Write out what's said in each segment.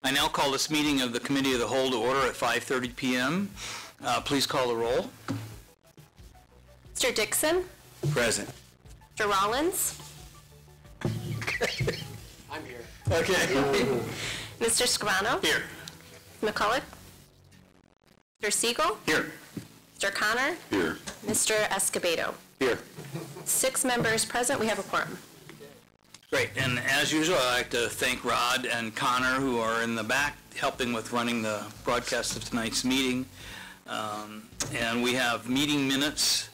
I now call this meeting of the Committee of the Whole to order at 5:30 p.m. Please call the roll. Mr. Dixon? Present. Mr. Rollins? I'm here. Okay. Mr. Scrivano? Here. McCulloch? Mr. Siegel? Here. Mr. Connor? Here. Mr. Escobedo? Here. 6 members present. We have a quorum. Great, and as usual, I'd like to thank Rod and Connor, who are in the back helping with running the broadcast of tonight's meeting. And we have meeting minutes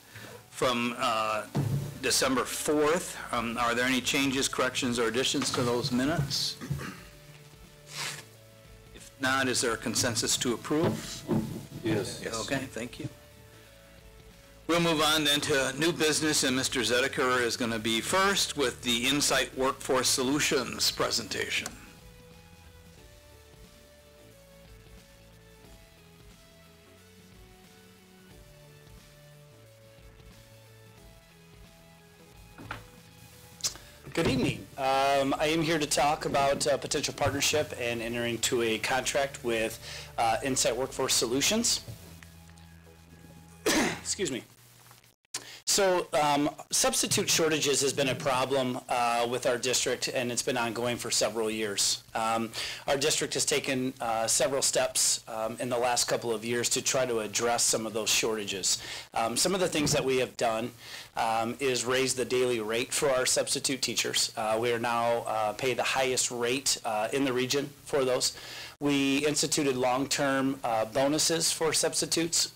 from December 4th. Are there any changes, corrections, or additions to those minutes? If not, is there a consensus to approve? Yes. Okay, thank you. We'll move on then to new business, and Mr. Zediker is going to be first with the Insight Workforce Solutions presentation. Good evening. I am here to talk about a potential partnership and entering into a contract with Insight Workforce Solutions. Excuse me. So substitute shortages has been a problem with our district, and it's been ongoing for several years. Our district has taken several steps in the last couple of years to try to address some of those shortages. Some of the things that we have done is raise the daily rate for our substitute teachers. We are now paid the highest rate in the region for those. We instituted long-term bonuses for substitutes.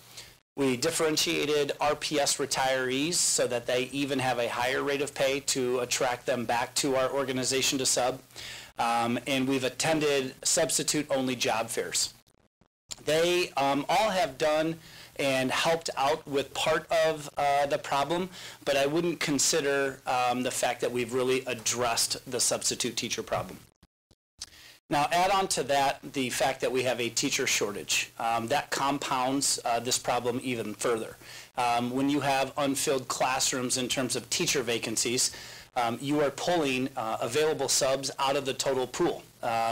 We differentiated RPS retirees so that they even have a higher rate of pay to attract them back to our organization to sub. And we've attended substitute-only job fairs. They all have done and helped out with part of the problem, but I wouldn't consider the fact that we've really addressed the substitute teacher problem. Now, add on to that the fact that we have a teacher shortage. That compounds this problem even further. When you have unfilled classrooms in terms of teacher vacancies, you are pulling available subs out of the total pool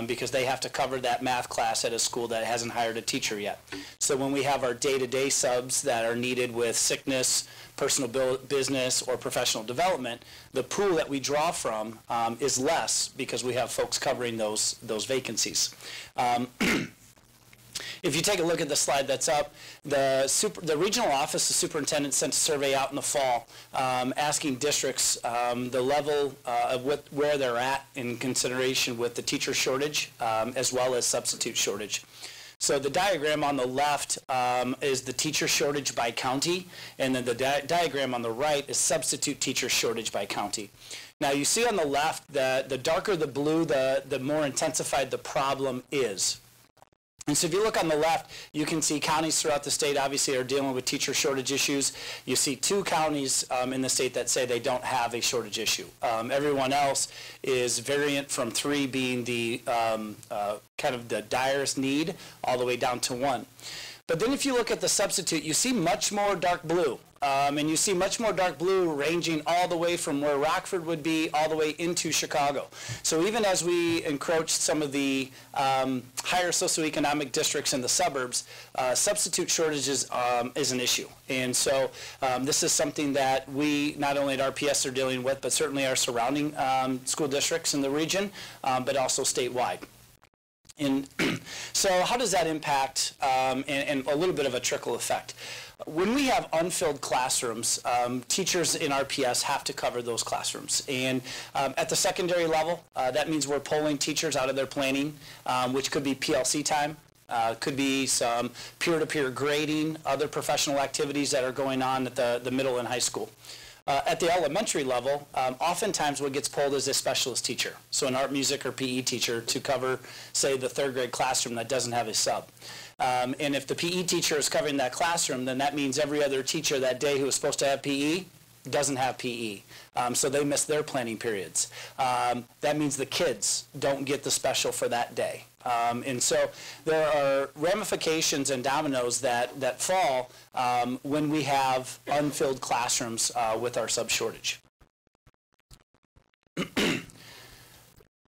because they have to cover that math class at a school that hasn't hired a teacher yet. So when we have our day-to-day subs that are needed with sickness, personal business, or professional development, the pool that we draw from is less because we have folks covering those vacancies. If you take a look at the slide that's up, the regional office, the superintendent sent a survey out in the fall asking districts the level of where they're at in consideration with the teacher shortage as well as substitute shortage. So the diagram on the left is the teacher shortage by county, and then the diagram on the right is substitute teacher shortage by county. Now you see on the left that the darker the blue, the more intensified the problem is. And so if you look on the left, you can see counties throughout the state obviously are dealing with teacher shortage issues. You see 2 counties in the state that say they don't have a shortage issue. Everyone else is variant from 3 being the kind of the direst need all the way down to 1. But then if you look at the substitute, you see much more dark blue. And you see much more dark blue ranging all the way from where Rockford would be all the way into Chicago. So even as we encroach some of the higher socioeconomic districts in the suburbs, substitute shortages is an issue. And so this is something that we, not only at RPS, are dealing with, but certainly our surrounding school districts in the region, but also statewide. And so how does that impact, and a little bit of a trickle effect? When we have unfilled classrooms, teachers in RPS have to cover those classrooms. And at the secondary level, that means we're pulling teachers out of their planning, which could be PLC time, could be some peer-to-peer grading, other professional activities that are going on at the middle and high school. At the elementary level, oftentimes what gets pulled is a specialist teacher, so an art, music, or PE teacher to cover, say, the 3rd grade classroom that doesn't have a sub. And if the PE teacher is covering that classroom, then that means every other teacher that day who was supposed to have PE doesn't have PE. So they miss their planning periods. That means the kids don't get the special for that day. And so there are ramifications and dominoes that fall when we have unfilled classrooms with our sub shortage.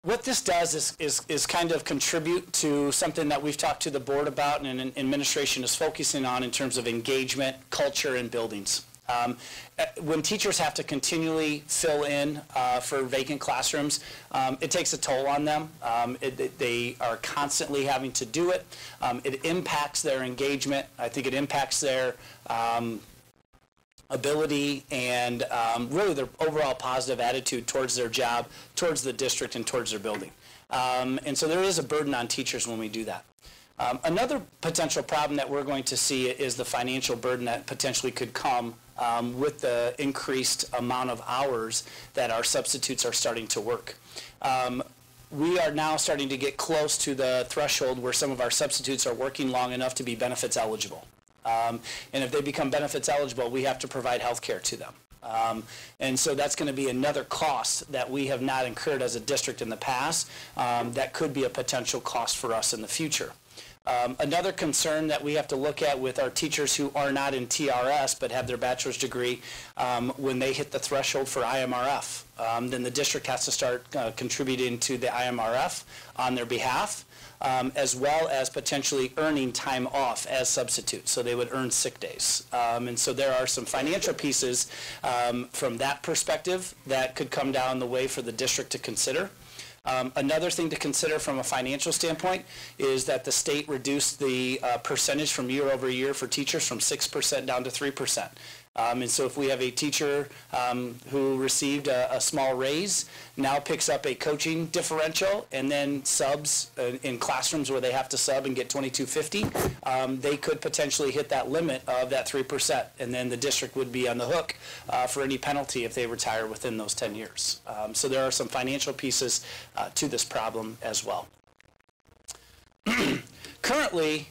What this does is kind of contribute to something that we've talked to the board about and administration is focusing on in terms of engagement, culture, and buildings. When teachers have to continually fill in for vacant classrooms, it takes a toll on them. They are constantly having to do it. It impacts their engagement. I think it impacts their ability and really their overall positive attitude towards their job, towards the district, and towards their building. And so there is a burden on teachers when we do that. Another potential problem that we're going to see is the financial burden that potentially could come with the increased amount of hours that our substitutes are starting to work. We are now starting to get close to the threshold where some of our substitutes are working long enough to be benefits eligible. And if they become benefits eligible, we have to provide health care to them. And so that's going to be another cost that we have not incurred as a district in the past that could be a potential cost for us in the future. Another concern that we have to look at with our teachers who are not in TRS but have their bachelor's degree, when they hit the threshold for IMRF, then the district has to start contributing to the IMRF on their behalf, as well as potentially earning time off as substitutes. So they would earn sick days. And so there are some financial pieces from that perspective that could come down the way for the district to consider. Another thing to consider from a financial standpoint is that the state reduced the percentage from year over year for teachers from 6% down to 3%. And so if we have a teacher who received a small raise, now picks up a coaching differential and then subs in classrooms where they have to sub and get $22.50, they could potentially hit that limit of that 3%. And then the district would be on the hook for any penalty if they retire within those 10 years. So there are some financial pieces to this problem as well. Currently,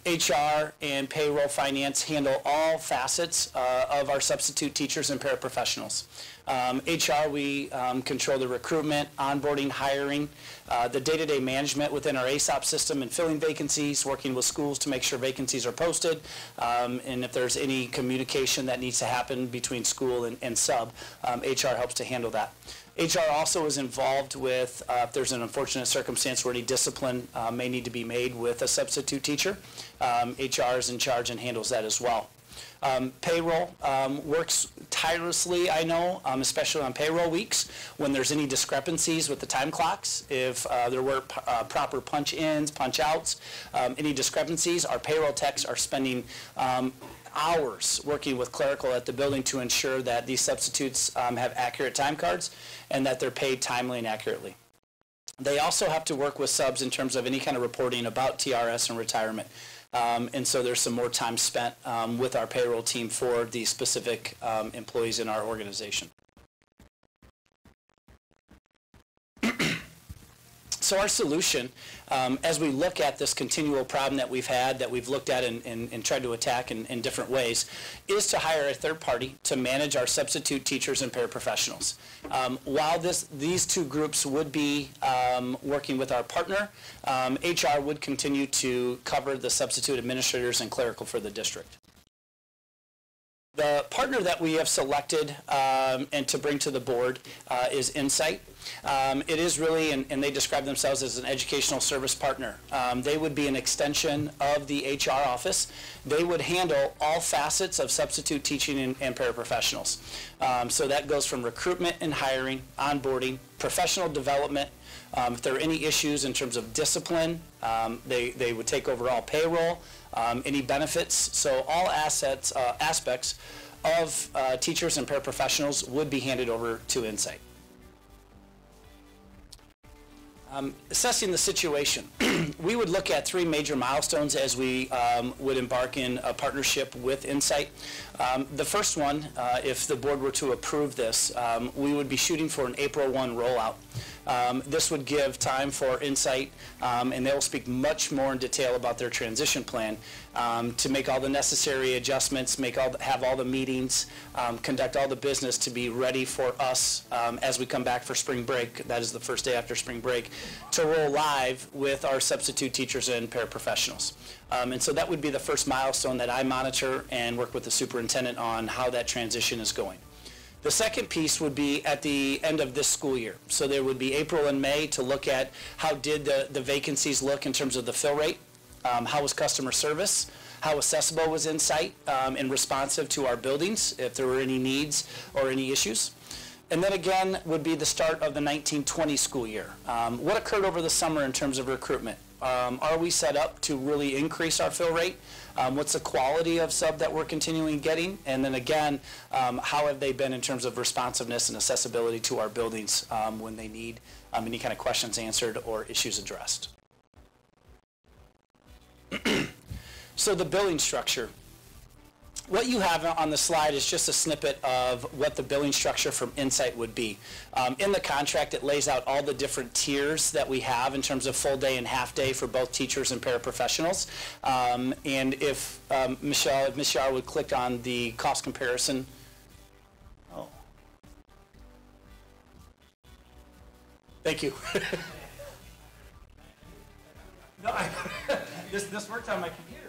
HR and payroll finance handle all facets of our substitute teachers and paraprofessionals. HR, we control the recruitment, onboarding, hiring, the day-to-day management within our ASOP system and filling vacancies, working with schools to make sure vacancies are posted, and if there's any communication that needs to happen between school and sub, HR helps to handle that. HR also is involved with, if there's an unfortunate circumstance where any discipline may need to be made with a substitute teacher, HR is in charge and handles that as well. Payroll works tirelessly, I know, especially on payroll weeks when there's any discrepancies with the time clocks. If there were proper punch-ins, punch-outs, any discrepancies, our payroll techs are spending hours working with clerical at the building to ensure that these substitutes have accurate time cards and that they're paid timely and accurately. They also have to work with subs in terms of any kind of reporting about TRS and retirement. And so there's some more time spent with our payroll team for the specific employees in our organization. So our solution, as we look at this continual problem that we've had, that we've looked at and tried to attack in different ways, is to hire a third party to manage our substitute teachers and paraprofessionals. While these two groups would be working with our partner, HR would continue to cover the substitute administrators and clerical for the district. The partner that we have selected and to bring to the board is Insight. It is really, and they describe themselves as an educational service partner. They would be an extension of the HR office. They would handle all facets of substitute teaching and paraprofessionals. So that goes from recruitment and hiring, onboarding, professional development. If there are any issues in terms of discipline, they would take over all payroll, any benefits. So all aspects of teachers and paraprofessionals would be handed over to Insight. Assessing the situation, we would look at 3 major milestones as we would embark in a partnership with Insight. The first one, if the board were to approve this, we would be shooting for an April 1 rollout. This would give time for Insight, and they will speak much more in detail about their transition plan, to make all the necessary adjustments, have all the meetings, conduct all the business to be ready for us as we come back for spring break. That is the first day after spring break, to roll live with our substitute teachers and paraprofessionals. And so that would be the first milestone that I monitor and work with the superintendent on how that transition is going. The second piece would be at the end of this school year. So there would be April and May to look at how did the vacancies look in terms of the fill rate, how was customer service, how accessible was Insight and responsive to our buildings, if there were any needs or any issues. And then again would be the start of the 1920 school year. What occurred over the summer in terms of recruitment? Are we set up to really increase our fill rate? What's the quality of sub that we're continuing getting? And then again, how have they been in terms of responsiveness and accessibility to our buildings when they need any kind of questions answered or issues addressed? So the billing structure. What you have on the slide is just a snippet of what the billing structure from Insight would be. In the contract, it lays out all the different tiers that we have in terms of full day and half day for both teachers and paraprofessionals. And if Ms. Yar would click on the cost comparison. Oh. Thank you. No, this worked on my computer.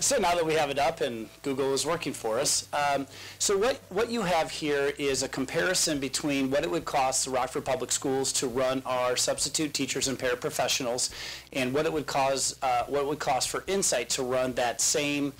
So now that we have it up and Google is working for us, so what you have here is a comparison between what it would cost the Rockford Public Schools to run our substitute teachers and paraprofessionals, and what it would cost for Insight to run that same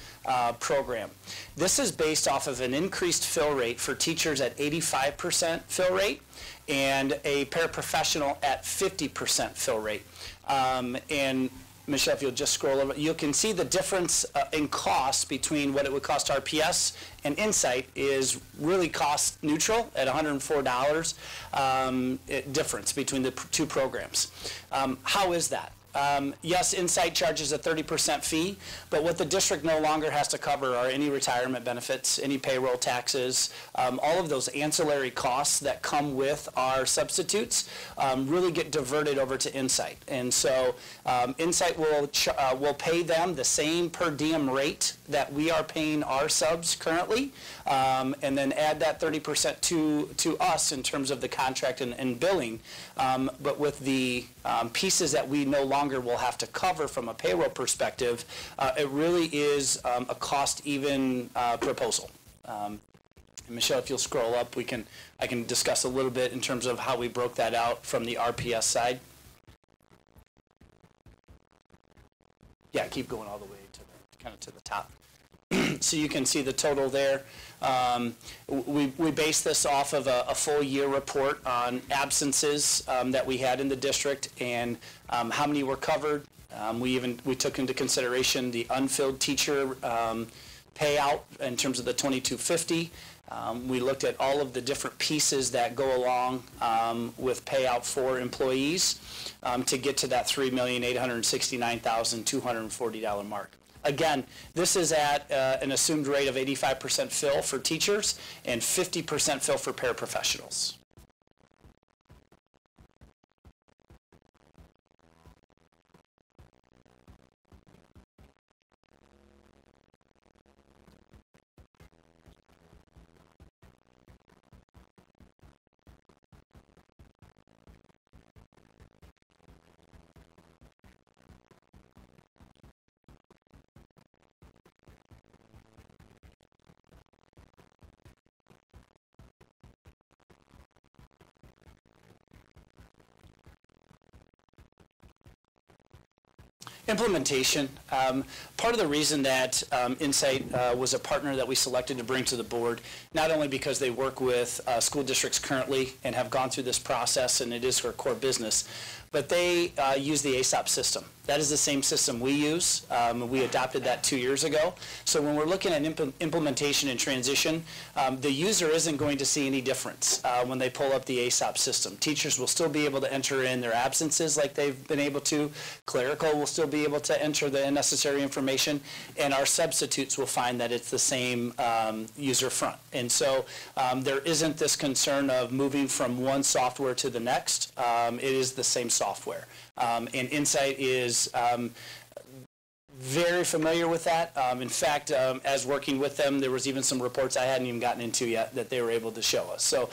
program. This is based off of an increased fill rate for teachers at 85% fill rate and a paraprofessional at 50% fill rate. And Michelle, if you'll just scroll over, you can see the difference in cost between what it would cost RPS and Insight is really cost neutral at $104 difference between the two programs. How is that? Yes, Insight charges a 30% fee, but what the district no longer has to cover are any retirement benefits, any payroll taxes, all of those ancillary costs that come with our substitutes really get diverted over to Insight. And so Insight will pay them the same per diem rate that we are paying our subs currently, and then add that 30% to us in terms of the contract and billing. But with the pieces that we no longer longer will have to cover from a payroll perspective, it really is a cost-even proposal. And Michelle, if you'll scroll up, I can discuss a little bit in terms of how we broke that out from the RPS side. Yeah, keep going all the way to the, kind of to the top. So you can see the total there. We based this off of a full year report on absences that we had in the district and how many were covered. We took into consideration the unfilled teacher payout in terms of the $22.50. We looked at all of the different pieces that go along with payout for employees to get to that $3,869,240 mark. Again, this is at an assumed rate of 85% fill for teachers and 50% fill for paraprofessionals. Implementation. Part of the reason that Insight was a partner that we selected to bring to the board, not only because they work with school districts currently and have gone through this process and it is their core business, but they use the ASOP system. That is the same system we use. We adopted that 2 years ago. So when we're looking at implementation and transition, the user isn't going to see any difference when they pull up the ASOP system. Teachers will still be able to enter in their absences like they've been able to. Clerical will still be able to enter the necessary information, and our substitutes will find that it's the same user front. And so there isn't this concern of moving from one software to the next. It is the same software. And Insight is very familiar with that. In fact, as working with them, there was even some reports I hadn't even gotten into yet that they were able to show us. So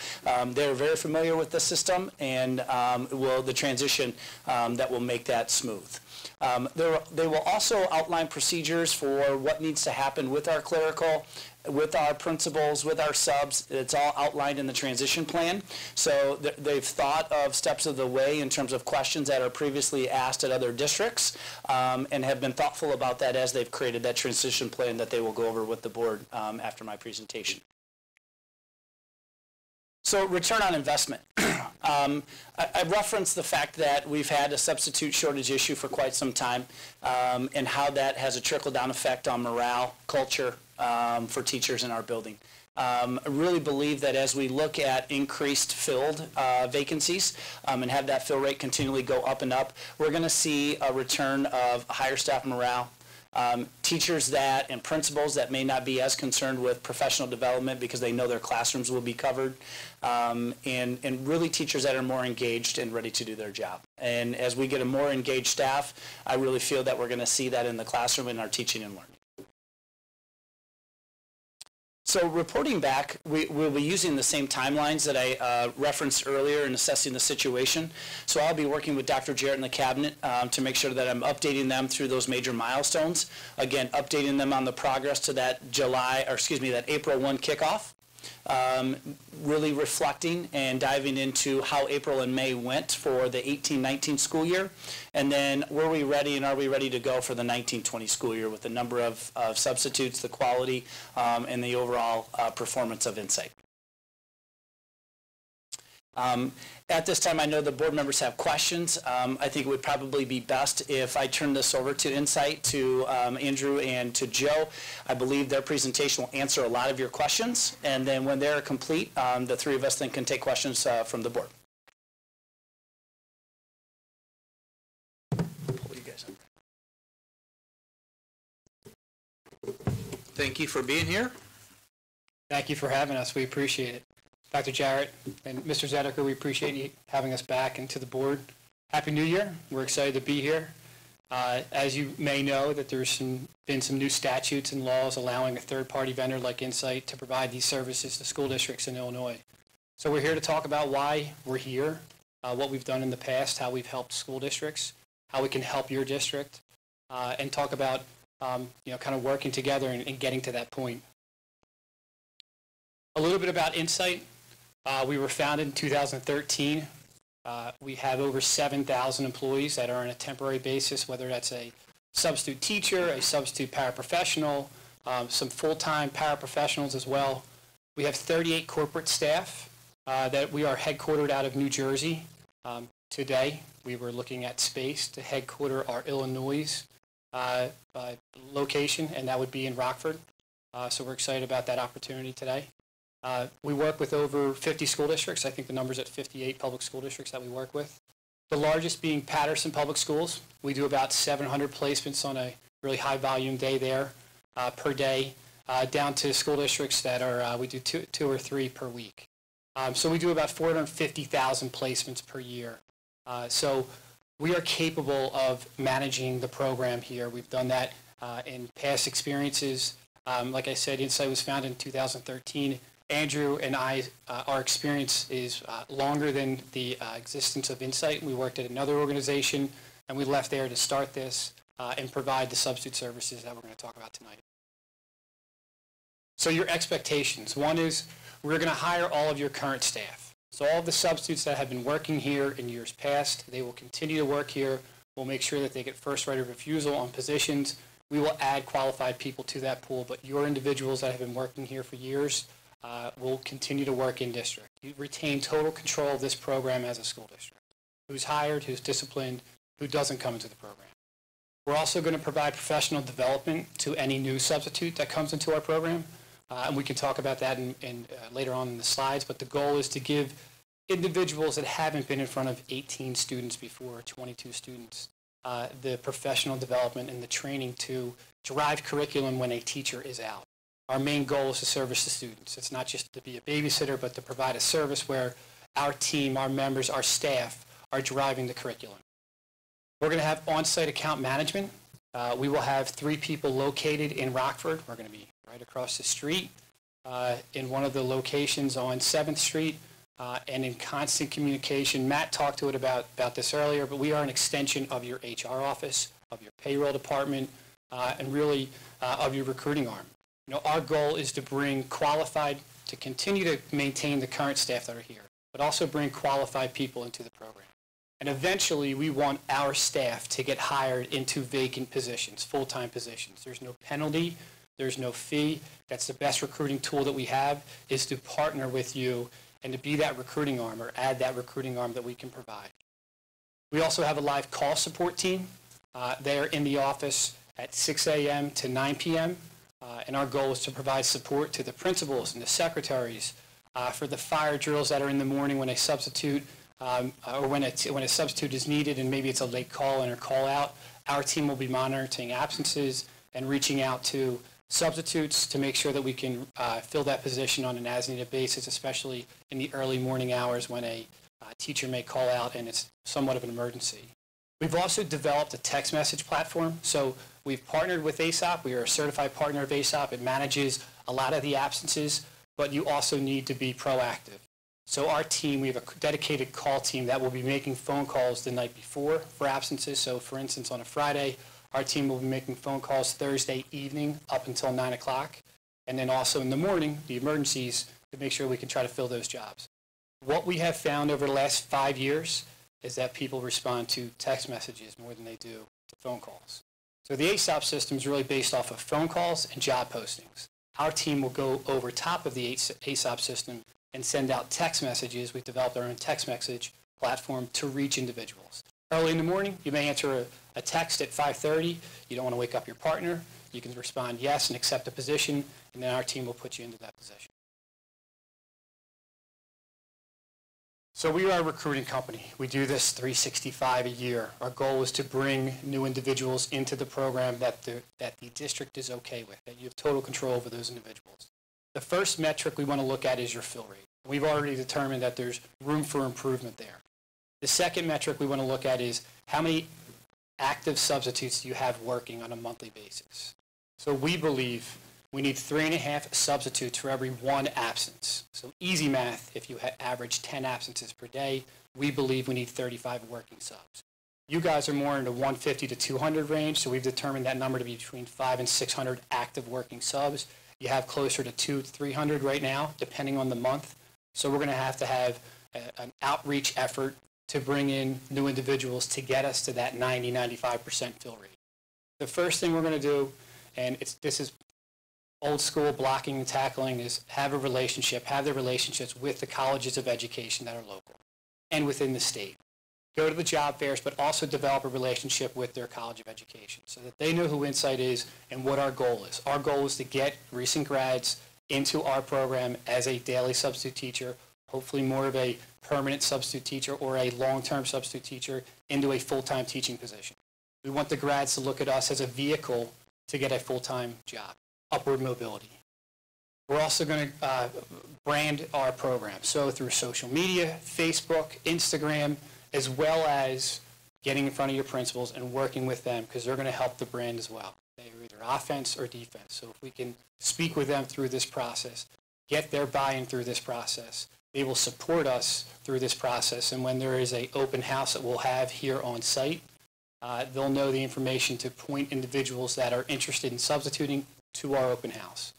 they're very familiar with the system and the transition that will make that smooth. They will also outline procedures for what needs to happen with our clerical, with our principals, with our subs. It's all outlined in the transition plan. So they've thought of steps of the way in terms of questions that are previously asked at other districts and have been thoughtful about that as they've created that transition plan that they will go over with the board after my presentation. So return on investment. I referenced the fact that we've had a substitute shortage issue for quite some time and how that has a trickle-down effect on morale, culture for teachers in our building. I really believe that as we look at increased filled vacancies and have that fill rate continually go up and up, we're going to see a return of higher staff morale. Teachers and principals that may not be as concerned with professional development because they know their classrooms will be covered, and really teachers that are more engaged and ready to do their job. And as we get a more engaged staff, I really feel that we're going to see that in the classroom in our teaching and learning. So reporting back, we'll be using the same timelines that I referenced earlier in assessing the situation. So I'll be working with Dr. Jarrett and the cabinet to make sure that I'm updating them through those major milestones. Again, updating them on the progress to that that April 1 kickoff. Really reflecting and diving into how April and May went for the 18-19 school year, and then were we ready and are we ready to go for the 19-20 school year with the number of substitutes, the quality, and the overall performance of Insight. At this time, I know the board members have questions. I think it would probably be best if I turn this over to Insight, to Andrew and to Joe. I believe their presentation will answer a lot of your questions, and then when they're complete, the three of us then can take questions from the board. Pull you guys up. Thank you for being here. Thank you for having us. We appreciate it. Dr. Jarrett and Mr. Zediker, we appreciate you having us back into the board. Happy New Year. We're excited to be here. As you may know, that there's been some new statutes and laws allowing a third-party vendor like Insight to provide these services to school districts in Illinois. So we're here to talk about why we're here, what we've done in the past, how we've helped school districts, how we can help your district, and talk about, kind of working together and getting to that point. A little bit about Insight. We were founded in 2013. We have over 7,000 employees that are on a temporary basis, whether that's a substitute teacher, a substitute paraprofessional, some full-time paraprofessionals as well. We have 38 corporate staff that we are headquartered out of New Jersey. Today, we were looking at space to headquarter our Illinois location, and that would be in Rockford. So we're excited about that opportunity today. We work with over 50 school districts. I think the number's at 58 public school districts that we work with. The largest being Patterson Public Schools. We do about 700 placements on a really high volume day there per day, down to school districts that are, we do two or three per week. So we do about 450,000 placements per year. So we are capable of managing the program here. We've done that in past experiences. Like I said, Insight was founded in 2013. Andrew and I, our experience is longer than the existence of Insight. We worked at another organization, and we left there to start this and provide the substitute services that we're going to talk about tonight. So your expectations. One is we're going to hire all of your current staff. So all of the substitutes that have been working here in years past, they will continue to work here. We'll make sure that they get first right of refusal on positions. We will add qualified people to that pool, but your individuals that have been working here for years will continue to work in district. You retain total control of this program as a school district. Who's hired, who's disciplined, who doesn't come into the program. We're also going to provide professional development to any new substitute that comes into our program. And we can talk about that later on in the slides, but the goal is to give individuals that haven't been in front of 18 students before, 22 students, the professional development and the training to drive curriculum when a teacher is out. Our main goal is to service the students. It's not just to be a babysitter, but to provide a service where our team, our members, our staff are driving the curriculum. We're going to have on-site account management. We will have 3 people located in Rockford. We're going to be right across the street in one of the locations on 7th Street and in constant communication. Matt talked to it about this earlier, but we are an extension of your HR office, of your payroll department, and really of your recruiting arm. Our goal is to bring qualified, to continue to maintain the current staff that are here, but also bring qualified people into the program. And eventually, we want our staff to get hired into vacant positions, full-time positions. There's no penalty. There's no fee. That's the best recruiting tool that we have, is to partner with you and to be that recruiting arm or add that recruiting arm that we can provide. We also have a live call support team. They're in the office at 6 a.m. to 9 p.m. And our goal is to provide support to the principals and the secretaries for the fire drills that are in the morning when a substitute or when a substitute is needed and maybe it's a late call in or call out. Our team will be monitoring absences and reaching out to substitutes to make sure that we can fill that position on an as-needed basis, especially in the early morning hours when a teacher may call out and it's somewhat of an emergency. We've also developed a text message platform. So we've partnered with ASOP. We are a certified partner of ASOP. It manages a lot of the absences, but you also need to be proactive. So our team, we have a dedicated call team that will be making phone calls the night before for absences. So for instance, on a Friday, our team will be making phone calls Thursday evening up until 9 o'clock. And then also in the morning, the emergencies, to make sure we can try to fill those jobs. What we have found over the last 5 years is that people respond to text messages more than they do to phone calls. So the ASOP system is really based off of phone calls and job postings. Our team will go over top of the ASOP system and send out text messages. We've developed our own text message platform to reach individuals. Early in the morning, you may answer a text at 5:30. You don't want to wake up your partner. You can respond yes and accept a position, and then our team will put you into that position. So we are a recruiting company. We do this 365 a year. Our goal is to bring new individuals into the program that the district is okay with, that you have total control over those individuals. The first metric we want to look at is your fill rate. We've already determined that there's room for improvement there. The second metric we want to look at is how many active substitutes do you have working on a monthly basis. So we believe we need 3.5 substitutes for every 1 absence. So easy math, if you average 10 absences per day, we believe we need 35 working subs. You guys are more in the 150 to 200 range, so we've determined that number to be between 500 and 600 active working subs. You have closer to 200 to 300 right now, depending on the month. So we're going to have an outreach effort to bring in new individuals to get us to that 90-95% fill rate. The first thing we're going to do, and this is old school blocking and tackling, is have the relationships with the colleges of education that are local and within the state. Go to the job fairs, but also develop a relationship with their college of education so that they know who Insight is and what our goal is. Our goal is to get recent grads into our program as a daily substitute teacher, hopefully more of a permanent substitute teacher or a long-term substitute teacher into a full-time teaching position. We want the grads to look at us as a vehicle to get a full-time job, upward mobility. We're also going to brand our program, so through social media, Facebook, Instagram, as well as getting in front of your principals and working with them, because they're going to help the brand as well. They are either offense or defense. So if we can speak with them through this process, get their buy-in through this process, they will support us through this process. And when there is an open house that we'll have here on site, they'll know the information to point individuals that are interested in substituting to our open house.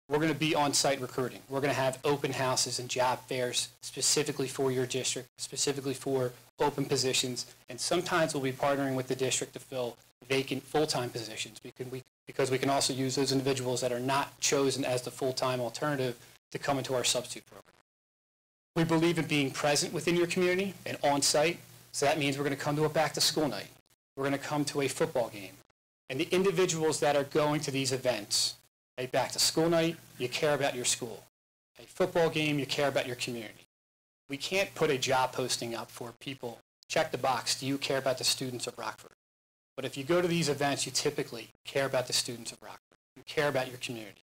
We're going to be on-site recruiting. We're going to have open houses and job fairs specifically for your district, specifically for open positions, and sometimes we'll be partnering with the district to fill vacant full-time positions because we can also use those individuals that are not chosen as the full-time alternative to come into our substitute program. We believe in being present within your community and on-site, so that means we're going to come to a back-to-school night. We're going to come to a football game. And the individuals that are going to these events, a back-to-school night, you care about your school. A football game, you care about your community. We can't put a job posting up for people, check the box, do you care about the students of Rockford? But if you go to these events, you typically care about the students of Rockford. You care about your community.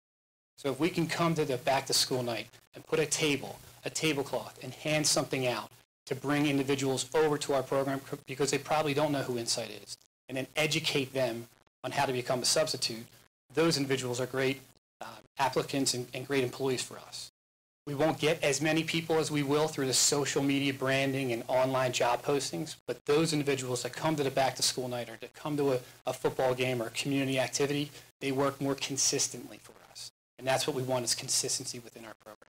So if we can come to the back-to-school night and put a tablecloth, and hand something out to bring individuals over to our program because they probably don't know who Insight is, and then educate them on how to become a substitute, those individuals are great applicants and great employees for us. We won't get as many people as we will through the social media branding and online job postings, but those individuals that come to the back-to-school night or that come to a football game or a community activity, they work more consistently for us. And that's what we want, is consistency within our program.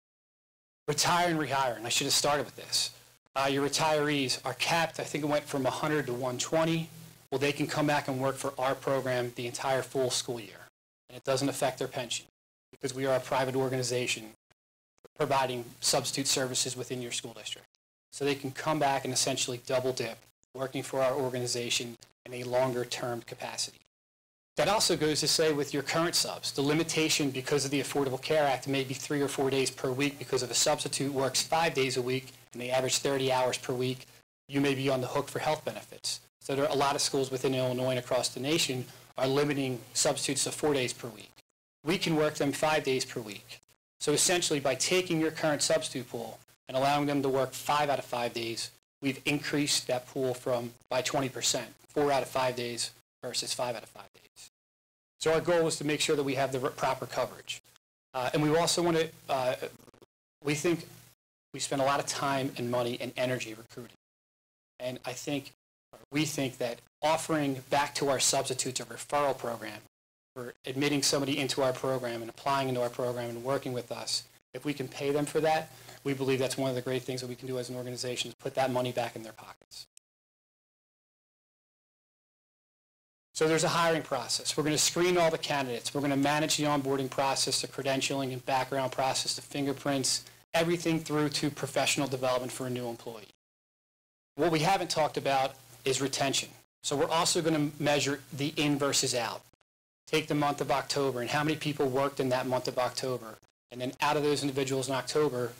Retire and rehire, and I should have started with this. Your retirees are capped. I think it went from 100 to 120. Well, they can come back and work for our program the entire full school year. And it doesn't affect their pension because we are a private organization providing substitute services within your school district. So they can come back and essentially double dip, working for our organization in a longer term capacity. That also goes to say with your current subs, the limitation because of the Affordable Care Act may be 3 or 4 days per week because if a substitute works 5 days a week and they average 30 hours per week, you may be on the hook for health benefits. So there are a lot of schools within Illinois and across the nation are limiting substitutes to 4 days per week. We can work them 5 days per week. So essentially by taking your current substitute pool and allowing them to work 5 out of 5 days, we've increased that pool by 20%, 4 out of 5 days versus 5 out of 5 days. So our goal is to make sure that we have the proper coverage. And we also want to, we think we spend a lot of time and money and energy recruiting. And we think that offering back to our substitutes a referral program for admitting somebody into our program and applying into our program and working with us, if we can pay them for that, we believe that's one of the great things that we can do as an organization is put that money back in their pockets. So there's a hiring process. We're going to screen all the candidates. We're going to manage the onboarding process, the credentialing and background process, the fingerprints, everything through to professional development for a new employee. What we haven't talked about is retention. So we're also going to measure the in versus out. Take the month of October and how many people worked in that month of October. And then out of those individuals in October,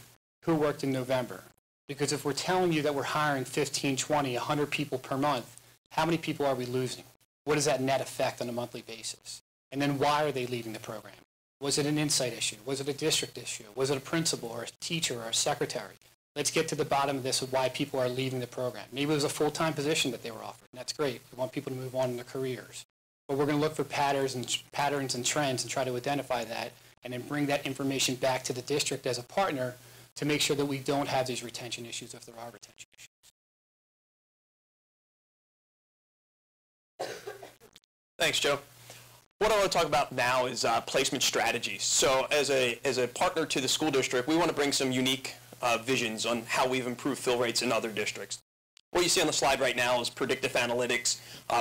who worked in November? Because if we're telling you that we're hiring 15, 20, 100 people per month, how many people are we losing? What is that net effect on a monthly basis? And then why are they leaving the program? Was it an Insight issue? Was it a district issue? Was it a principal or a teacher or a secretary? Let's get to the bottom of this of why people are leaving the program. Maybe it was a full-time position that they were offered, and that's great. We want people to move on in their careers. But we're going to look for patterns and trends and try to identify that and then bring that information back to the district as a partner to make sure that we don't have these retention issues if there are retention issues. Thanks, Joe. What I want to talk about now is placement strategies. So as a partner to the school district, we want to bring some unique visions on how we've improved fill rates in other districts. What you see on the slide right now is predictive analytics,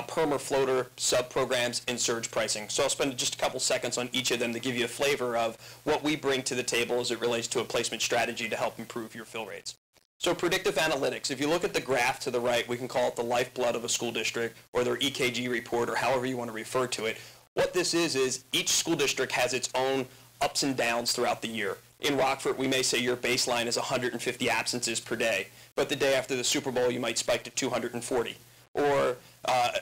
perm or floater sub-programs, and surge pricing. So I'll spend just a couple seconds on each of them to give you a flavor of what we bring to the table as it relates to a placement strategy to help improve your fill rates. So predictive analytics, if you look at the graph to the right, we can call it the lifeblood of a school district or their EKG report or however you want to refer to it. What this is each school district has its own ups and downs throughout the year. In Rockford, we may say your baseline is 150 absences per day, but the day after the Super Bowl, you might spike to 240. Or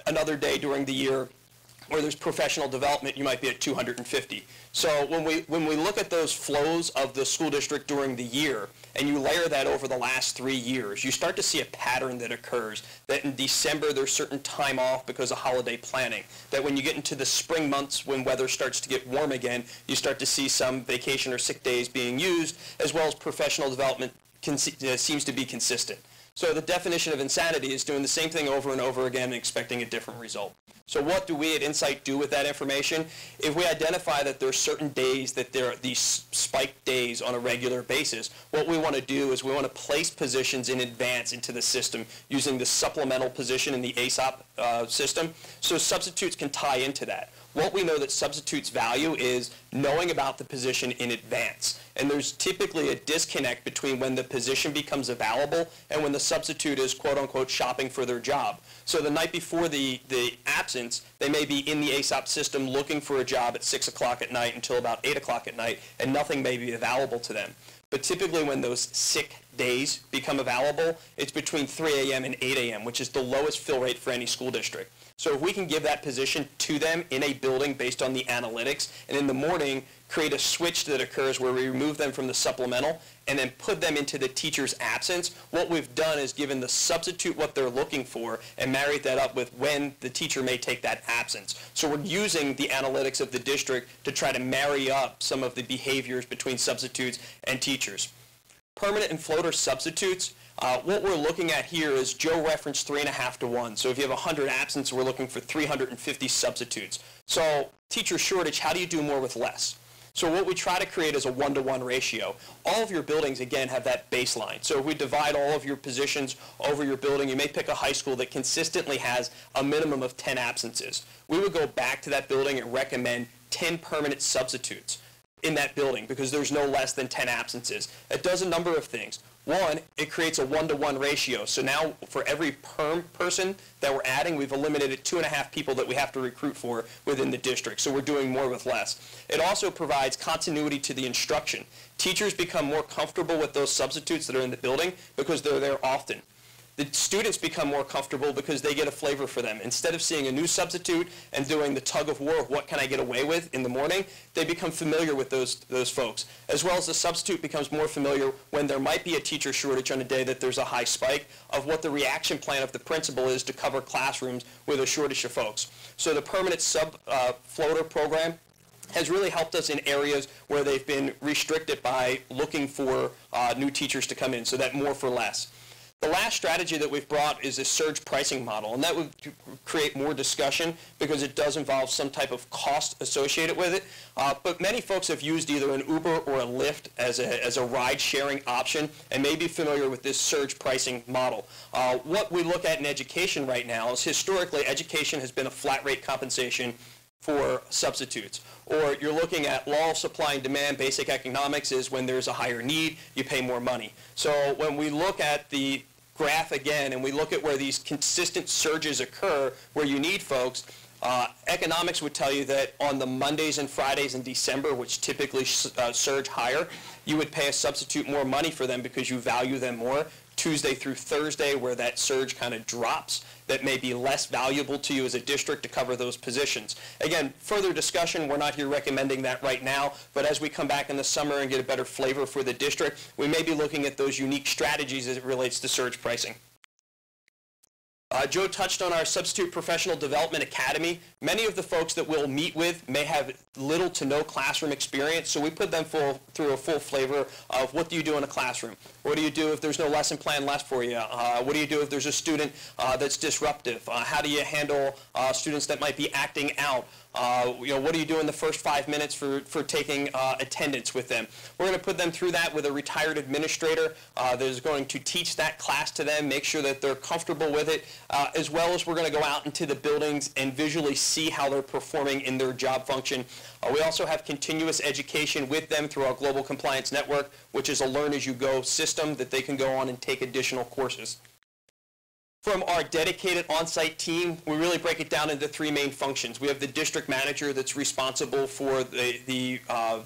another day during the year where there's professional development, you might be at 250. So when we look at those flows of the school district during the year, and you layer that over the last 3 years, you start to see a pattern that occurs, that in December there's certain time off because of holiday planning, that when you get into the spring months when weather starts to get warm again, you start to see some vacation or sick days being used, as well as professional development seems to be consistent. So the definition of insanity is doing the same thing over and over again and expecting a different result. So what do we at Insight do with that information? If we identify that there are certain days that there are these spike days on a regular basis, what we want to do is we want to place positions in advance into the system using the supplemental position in the ASOP system, so substitutes can tie into that. What we know that substitutes value is knowing about the position in advance. And there's typically a disconnect between when the position becomes available and when the substitute is quote-unquote shopping for their job. So the night before the absence, they may be in the ASOP system looking for a job at 6 o'clock at night until about 8 o'clock at night, and nothing may be available to them. But typically when those sick days become available, it's between 3 a.m. and 8 a.m., which is the lowest fill rate for any school district. So if we can give that position to them in a building based on the analytics, and in the morning create a switch that occurs where we remove them from the supplemental and then put them into the teacher's absence, what we've done is given the substitute what they're looking for and married that up with when the teacher may take that absence. So we're using the analytics of the district to try to marry up some of the behaviors between substitutes and teachers. Permanent and floater substitutes, what we're looking at here is Joe referenced 3.5 to 1. So if you have 100 absences, we're looking for 350 substitutes. So teacher shortage, how do you do more with less? So what we try to create is a 1-to-1 ratio. All of your buildings, again, have that baseline. So if we divide all of your positions over your building, you may pick a high school that consistently has a minimum of 10 absences. We would go back to that building and recommend 10 permanent substitutes in that building because there's no less than 10 absences. It does a number of things. One, it creates a 1-to-1 ratio. So now for every perm person that we're adding, we've eliminated 2.5 people that we have to recruit for within the district. So we're doing more with less. It also provides continuity to the instruction. Teachers become more comfortable with those substitutes that are in the building because they're there often. The students become more comfortable because they get a flavor for them. Instead of seeing a new substitute and doing the tug of war of what can I get away with in the morning, they become familiar with those folks. As well as the substitute becomes more familiar when there might be a teacher shortage on a day that there's a high spike of what the reaction plan of the principal is to cover classrooms with a shortage of folks. So the permanent floater program has really helped us in areas where they've been restricted by looking for new teachers to come in, so that more for less. The last strategy that we've brought is a surge pricing model, and that would create more discussion because it does involve some type of cost associated with it. But many folks have used either an Uber or a Lyft as a ride-sharing option and may be familiar with this surge pricing model. What we look at in education right now is historically education has been a flat rate compensation for substitutes. Or you're looking at law of supply and demand, basic economics is when there's a higher need, you pay more money. So when we look at the graph again and we look at where these consistent surges occur, where you need folks, economics would tell you that on the Mondays and Fridays in December, which typically surge higher, you would pay a substitute more money for them because you value them more. Tuesday through Thursday, where that surge kind of drops, that may be less valuable to you as a district to cover those positions. Again, further discussion, we're not here recommending that right now, but as we come back in the summer and get a better flavor for the district, we may be looking at those unique strategies as it relates to surge pricing. Joe touched on our Substitute Professional Development Academy. Many of the folks that we'll meet with may have little to no classroom experience, so we put them through a full flavor of what do you do in a classroom? What do you do if there's no lesson plan left for you? What do you do if there's a student that's disruptive? How do you handle students that might be acting out? What do you do in the first 5 minutes for taking attendance with them? We're going to put them through that with a retired administrator that is going to teach that class to them, make sure that they're comfortable with it, as well as we're going to go out into the buildings and visually see how they're performing in their job function. We also have continuous education with them through our Global Compliance Network, which is a learn-as-you-go system that they can go on and take additional courses. From our dedicated on-site team, we really break it down into 3 main functions. We have the district manager that's responsible for the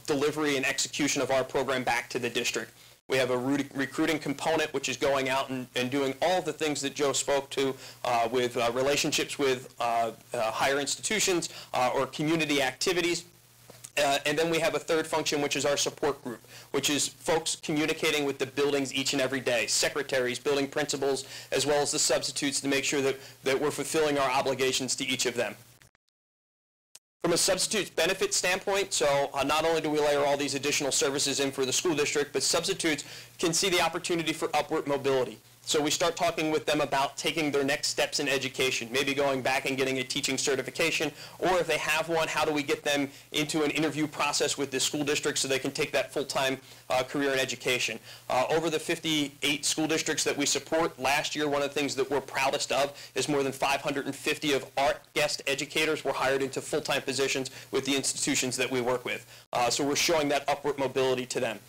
delivery and execution of our program back to the district. We have a recruiting component, which is going out and doing all the things that Joe spoke to with relationships with higher institutions or community activities. And then we have a third function, which is our support group, which is folks communicating with the buildings each and every day, secretaries, building principals, as well as the substitutes to make sure that we're fulfilling our obligations to each of them. From a substitutes benefit standpoint, so not only do we layer all these additional services in for the school district, but substitutes can see the opportunity for upward mobility. So we start talking with them about taking their next steps in education, maybe going back and getting a teaching certification, or if they have one, how do we get them into an interview process with the school district so they can take that full-time career in education. Over the 58 school districts that we support, last year one of the things that we're proudest of is more than 550 of our guest educators were hired into full-time positions with the institutions that we work with. So we're showing that upward mobility to them.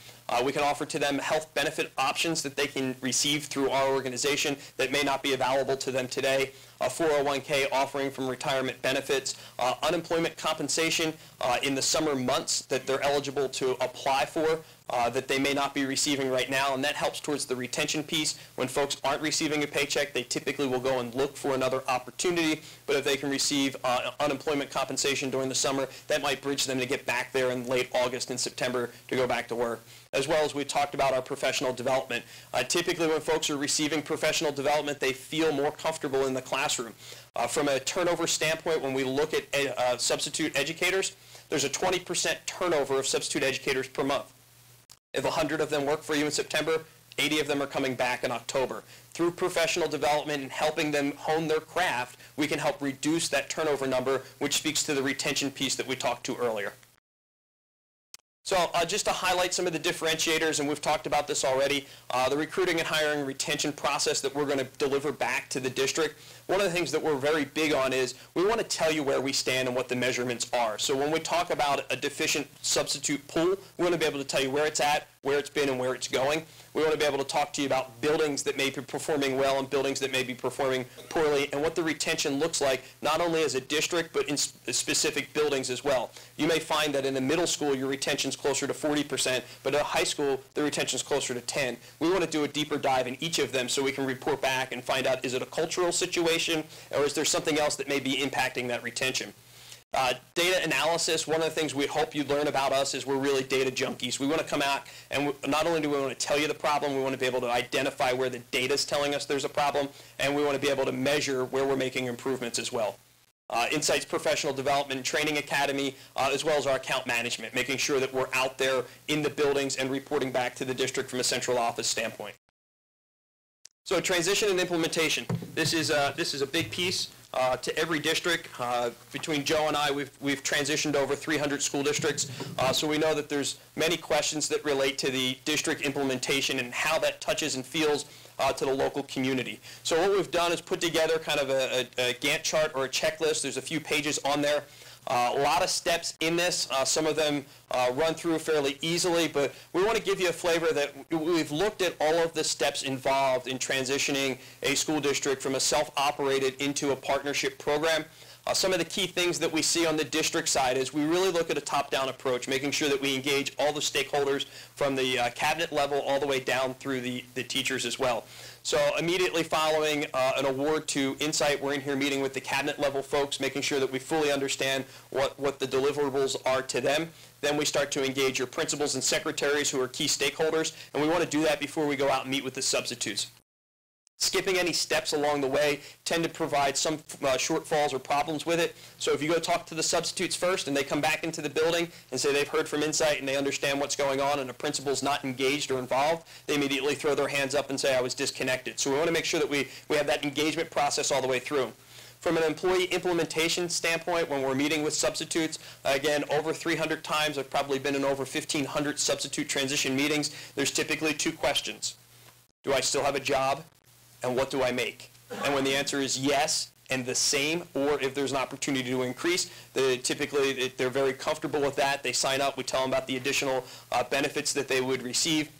We can offer to them health benefit options that they can receive through our organization that may not be available to them today. A 401k offering from retirement benefits, unemployment compensation in the summer months that they're eligible to apply for that they may not be receiving right now, and that helps towards the retention piece. When folks aren't receiving a paycheck, they typically will go and look for another opportunity, but if they can receive unemployment compensation during the summer, that might bridge them to get back there in late August and September to go back to work. As well as we talked about our professional development. Typically when folks are receiving professional development, they feel more comfortable in the classroom. From a turnover standpoint, when we look at substitute educators, there's a 20% turnover of substitute educators per month. If 100 of them work for you in September, 80 of them are coming back in October. Through professional development and helping them hone their craft, we can help reduce that turnover number, which speaks to the retention piece that we talked to earlier. So just to highlight some of the differentiators, and we've talked about this already, the recruiting and hiring and retention process that we're going to deliver back to the district. One of the things that we're very big on is we want to tell you where we stand and what the measurements are. So when we talk about a deficient substitute pool, we want to be able to tell you where it's at, where it's been, and where it's going. We want to be able to talk to you about buildings that may be performing well and buildings that may be performing poorly, and what the retention looks like, not only as a district, but in specific buildings as well. You may find that in the middle school, your retention is closer to 40%, but at a high school, the retention is closer to 10. We want to do a deeper dive in each of them so we can report back and find out, is it a cultural situation, or is there something else that may be impacting that retention? Data analysis, one of the things we hope you learn about us is we're really data junkies. We want to come out and not only do we want to tell you the problem, we want to be able to identify where the data is telling us there's a problem, and we want to be able to measure where we're making improvements as well. Insights Professional Development and Training Academy, as well as our account management, making sure that we're out there in the buildings and reporting back to the district from a central office standpoint. So transition and implementation. This is a big piece. To every district. Between Joe and I, we've transitioned over 300 school districts, so we know that there's many questions that relate to the district implementation and how that touches and feels to the local community. So what we've done is put together kind of a Gantt chart or a checklist. There's a few pages on there. A lot of steps in this. Some of them run through fairly easily, but we want to give you a flavor that we've looked at all of the steps involved in transitioning a school district from a self-operated into a partnership program. Some of the key things that we see on the district side is we really look at a top-down approach, making sure that we engage all the stakeholders from the cabinet level all the way down through the teachers as well. So immediately following an award to Insight, we're in here meeting with the cabinet level folks, making sure that we fully understand what the deliverables are to them. Then we start to engage your principals and secretaries who are key stakeholders, and we want to do that before we go out and meet with the substitutes. skipping any steps along the way tend to provide some shortfalls or problems with it. So if you go talk to the substitutes first and they come back into the building and say they've heard from Insight and they understand what's going on and the principal's not engaged or involved, they immediately throw their hands up and say, I was disconnected. So we want to make sure that we have that engagement process all the way through. From an employee implementation standpoint, when we're meeting with substitutes, again, over 300 times, I've probably been in over 1,500 substitute transition meetings. There's typically two questions. Do I still have a job? And what do I make? And when the answer is yes and the same, or if there's an opportunity to increase, typically they're very comfortable with that. They sign up. We tell them about the additional benefits that they would receive,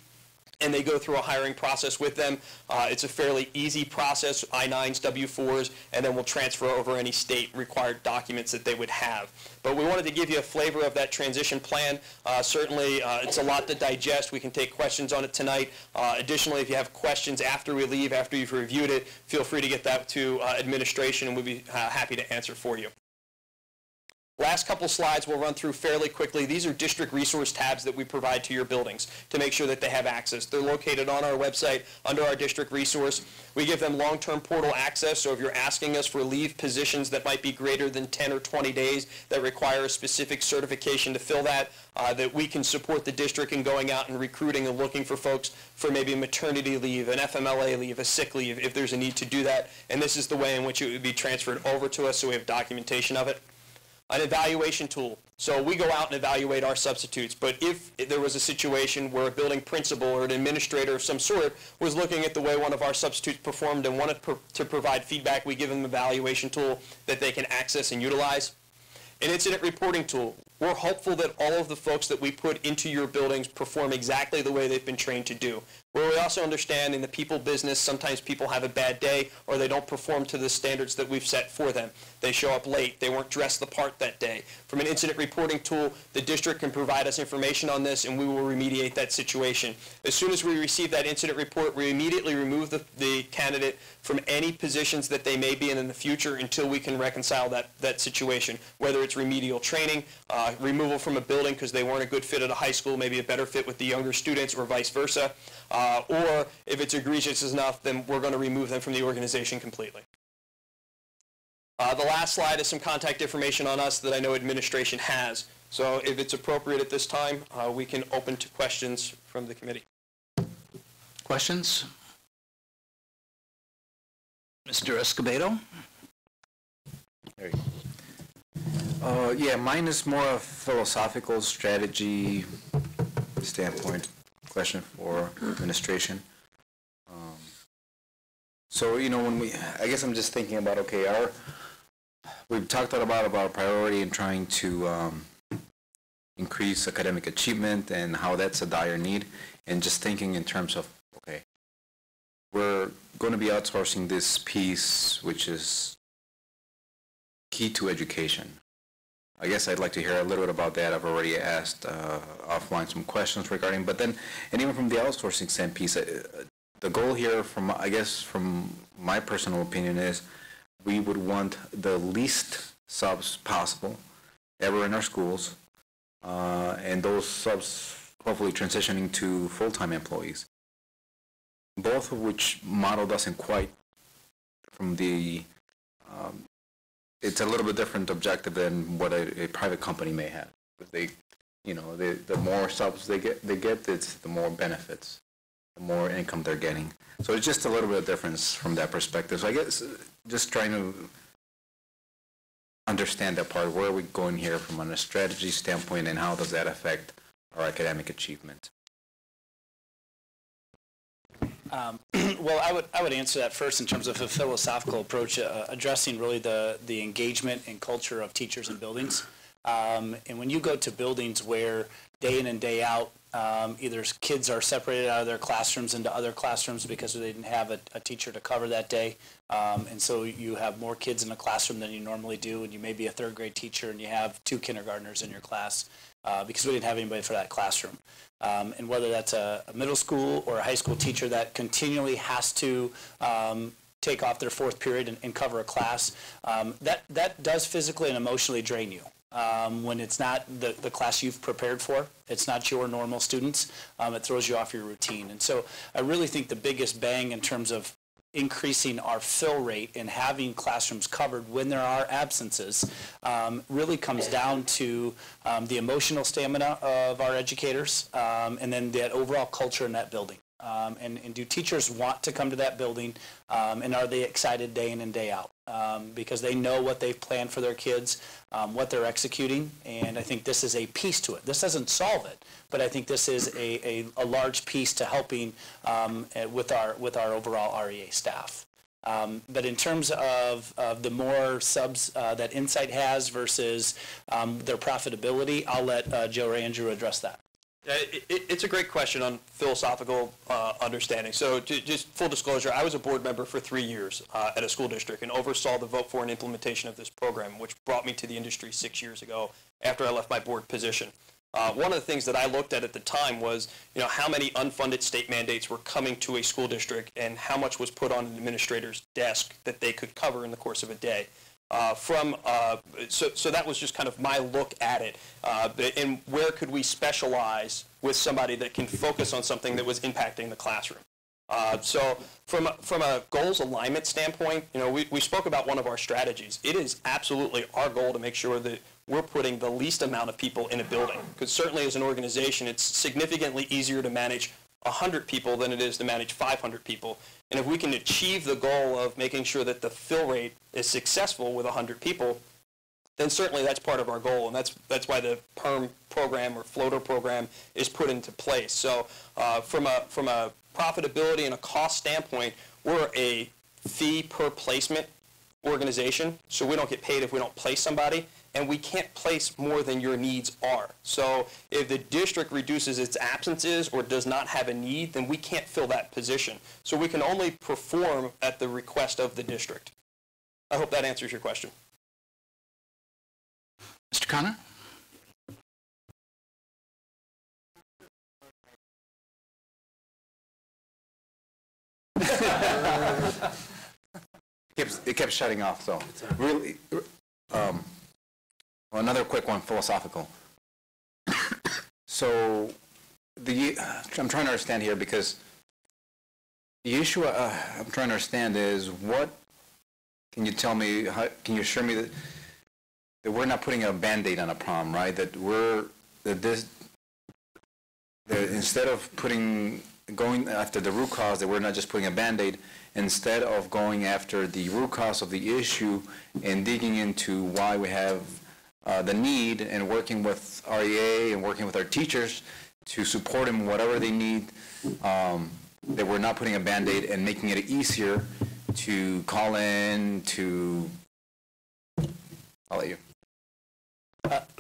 and they go through a hiring process with them. It's a fairly easy process, I-9s, W-4s, and then we'll transfer over any state-required documents that they would have. But we wanted to give you a flavor of that transition plan. Certainly, it's a lot to digest. We can take questions on it tonight. Additionally, if you have questions after we leave, after you've reviewed it, feel free to get that to administration, and we'll be happy to answer for you. Last couple slides we'll run through fairly quickly. These are district resource tabs that we provide to your buildings to make sure that they have access. They're located on our website under our district resource. We give them long-term portal access, so if you're asking us for leave positions that might be greater than 10 or 20 days that require a specific certification to fill that we can support the district in going out and recruiting and looking for folks for maybe maternity leave, an FMLA leave, a sick leave, if there's a need to do that. And this is the way in which it would be transferred over to us, so we have documentation of it. An evaluation tool. So we go out and evaluate our substitutes, but if there was a situation where a building principal or an administrator of some sort was looking at the way one of our substitutes performed and wanted to provide feedback, we give them an evaluation tool that they can access and utilize. An incident reporting tool. We're hopeful that all of the folks that we put into your buildings perform exactly the way they've been trained to do. Where we also understand in the people business, sometimes people have a bad day or they don't perform to the standards that we've set for them. They show up late, they weren't dressed the part that day. From an incident reporting tool, the district can provide us information on this and we will remediate that situation. As soon as we receive that incident report, we immediately remove the candidate from any positions that they may be in the future until we can reconcile that situation, whether it's remedial training, removal from a building because they weren't a good fit at a high school, maybe a better fit with the younger students or vice versa, or if it's egregious enough, then we're going to remove them from the organization completely. The last slide is some contact information on us that I know administration has. So if it's appropriate at this time, we can open to questions from the committee. Questions? Mr. Escobedo? There you go. Yeah, mine is more a philosophical strategy standpoint question for administration. So, you know, I guess I'm just thinking about, okay, we've talked a lot about priority and trying to increase academic achievement and how that's a dire need, and just thinking in terms of, okay, we're going to be outsourcing this piece, which is key to education. I guess I'd like to hear a little bit about that. I've already asked offline some questions regarding, but then, and even from the outsourcing stand piece, the goal here, from my personal opinion, is we would want the least subs possible ever in our schools, and those subs hopefully transitioning to full-time employees, both of which model doesn't quite from the it's a little bit different objective than what a private company may have. They, you know, the more subs they get, it's the more benefits, the more income they're getting. So it's just a little bit of difference from that perspective. So I guess just trying to understand that part. Where are we going here from a strategy standpoint, and how does that affect our academic achievement? Well, I would answer that first in terms of a philosophical approach, addressing really the engagement and culture of teachers in buildings. And when you go to buildings where day in and day out, either kids are separated out of their classrooms into other classrooms because they didn't have a teacher to cover that day, and so you have more kids in a classroom than you normally do, and you may be a third grade teacher and you have 2 kindergartners in your class because we didn't have anybody for that classroom. And whether that's a middle school or a high school teacher that continually has to take off their 4th period and cover a class, that does physically and emotionally drain you. When it's not the class you've prepared for, it's not your normal students, it throws you off your routine. And so I really think the biggest bang in terms of increasing our fill rate and having classrooms covered when there are absences really comes down to the emotional stamina of our educators and then that overall culture in that building. And do teachers want to come to that building, and are they excited day in and day out? Because they know what they've planned for their kids, what they're executing, and I think this is a piece to it. This doesn't solve it, but I think this is a large piece to helping with our overall REA staff. But in terms of the more subs that Insight has versus their profitability, I'll let Joe or Andrew address that. It's a great question on philosophical understanding. So just full disclosure, I was a board member for 3 years at a school district and oversaw the vote for and implementation of this program, which brought me to the industry 6 years ago after I left my board position. One of the things that I looked at the time was, how many unfunded state mandates were coming to a school district and how much was put on an administrator's desk that they could cover in the course of a day. So that was just kind of my look at it, and where could we specialize with somebody that can focus on something that was impacting the classroom. So from a goals alignment standpoint, we spoke about one of our strategies. It is absolutely our goal to make sure that we're putting the least amount of people in a building, because certainly as an organization, it's significantly easier to manage 100 people than it is to manage 500 people. And if we can achieve the goal of making sure that the fill rate is successful with 100 people, then certainly that's part of our goal, and that's why the PERM program or floater program is put into place. So from a profitability and a cost standpoint, we're a fee per placement organization, so we don't get paid if we don't place somebody, and we can't place more than your needs are. So if the district reduces its absences or does not have a need, then we can't fill that position. So we can only perform at the request of the district. I hope that answers your question. Mr. Connor? It kept shutting off, so really, another quick one, philosophical. So I'm trying to understand here, because the issue I'm trying to understand is can you tell me, can you assure me that we're not putting a Band-Aid on a problem, right? That instead of going after the root cause, that we're not just putting a Band-Aid, instead of going after the root cause of the issue and digging into why we have the need, and working with REA and working with our teachers to support them whatever they need, that we're not putting a Band-Aid and making it easier to call in to... I'll let you.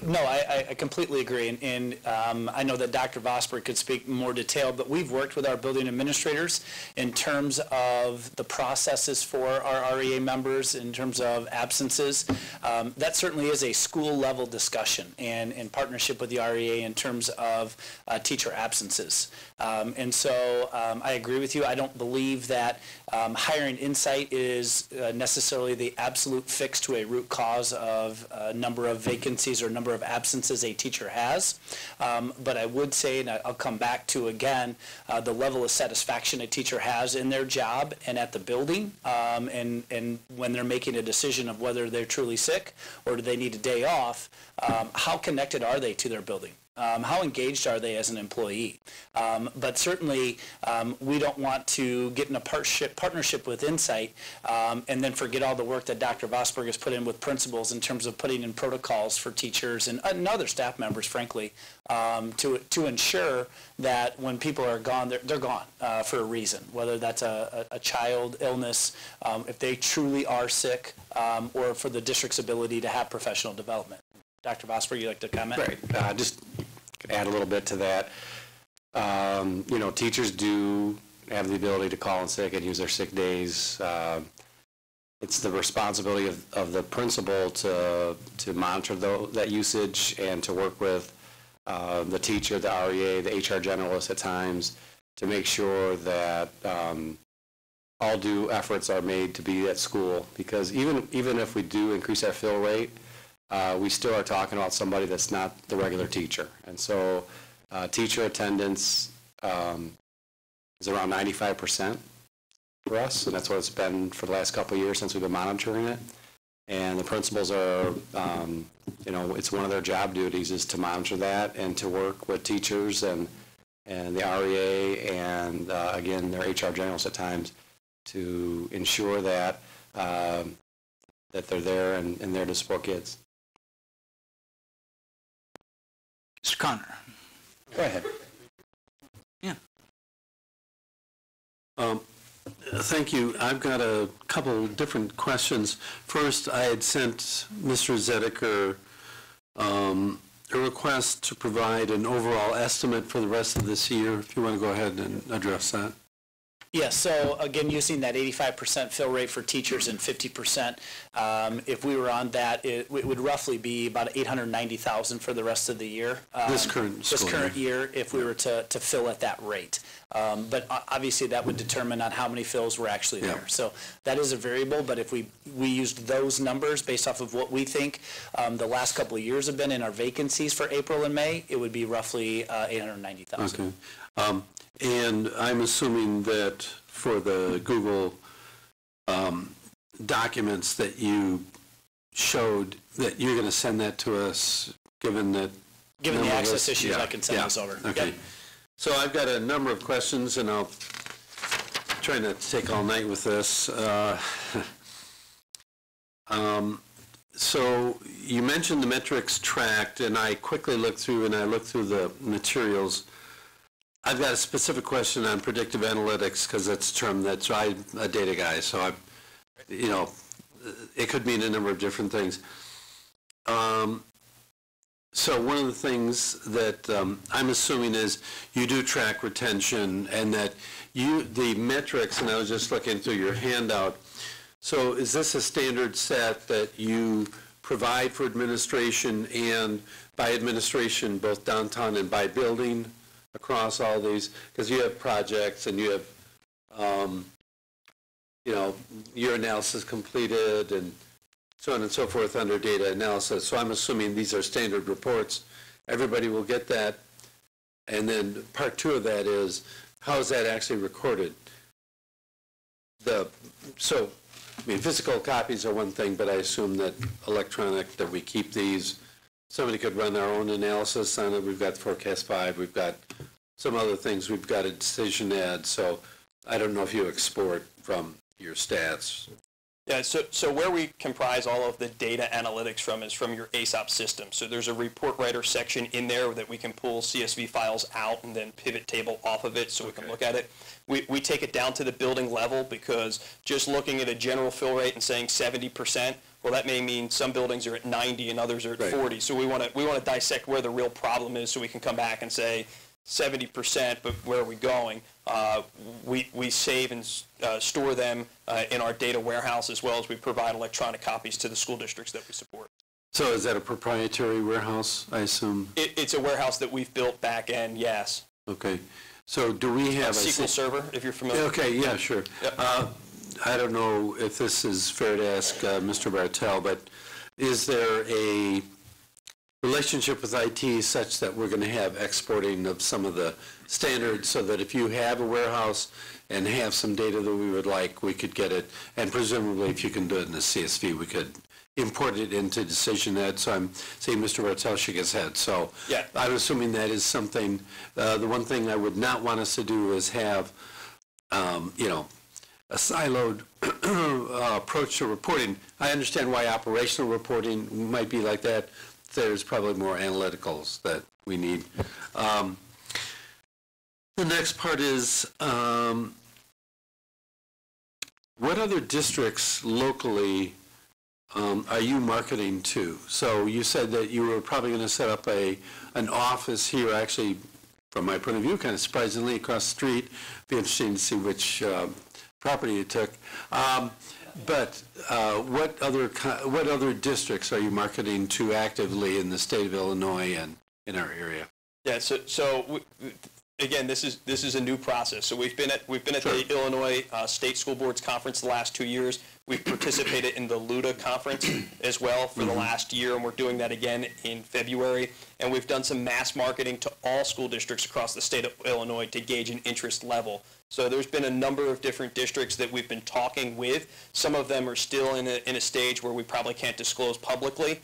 No, I completely agree, and I know that Dr. Vosberg could speak more detail, but we've worked with our building administrators in terms of the processes for our REA members, in terms of absences. That certainly is a school-level discussion, and in partnership with the REA in terms of teacher absences. And so I agree with you. I don't believe that hiring Insight is necessarily the absolute fix to a root cause of number of vacancies or number of absences a teacher has. But I would say, and I'll come back to again, the level of satisfaction a teacher has in their job and at the building, and when they're making a decision of whether they're truly sick or do they need a day off, how connected are they to their building? How engaged are they as an employee? But certainly, we don't want to get in a partnership with Insight and then forget all the work that Dr. Vosberg has put in with principals in terms of putting in protocols for teachers and other staff members, frankly, to ensure that when people are gone, they're gone for a reason, whether that's a child illness, if they truly are sick, or for the district's ability to have professional development. Dr. Vosberg, you'd like to comment? Right. Just add a little bit to that. Teachers do have the ability to call in sick and use their sick days. It's the responsibility of the principal to monitor that usage and to work with the teacher, the REA, the HR generalist at times, to make sure that all due efforts are made to be at school. Because even if we do increase our fill rate, we still are talking about somebody that's not the regular teacher. And so teacher attendance is around 95%. for us, and that's what it's been for the last couple of years since we've been monitoring it. And the principals are, it's one of their job duties is to monitor that and to work with teachers and the REA and, again, their HR generals at times to ensure that that they're there and there to support kids. Mr. Connor. Go ahead. Yeah. Thank you. I've got a couple different questions. First, I had sent Mr. Zediker a request to provide an overall estimate for the rest of this year. If you want to go ahead and address that. Yes, so again, using that 85% fill rate for teachers and 50%, if we were on that, it would roughly be about $890,000 for the rest of the year. This current year, if we were to fill at that rate. But obviously, that would determine on how many fills were actually there. Yeah. So that is a variable, but if we used those numbers based off of what we think the last couple of years have been in our vacancies for April and May, it would be roughly $890,000. Okay. And I'm assuming that for the Google documents that you showed, that you're going to send that to us, given the access issues, I can send this over. Okay. Yep. So I've got a number of questions, and I'll try not to take all night with this. So you mentioned the metrics tracked, and I quickly looked through the materials. I've got a specific question on predictive analytics because that's a term that's I'm a data guy, so it could mean a number of different things. So one of the things that I'm assuming is you do track retention and that the metrics, and I was just looking through your handout, so is this a standard set that you provide for administration, and by administration both downtown and by building across all these? Because you have projects and you have, your analysis completed and so on and so forth under data analysis. So I'm assuming these are standard reports. Everybody will get that. And then part 2 of that is, how is that actually recorded? Physical copies are one thing, but I assume that electronic, that we keep these. Somebody could run their own analysis on it. We've got Forecast 5. We've got some other things. We've got a decision ad. So I don't know if you export from your stats. Yeah, so where we comprise all of the data analytics from is from your ASOP system. So there's a report writer section in there that we can pull CSV files out and then pivot table off of it so we can look at it. We take it down to the building level because just looking at a general fill rate and saying 70%, well, that may mean some buildings are at 90 and others are at 40. So we want to dissect where the real problem is so we can come back and say 70%, but where are we going? We save and store them in our data warehouse, as well as we provide electronic copies to the school districts that we support. So is that a proprietary warehouse, I assume? It's a warehouse that we've built back end, yes. Okay. So do we have a SQL Server, if you're familiar? Okay, yeah, sure. Yep. I don't know if this is fair to ask Mr. Bartel, but is there a relationship with IT such that we're going to have exporting of some of the standards so that if you have a warehouse and have some data that we would like, we could get it, and presumably if you can do it in a CSV, we could import it into Decision Ed. So I'm seeing Mr. Bartel shake his head. So yeah. I'm assuming that is something, the one thing I would not want us to do is have, a siloed approach to reporting. I understand why operational reporting might be like that. There's probably more analyticals that we need. The next part is, what other districts locally are you marketing to? So you said that you were probably going to set up an office here, actually, from my point of view, kind of surprisingly, across the street. Be interesting to see which property you took. But what other districts are you marketing to actively in the state of Illinois and in our area? Yeah. So again, this is a new process. So we've been at the Illinois State School Boards Conference the last 2 years. We've participated in the LUDA conference as well for the last year, and we're doing that again in February. And we've done some mass marketing to all school districts across the state of Illinois to gauge an interest level. So there's been a number of different districts that we've been talking with. Some of them are still in a stage where we probably can't disclose publicly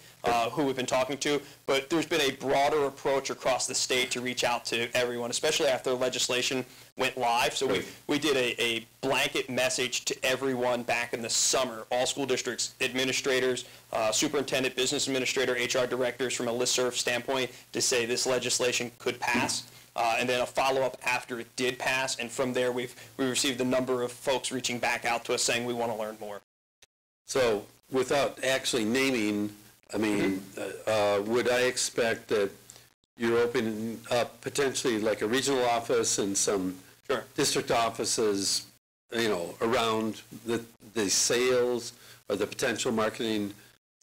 who we've been talking to, but there's been a broader approach across the state to reach out to everyone, especially after legislation went live. So we did a blanket message to everyone back in the summer, all school districts, administrators, superintendent, business administrator, HR directors from a listserv standpoint to say this legislation could pass. And then a follow-up after it did pass, and from there we received a number of folks reaching back out to us saying we want to learn more. So without actually naming, I mean, would I expect that you're opening up potentially like a regional office and some Sure. district offices, you know, around the sales or the potential marketing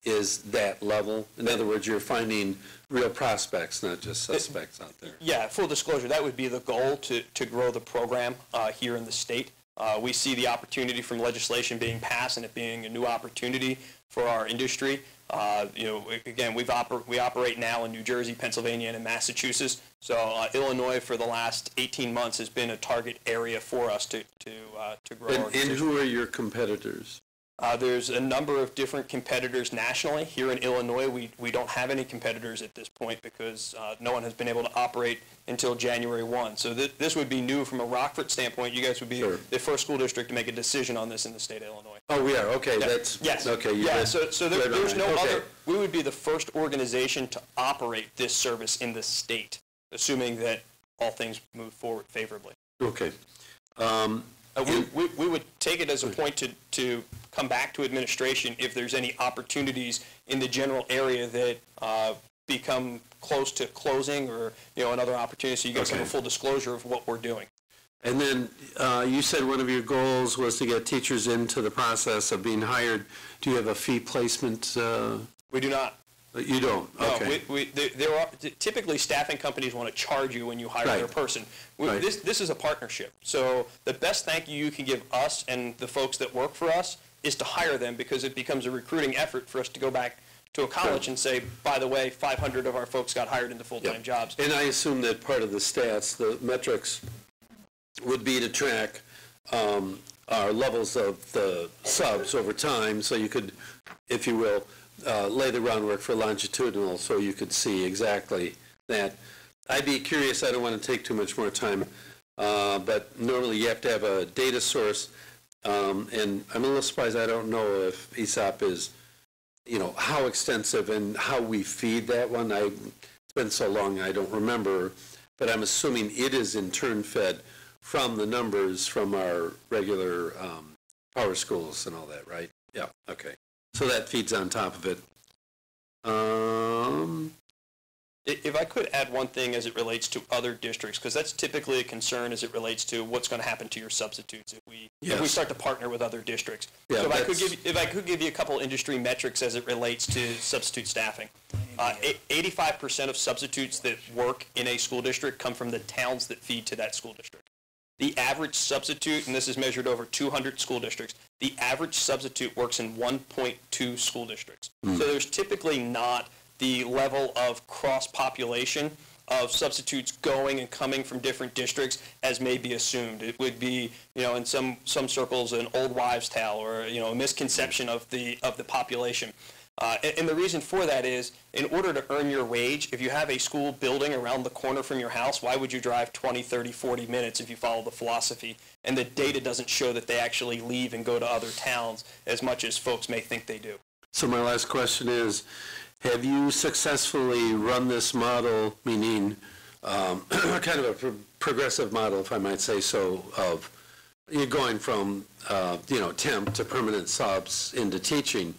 is that level? In other words, you're finding real prospects, not just suspects out there. Yeah, full disclosure, that would be the goal to grow the program here in the state. We see the opportunity from legislation being passed and it being a new opportunity for our industry. You know, again, we operate now in New Jersey, Pennsylvania, and in Massachusetts. So Illinois for the last 18 months has been a target area for us to grow our And who are your competitors? There's a number of different competitors nationally. Here in Illinois, we don't have any competitors at this point because no one has been able to operate until January 1. So this would be new from a Rockford standpoint. You guys would be the first school district to make a decision on this in the state of Illinois. Oh, we are, okay, Yeah. that's, Yes. okay. you Yeah, read- so read there's on no it. Okay. other, we would be the first organization to operate this service in the state, assuming that all things move forward favorably. Okay. We would take it as a point to come back to administration if there's any opportunities in the general area that become close to closing or, you know, another opportunity, so you guys have a Okay. full disclosure of what we're doing. And then you said one of your goals was to get teachers into the process of being hired. Do you have a fee placement? We do not. You don't? Okay. No, there are, typically staffing companies want to charge you when you hire Right. their person. Right. This is a partnership. So the best thank you can give us and the folks that work for us is to hire them, because it becomes a recruiting effort for us to go back to a college and say, by the way, 500 of our folks got hired into full-time jobs. And I assume that part of the stats, the metrics, would be to track our levels of the subs over time, so you could, if you will, lay the groundwork for longitudinal, so you could see exactly that. I'd be curious, I don't want to take too much more time, but normally you have to have a data source, and I'm a little surprised, I don't know if ESOP is, you know, how extensive and how we feed that one. It's been so long, I don't remember, but I'm assuming it is in turn fed from the numbers from our regular power schools and all that, right? Yeah, okay. So that feeds on top of it. If I could add one thing as it relates to other districts, because that's typically a concern as it relates to what's going to happen to your substitutes if we start to partner with other districts. Yeah, So if I could give you a couple industry metrics as it relates to substitute staffing. 85% of substitutes that work in a school district come from the towns that feed to that school district. The average substitute, and this is measured over 200 school districts, the average substitute works in 1.2 school districts. So there's typically not the level of cross-population of substitutes going and coming from different districts as may be assumed. It would be, you know, in some circles an old wives' tale, or, you know, a misconception of the population. And the reason for that is, in order to earn your wage, if you have a school building around the corner from your house, why would you drive 20, 30, 40 minutes if you follow the philosophy? And the data doesn't show that they actually leave and go to other towns as much as folks may think they do. So my last question is, have you successfully run this model, meaning kind of a progressive model, if I might say so, of you're going from, you know, temp to permanent subs into teaching?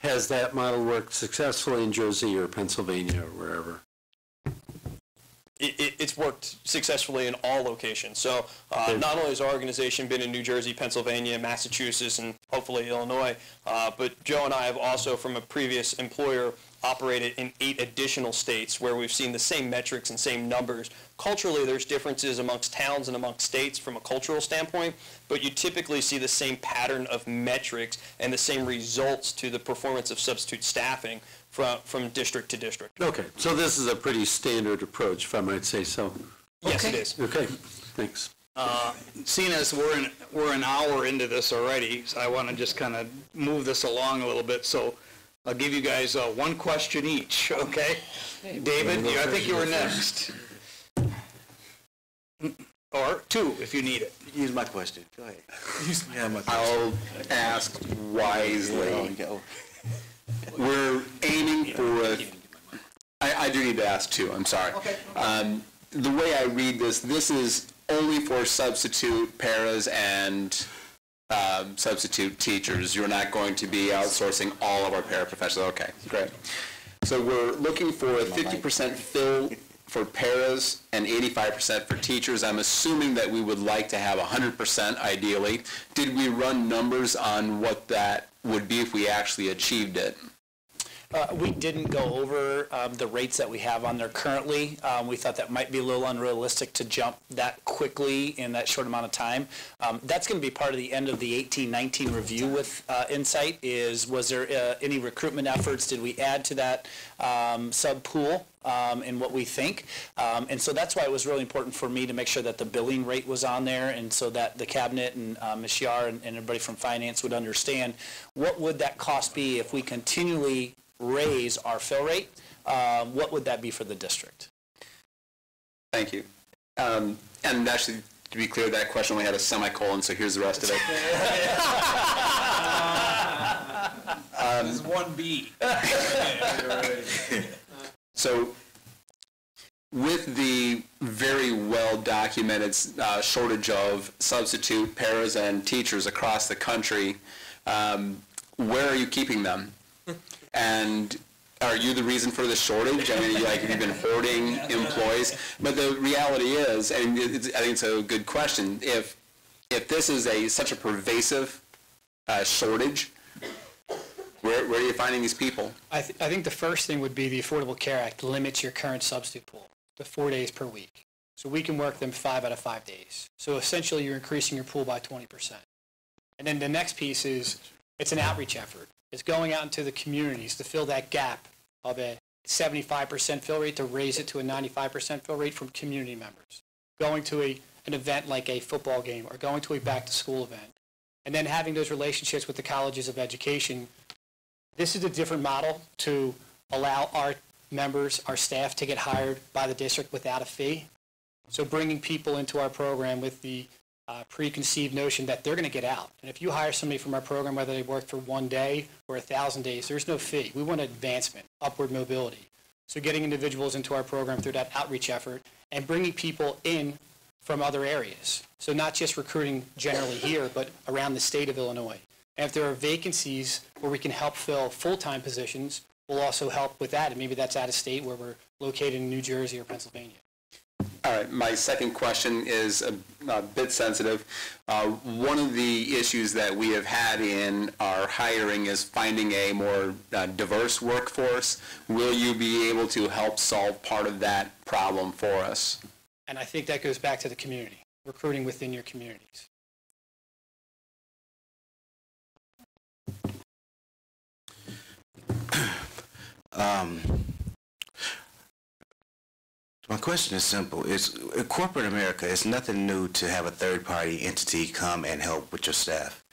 Has that model worked successfully in Jersey or Pennsylvania or wherever? It's worked successfully in all locations. So not only has our organization been in New Jersey, Pennsylvania, Massachusetts, and hopefully Illinois, but Joe and I have also, from a previous employer, operated in 8 additional states where we've seen the same metrics and same numbers. Culturally, there's differences amongst towns and amongst states from a cultural standpoint, but you typically see the same pattern of metrics and the same results to the performance of substitute staffing from district to district. Okay, so this is a pretty standard approach, if I might say so. Yes, it is. Okay, thanks. Seeing as we're an hour into this already, so I want to just kind of move this along a little bit. So I'll give you guys one question each, okay? David, I think you were next. Or two, if you need it. Use my question. Go ahead. Yeah, my question. I'll ask wisely. We're aiming for, I do need to ask two, I'm sorry. Okay. The way I read this is only for substitute paras and substitute teachers. You're not going to be outsourcing all of our paraprofessionals. Okay, great. So we're looking for a 50% fill for paras and 85% for teachers. I'm assuming that we would like to have 100% ideally. Did we run numbers on what that would be if we actually achieved it? We didn't go over the rates that we have on there currently. We thought that might be a little unrealistic to jump that quickly in that short amount of time. That's going to be part of the end of the 18-19 review with Insight. Was there any recruitment efforts? Did we add to that sub pool in what we think? And so that's why it was really important for me to make sure that the billing rate was on there, and so that the cabinet and Ms. Yar and everybody from finance would understand what would that cost be if we continually raise our fill rate. What would that be for the district? Thank you. And actually, to be clear, that question only had a semicolon, so here's the rest of it. This is 1B. So, with the very well-documented shortage of substitute paras and teachers across the country, where are you keeping them? And are you the reason for the shortage? I mean, like, you've been hoarding employees. But the reality is, and I think it's a good question, if this is such a pervasive shortage, where are you finding these people? I think the first thing would be the Affordable Care Act limits your current substitute pool to 4 days per week. So we can work them 5 out of 5 days. So essentially you're increasing your pool by 20%. And then the next piece is it's an outreach effort. It's going out into the communities to fill that gap of a 75% fill rate to raise it to a 95% fill rate from community members. Going to an event like a football game or going to a back-to-school event. And then having those relationships with the colleges of education. This is a different model to allow our members, our staff, to get hired by the district without a fee. So bringing people into our program with the preconceived notion that they're going to get out. And if you hire somebody from our program, whether they work for 1 day or 1,000 days, there's no fee. We want advancement, upward mobility. So getting individuals into our program through that outreach effort and bringing people in from other areas. So not just recruiting generally here, but around the state of Illinois. And if there are vacancies where we can help fill full-time positions, we'll also help with that. And maybe that's out of state where we're located in New Jersey or Pennsylvania. All right, my second question is a bit sensitive. One of the issues that we have had in our hiring is finding a more diverse workforce. Will you be able to help solve part of that problem for us? And I think that goes back to the community, recruiting within your communities. My question is simple. In corporate America, it's nothing new to have a third-party entity come and help with your staff,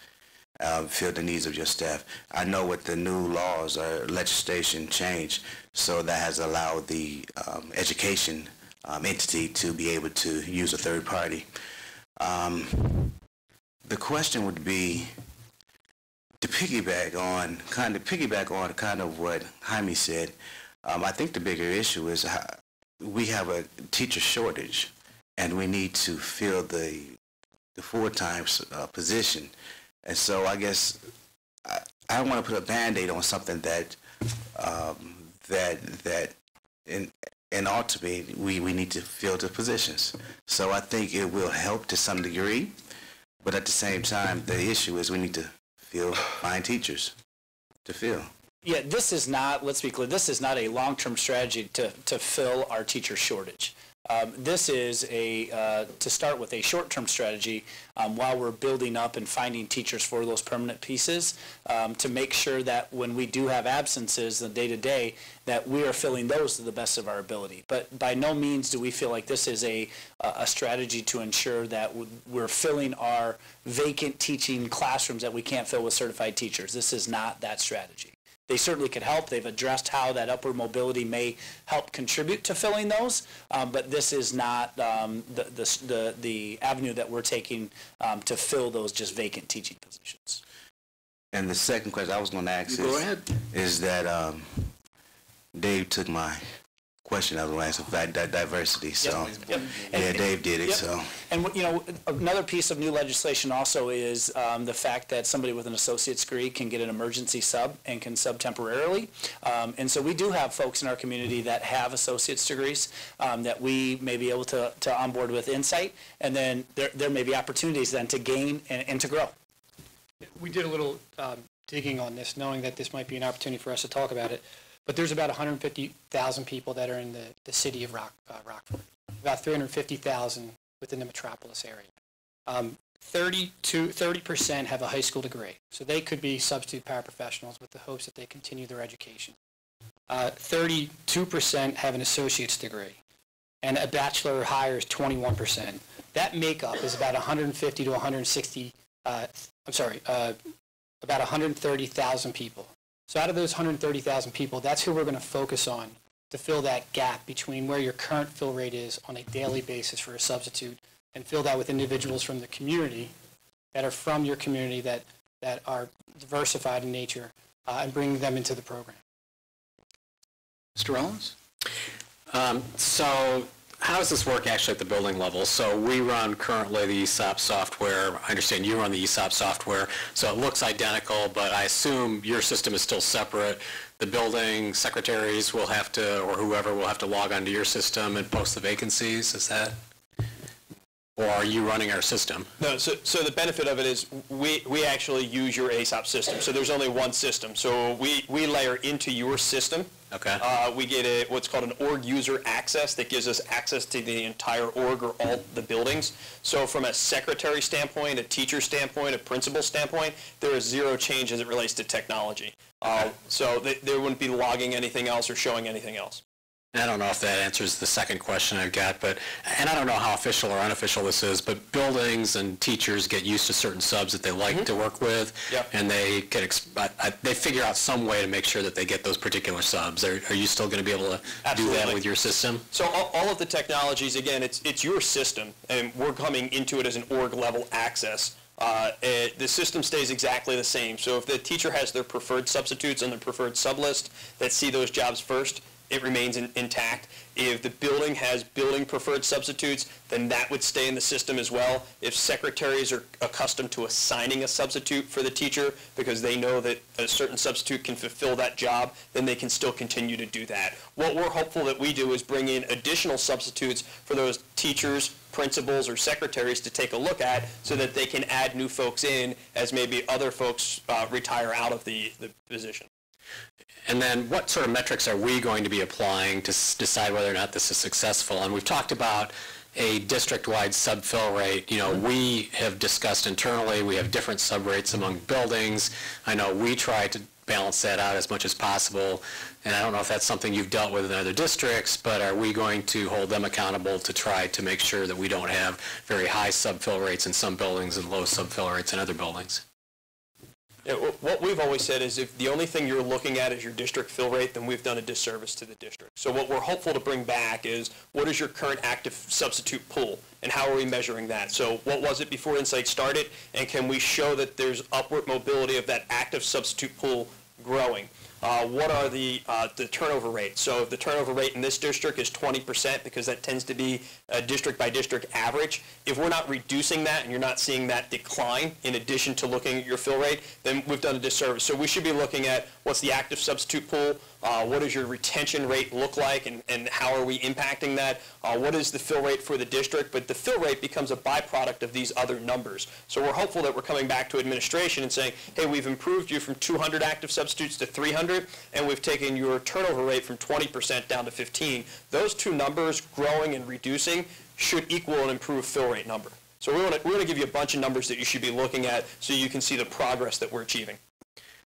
fill the needs of your staff. I know with the new laws or legislation change, so that has allowed the education entity to be able to use a third party. The question would be to piggyback on kind of what Jaime said. I think the bigger issue is we have a teacher shortage, and we need to fill the full-time position. And so I guess I don't want to put a Band-Aid on something that in ultimately we need to fill the positions. So I think it will help to some degree, but at the same time, the issue is we need to find teachers to fill. Yeah, this is not, let's be clear, this is not a long-term strategy to fill our teacher shortage. This is to start with, a short-term strategy while we're building up and finding teachers for those permanent pieces to make sure that when we do have absences in the day-to-day, that we are filling those to the best of our ability. But by no means do we feel like this is a strategy to ensure that we're filling our vacant teaching classrooms that we can't fill with certified teachers. This is not that strategy. They certainly could help. They've addressed how that upward mobility may help contribute to filling those, but this is not the avenue that we're taking to fill those just vacant teaching positions. And the second question I was going to ask is that Dave took my question I was going to ask about diversity. So, yeah, Dave did it. Yep. So, and another piece of new legislation also is the fact that somebody with an associate's degree can get an emergency sub and can sub temporarily. And so we do have folks in our community that have associate's degrees that we may be able to onboard with Insight, and then there may be opportunities then to gain and to grow. We did a little digging on this, knowing that this might be an opportunity for us to talk about it. But there's about 150,000 people that are in the city of Rockford, about 350,000 within the metropolis area. 30% have a high school degree, so they could be substitute paraprofessionals with the hopes that they continue their education. 32% have an associate's degree, and a bachelor or higher is 21%. That makeup is about 150 to 160, about 130,000 people. So out of those 130,000 people, that's who we're going to focus on to fill that gap between where your current fill rate is on a daily basis for a substitute, and fill that with individuals from the community that are from your community that are diversified in nature, and bring them into the program. Mr. Rollins? So how does this work actually at the building level? So we run currently the ESOP software. I understand you run the ESOP software, so it looks identical, but I assume your system is still separate. The building secretaries will have to, or whoever will have to log onto your system and post the vacancies, is that? Or are you running our system? No, so the benefit of it is we actually use your ASOP system. So there's only one system. So we layer into your system. Okay. We get what's called an org user access that gives us access to the entire org or all the buildings. So from a secretary standpoint, a teacher standpoint, a principal standpoint, there is zero change as it relates to technology. So they wouldn't be logging anything else or showing anything else. I don't know if that answers the second question I've got, and I don't know how official or unofficial this is, but buildings and teachers get used to certain subs that they like to work with, and they can they figure out some way to make sure that they get those particular subs. Are you still going to be able to do that with your system? So all of the technologies, again, it's your system, and we're coming into it as an org level access. The system stays exactly the same. So if the teacher has their preferred substitutes on their preferred sub list that see those jobs first, it remains intact. If the building has building preferred substitutes, then that would stay in the system as well. If secretaries are accustomed to assigning a substitute for the teacher because they know that a certain substitute can fulfill that job, then they can still continue to do that. What we're hopeful that we do is bring in additional substitutes for those teachers, principals, or secretaries to take a look at so that they can add new folks in as maybe other folks retire out of the position. And then what sort of metrics are we going to be applying to decide whether or not this is successful? And we've talked about a district-wide sub-fill rate. You know, we have discussed internally, we have different sub-rates among buildings. I know we try to balance that out as much as possible. And I don't know if that's something you've dealt with in other districts, but are we going to hold them accountable to try to make sure that we don't have very high sub-fill rates in some buildings and low sub-fill rates in other buildings? Yeah, what we've always said is if the only thing you're looking at is your district fill rate, then we've done a disservice to the district. So what we're hopeful to bring back is what is your current active substitute pool and how are we measuring that? So what was it before Insight started, and can we show that there's upward mobility of that active substitute pool growing? What are the turnover rates? So if the turnover rate in this district is 20%, because that tends to be a district by district average, if we're not reducing that and you're not seeing that decline in addition to looking at your fill rate, then we've done a disservice. So we should be looking at what's the active substitute pool, What does your retention rate look like, and how are we impacting that? What is the fill rate for the district? But the fill rate becomes a byproduct of these other numbers. So we're hopeful that we're coming back to administration and saying, hey, we've improved you from 200 active substitutes to 300, and we've taken your turnover rate from 20% down to 15. Those two numbers, growing and reducing, should equal an improved fill rate number. So we're going to give you a bunch of numbers that you should be looking at so you can see the progress that we're achieving.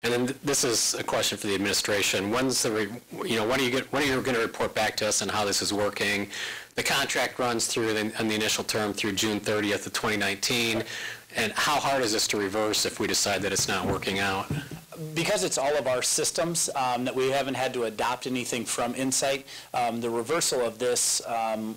And then this is a question for the administration. When's the, when are you going to report back to us on how this is working? The contract runs through on the initial term through June 30th of 2019. And how hard is this to reverse if we decide that it's not working out? Because it's all of our systems, that we haven't had to adopt anything from Insight, the reversal of this,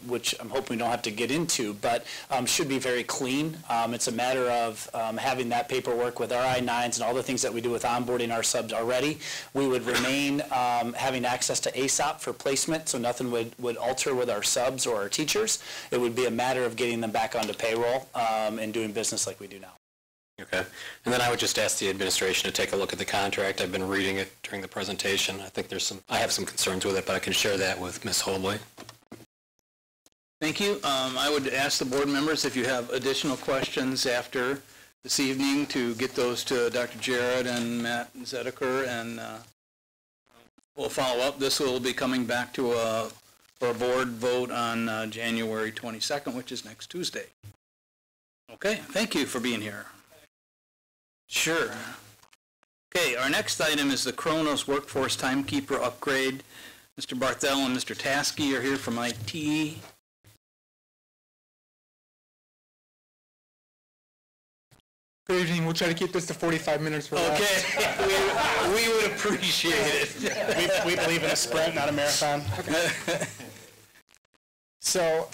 which I'm hoping we don't have to get into, but should be very clean. It's a matter of having that paperwork with our I-9s and all the things that we do with onboarding our subs already. We would remain having access to ASOP for placement, so nothing would alter with our subs or our teachers. It would be a matter of getting them back onto payroll and doing business like we do now. Okay. And then I would just ask the administration to take a look at the contract. I've been reading it during the presentation. I think I have some concerns with it, but I can share that with Ms. Holdway. Thank you. I would ask the board members if you have additional questions after this evening to get those to Dr. Jarrett and Matt Zediker, and we'll follow up. This will be coming back to for a board vote on January 22nd, which is next Tuesday. Okay, thank you for being here. Sure. Okay, our next item is the Kronos Workforce Timekeeper Upgrade. Mr. Barthel and Mr. Taskey are here from IT. Good evening. We'll try to keep this to 45 minutes. Okay, we would appreciate it. We believe in a sprint, not a marathon. So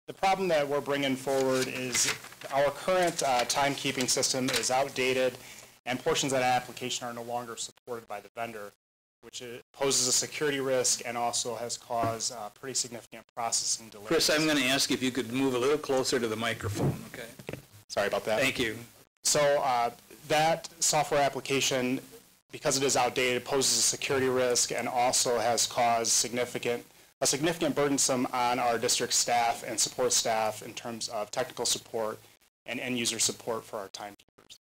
the problem that we're bringing forward is our current timekeeping system is outdated, and portions of that application are no longer supported by the vendor, which poses a security risk and also has caused pretty significant processing delays. Chris, I'm going to ask if you could move a little closer to the microphone, okay? Sorry about that. Thank you. So that software application, because it is outdated, poses a security risk and also has caused a significant burdensome on our district staff and support staff in terms of technical support and end-user support for our timekeepers.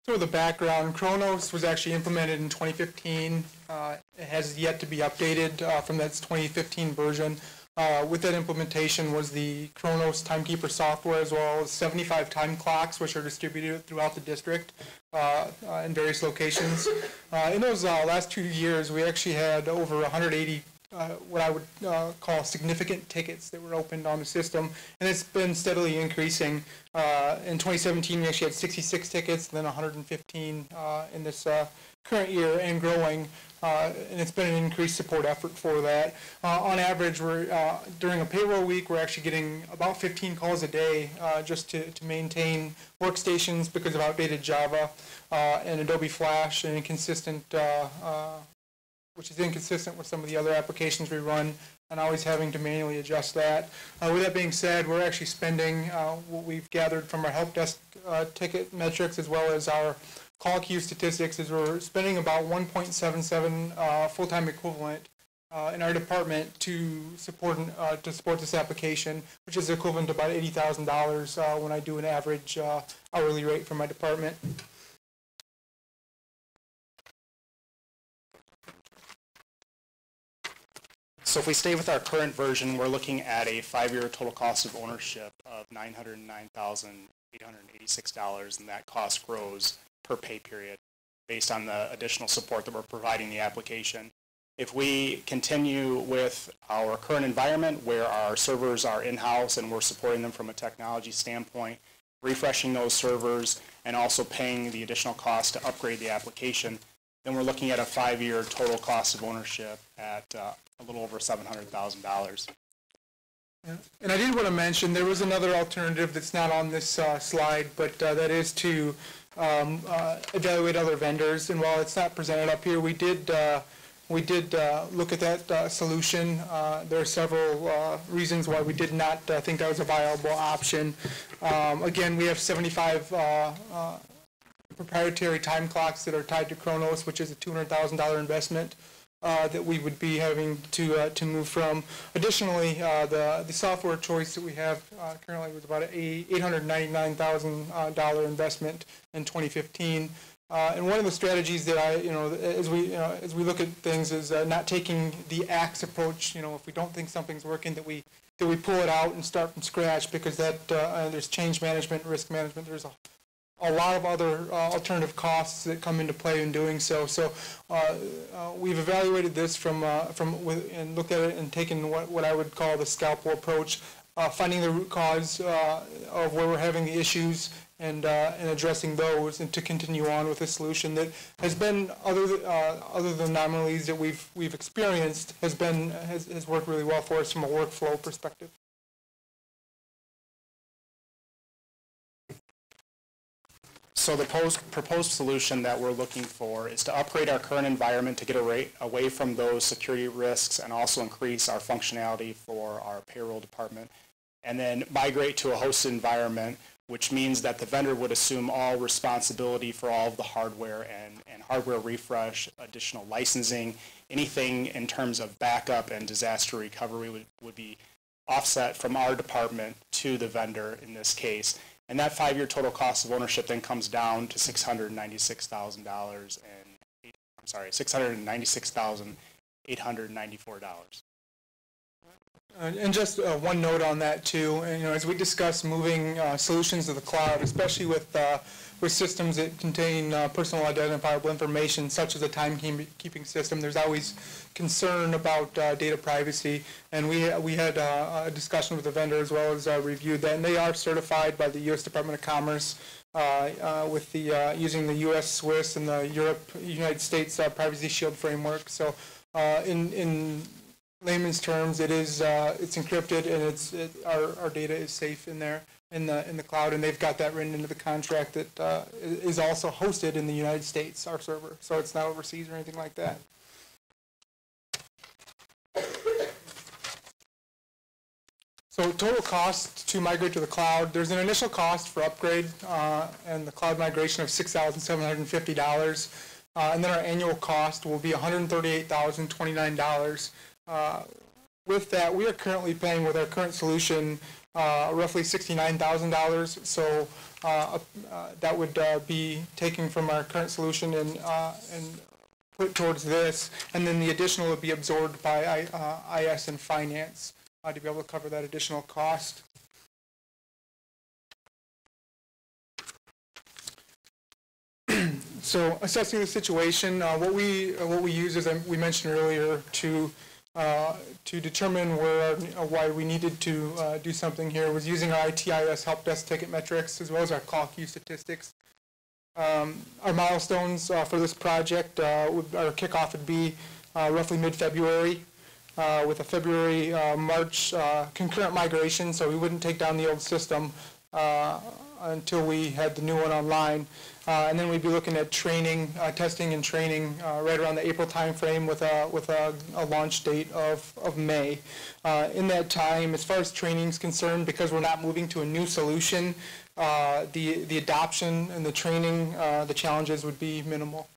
So the background, Kronos was actually implemented in 2015. It has yet to be updated from that 2015 version. With that implementation was the Kronos Timekeeper software, as well as 75 time clocks, which are distributed throughout the district in various locations. In those last 2 years, we actually had over 180 what I would call significant tickets that were opened on the system, and it's been steadily increasing. In 2017, we actually had 66 tickets, and then 115 in this current year, and growing. And it's been an increased support effort for that. On average, during a payroll week, we're actually getting about 15 calls a day just to maintain workstations because of outdated Java and Adobe Flash and inconsistent, which is inconsistent with some of the other applications we run, and always having to manually adjust that. With that being said, we're actually spending what we've gathered from our help desk ticket metrics, as well as our call queue statistics, is we're spending about 1.77 full-time equivalent in our department to support this application, which is equivalent to about $80,000 when I do an average hourly rate for my department. So if we stay with our current version, we're looking at a 5-year total cost of ownership of $909,886, and that cost grows per pay period based on the additional support that we're providing the application. If we continue with our current environment where our servers are in-house and we're supporting them from a technology standpoint, refreshing those servers and also paying the additional cost to upgrade the application, then we're looking at a 5-year total cost of ownership at a little over $700,000. And I did want to mention there was another alternative that's not on this slide, but that is to evaluate other vendors. And while it's not presented up here, we did look at that solution. There are several reasons why we did not think that was a viable option. Again, we have 75 proprietary time clocks that are tied to Kronos, which is a $200,000 investment that we would be having to move from. Additionally, the software choice that we have currently was about a $899,000 investment in 2015. And one of the strategies that as we look at things is not taking the axe approach. If we don't think something's working, that we pull it out and start from scratch, because that there's change management, risk management. There's a lot of other alternative costs that come into play in doing so. So we've evaluated this and looked at it and taken what I would call the scalpel approach, finding the root cause of where we're having the issues and addressing those, and to continue on with a solution that has been, other than anomalies that we've experienced, has worked really well for us from a workflow perspective. So the proposed solution that we're looking for is to upgrade our current environment to get away from those security risks and also increase our functionality for our payroll department, and then migrate to a hosted environment, which means that the vendor would assume all responsibility for all of the hardware and hardware refresh, additional licensing, anything in terms of backup and disaster recovery would be offset from our department to the vendor in this case. And that 5-year total cost of ownership then comes down to $696,894. And just one note on that too. And, as we discuss moving solutions to the cloud, especially with systems that contain personal identifiable information, such as a timekeeping system, there's always concern about data privacy. And we had a discussion with the vendor as well as reviewed that, and they are certified by the U.S. Department of Commerce with the using the U.S. Swiss and the United States Privacy Shield framework. So in layman's terms, it's encrypted, and our data is safe in there in the cloud, and they've got that written into the contract that is also hosted in the United States, our server, so it's not overseas or anything like that. So total cost to migrate to the cloud, there's an initial cost for upgrade and the cloud migration of $6,750, and then our annual cost will be $138,029. With that, we are currently paying with our current solution roughly $69,000. So that would be taken from our current solution and put towards this, and then the additional would be absorbed by IS and finance to be able to cover that additional cost. So assessing the situation, what we use, as we mentioned earlier, to determine why we needed to do something here was using our ITIS help desk ticket metrics as well as our call queue statistics. Our milestones for this project, our kickoff would be roughly mid-February with a February-March concurrent migration, so we wouldn't take down the old system until we had the new one online. And then we'd be looking at training, testing and training right around the April timeframe with a launch date of May. In that time, as far as training is concerned, because we're not moving to a new solution, the adoption and the training, the challenges would be minimal.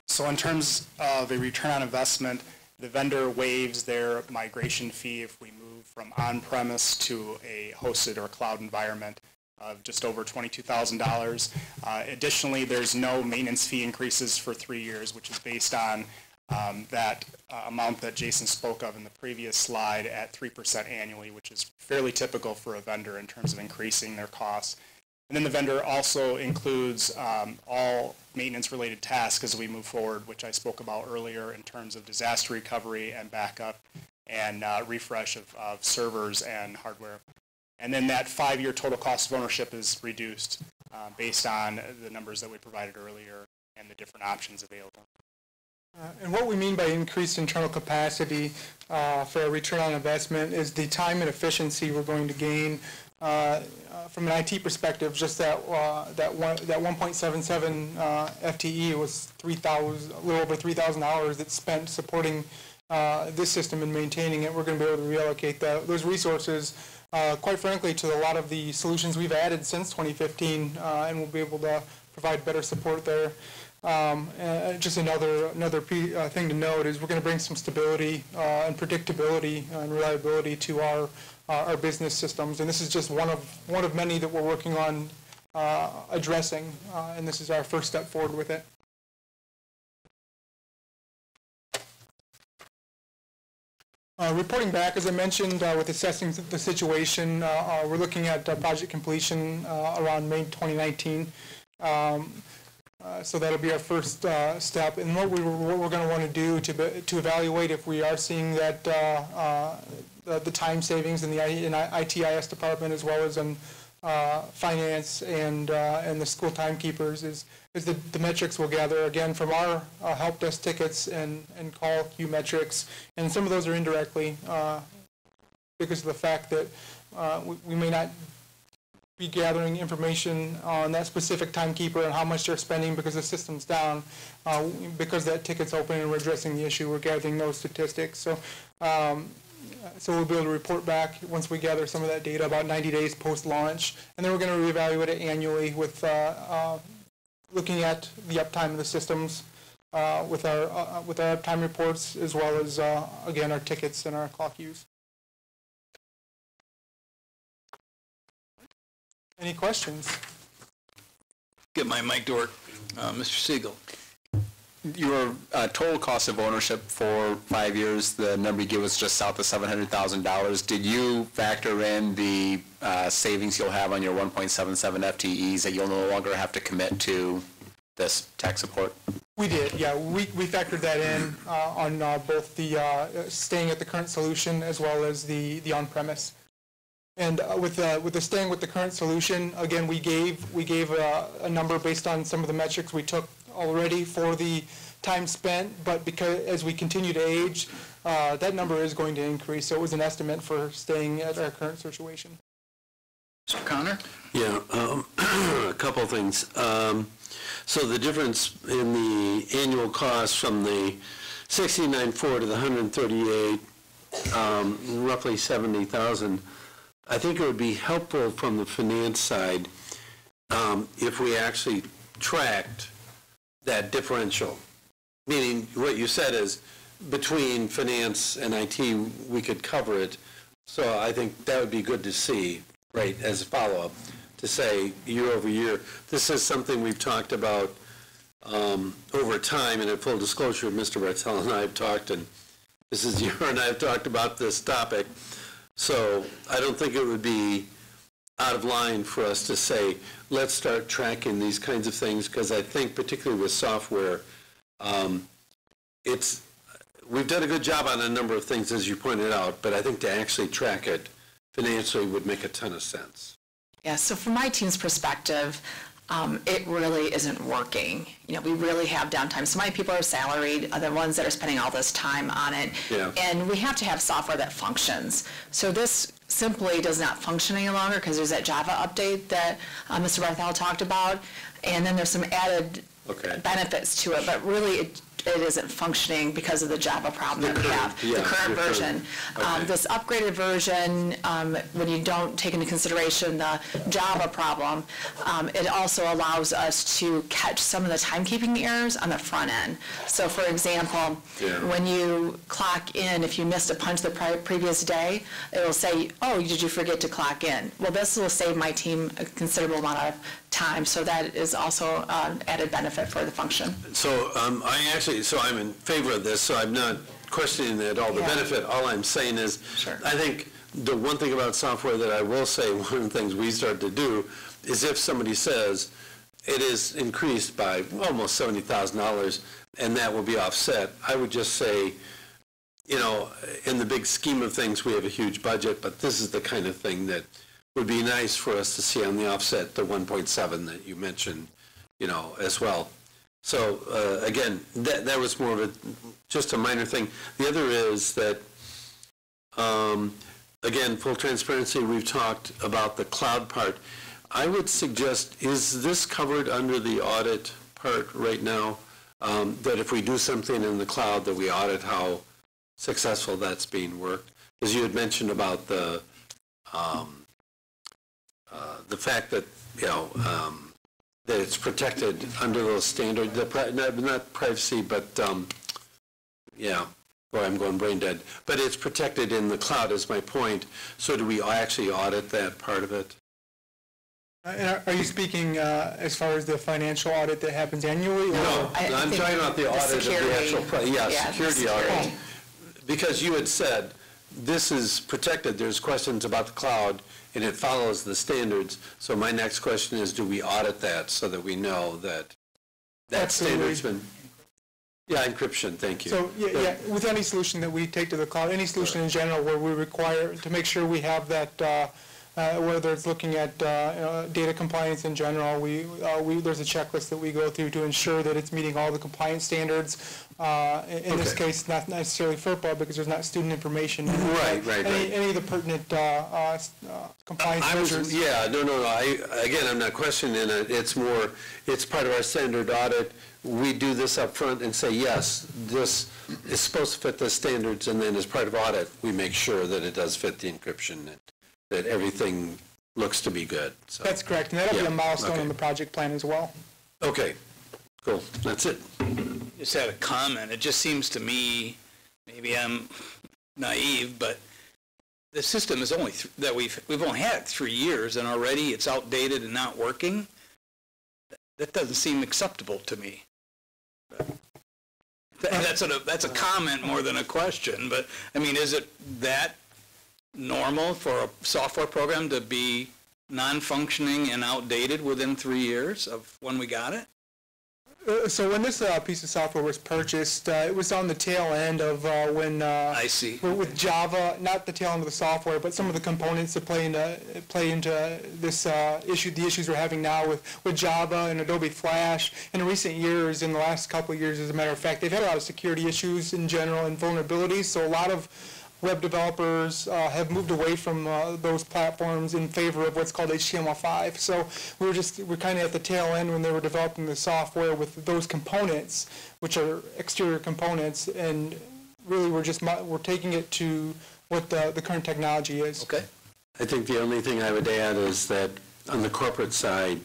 So in terms of a return on investment, the vendor waives their migration fee if we move from on-premise to a hosted or cloud environment of just over $22,000. Additionally, there's no maintenance fee increases for 3 years, which is based on that amount that Jason spoke of in the previous slide at 3% annually, which is fairly typical for a vendor in terms of increasing their costs. And then the vendor also includes all maintenance-related tasks as we move forward, which I spoke about earlier in terms of disaster recovery and backup and refresh of servers and hardware. And then that 5-year total cost of ownership is reduced based on the numbers that we provided earlier and the different options available. And what we mean by increased internal capacity for a return on investment is the time and efficiency we're going to gain. From an IT perspective, just that 1.77 FTE was a little over 3,000 hours that's spent supporting this system and maintaining it, we're going to be able to reallocate those resources, quite frankly, to a lot of the solutions we've added since 2015, and we'll be able to provide better support there. Just another thing to note is we're going to bring some stability and predictability and reliability to our business systems, and this is just one of many that we're working on addressing, and this is our first step forward with it. Reporting back, as I mentioned, with assessing the situation, we're looking at project completion around May 2019. So that'll be our first step. And what we're going to want to do to evaluate if we are seeing that the time savings in the ITIS department, as well as in finance and the school timekeepers, is the metrics we'll gather again from our help desk tickets and call queue metrics, and some of those are indirectly because of the fact that we may not be gathering information on that specific timekeeper and how much they're spending because the system's down. Because that ticket's open and we're addressing the issue, we're gathering those statistics. So we'll be able to report back once we gather some of that data about 90 days post-launch, and then we're going to reevaluate it annually with looking at the uptime of the systems with our uptime reports, as well as again our tickets and our clock use. Any questions? Get my mic to work. Mr. Siegel. Your total cost of ownership for 5 years, the number you gave was just south of $700,000. Did you factor in the savings you'll have on your 1.77 FTEs that you'll no longer have to commit to this tech support? We did, yeah. We factored that in on both the staying at the current solution as well as the on-premise. And with the staying with the current solution, again, we gave a number based on some of the metrics we took already for the time spent, but because as we continue to age, that number is going to increase. So it was an estimate for staying at our current situation. Mr. Connor? Yeah, a couple of things. So the difference in the annual cost from the 69.4 to the 138, roughly 70,000. I think it would be helpful from the finance side if we actually tracked that differential. Meaning what you said is between finance and IT, we could cover it. So I think that would be good to see, right, as a follow-up, to say year over year. This is something we've talked about over time, and in full disclosure, Mr. Bartel and I have talked, and Mrs. Ure and I have talked about this topic. So I don't think it would be out of line for us to say, let's start tracking these kinds of things, because I think particularly with software, we've done a good job on a number of things, as you pointed out, but I think to actually track it financially would make a ton of sense. Yeah, so from my team's perspective, it really isn't working. You know, we really have downtime. So many people are salaried, are the ones that are spending all this time on it. Yeah. And we have to have software that functions. So this simply does not function any longer because there's that Java update that Mr. Barthel talked about. And then there's some added benefits to it, but really it isn't functioning because of the Java problem that we have, the current version. This upgraded version, when you don't take into consideration the Java problem, it also allows us to catch some of the timekeeping errors on the front end. So for example, when you clock in, if you missed a punch the previous day, it will say, oh, did you forget to clock in? Well, this will save my team a considerable amount of time, so that is also added benefit for the function. So I'm in favor of this, so I'm not questioning it all, the benefit. All I'm saying is, I think the one thing about software that I will say, one of the things we start to do is if somebody says it is increased by almost $70,000 and that will be offset, I would just say, you know, in the big scheme of things, we have a huge budget, but this is the kind of thing that would be nice for us to see on the offset, the 1.7 that you mentioned, you know, as well. So again, that was more of just a minor thing. The other is that, again, full transparency, we've talked about the cloud part. I would suggest, is this covered under the audit part right now? That if we do something in the cloud, that we audit how successful that's being worked? Because you had mentioned about the fact that, that it's protected under those standards, not privacy, but, boy, I'm going brain dead. But it's protected in the cloud is my point. So do we actually audit that part of it? And are you speaking as far as the financial audit that happens annually? No, I'm talking about the audit of the actual, security audit. security. Because you had said, this is protected, there's questions about the cloud, and it follows the standards. So my next question is, do we audit that so that we know that that standard's been... Yeah, encryption, thank you. So, with any solution that we take to the cloud, any solution in general where we require to make sure we have that, whether it's looking at data compliance in general, there's a checklist that we go through to ensure that it's meeting all the compliance standards. In this case, not necessarily FERPA because there's not student information. Right. Any of the pertinent compliance measures. Again, I'm not questioning it. It's more, it's part of our standard audit. We do this up front and say, yes, this is supposed to fit the standards, and then as part of audit, we make sure that it does fit the encryption, that everything looks to be good. So, that's correct, and that'll be a milestone in the project plan as well. Okay, cool. That's it. Just had a comment. It just seems to me, maybe I'm naive, but the system is only that we've only had it 3 years, and already it's outdated and not working. That doesn't seem acceptable to me. That's a comment more than a question, but I mean, is it that normal for a software program to be non-functioning and outdated within 3 years of when we got it? So when this piece of software was purchased, it was on the tail end of when I see. With Java, not the tail end of the software, but some of the components that play into this issue, the issues we're having now with Java and Adobe Flash. In recent years, in the last couple of years, as a matter of fact, they've had a lot of security issues in general and vulnerabilities. So a lot of web developers have moved away from those platforms in favor of what's called HTML5. So we're kind of at the tail end when they were developing the software with those components, which are exterior components, and really we're taking it to what the current technology is. Okay. I think the only thing I would add is that on the corporate side,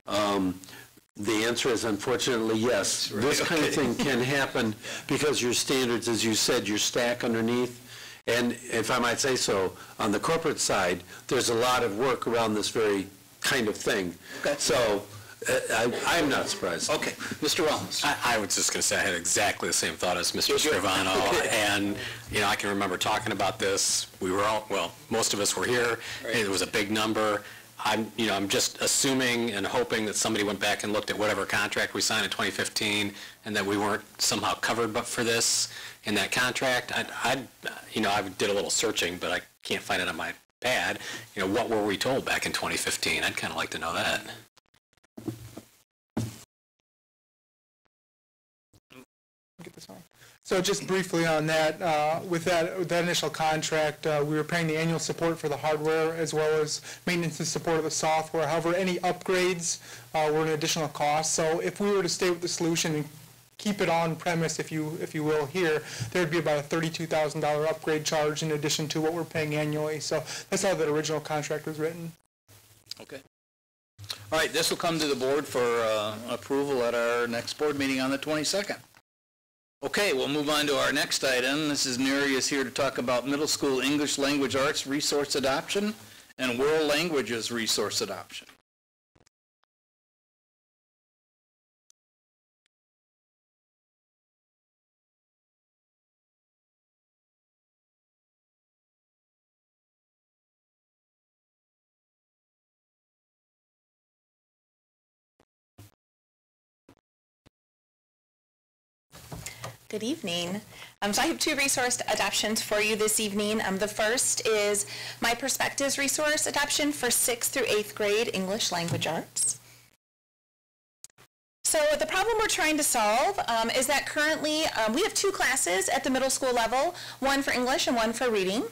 the answer is unfortunately yes. Right. This kind of thing can happen because your standards, as you said, your stack underneath. And if I might say so, on the corporate side, there's a lot of work around this very kind of thing. Okay. So I'm not surprised. Okay. Mr. Ramos. I was just going to say I had exactly the same thought as Mr. Scrivano. Okay. And, I can remember talking about this. We were all, most of us were here. Right. It was a big number. I'm just assuming and hoping that somebody went back and looked at whatever contract we signed in 2015 and that we weren't somehow covered but for this in that contract. I did a little searching, but I can't find it on my pad. What were we told back in 2015? I'd kind of like to know that. Get this on. So just briefly on that, with that initial contract, we were paying the annual support for the hardware as well as maintenance and support of the software. However, any upgrades were an additional cost. So if we were to stay with the solution and keep it on premise, if you will, here, there'd be about a $32,000 upgrade charge in addition to what we're paying annually. So that's how that original contract was written. Okay. All right, this will come to the board for approval at our next board meeting on the 22nd. Okay, we'll move on to our next item. Mrs. Neary is here to talk about middle school English language arts resource adoption and world languages resource adoption. Good evening. So I have two resource adoptions for you this evening. The first is My Perspectives resource adoption for 6th through 8th grade English language arts. So the problem we're trying to solve is that currently we have 2 classes at the middle school level, one for English and one for reading.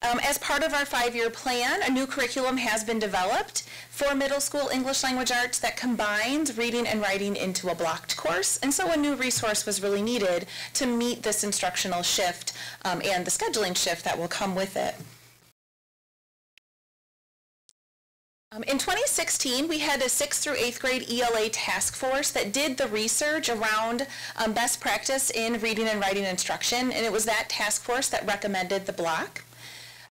As part of our 5-year plan, a new curriculum has been developed for middle school English language arts that combines reading and writing into a blocked course. And so a new resource was really needed to meet this instructional shift and the scheduling shift that will come with it. In 2016, we had a 6th through 8th grade ELA task force that did the research around best practice in reading and writing instruction, and it was that task force that recommended the block.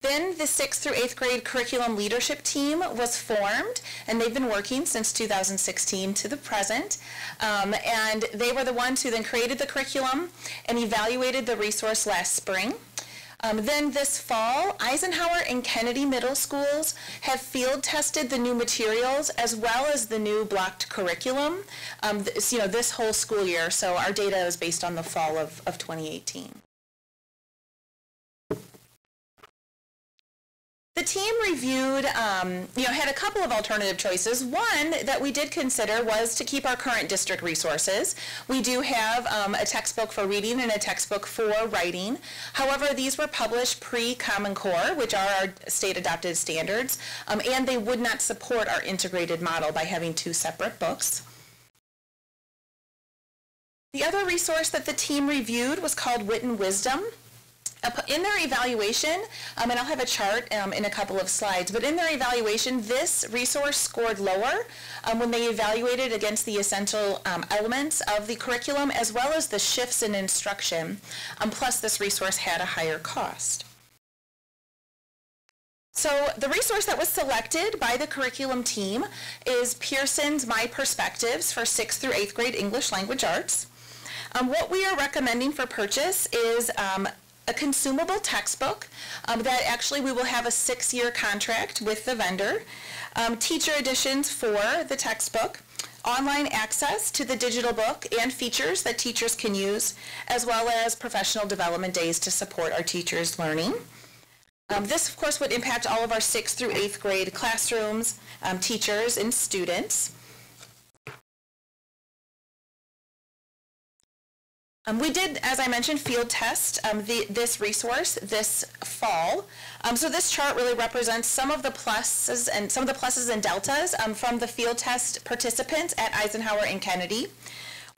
Then the 6th through 8th grade curriculum leadership team was formed, and they've been working since 2016 to the present. And they were the ones who then created the curriculum and evaluated the resource last spring. Then this fall, Eisenhower and Kennedy middle schools have field tested the new materials as well as the new blocked curriculum, this whole school year. So our data is based on the fall of 2018. The team reviewed, had a couple of alternative choices. One that we did consider was to keep our current district resources. We do have a textbook for reading and a textbook for writing. However, these were published pre-Common Core, which are our state-adopted standards, and they would not support our integrated model by having 2 separate books. The other resource that the team reviewed was called Witten Wisdom. In their evaluation, and I'll have a chart in a couple of slides, but in their evaluation, this resource scored lower when they evaluated against the essential elements of the curriculum as well as the shifts in instruction, plus this resource had a higher cost. So the resource that was selected by the curriculum team is Pearson's My Perspectives for 6th through 8th grade English language arts. What we are recommending for purchase is a consumable textbook that actually we will have a 6-year contract with the vendor, teacher editions for the textbook, online access to the digital book and features that teachers can use, as well as professional development days to support our teachers' learning. This, of course, would impact all of our 6th through 8th grade classrooms, teachers, and students. We did, as I mentioned, field test this resource this fall. So this chart really represents some of the pluses and deltas from the field test participants at Eisenhower and Kennedy.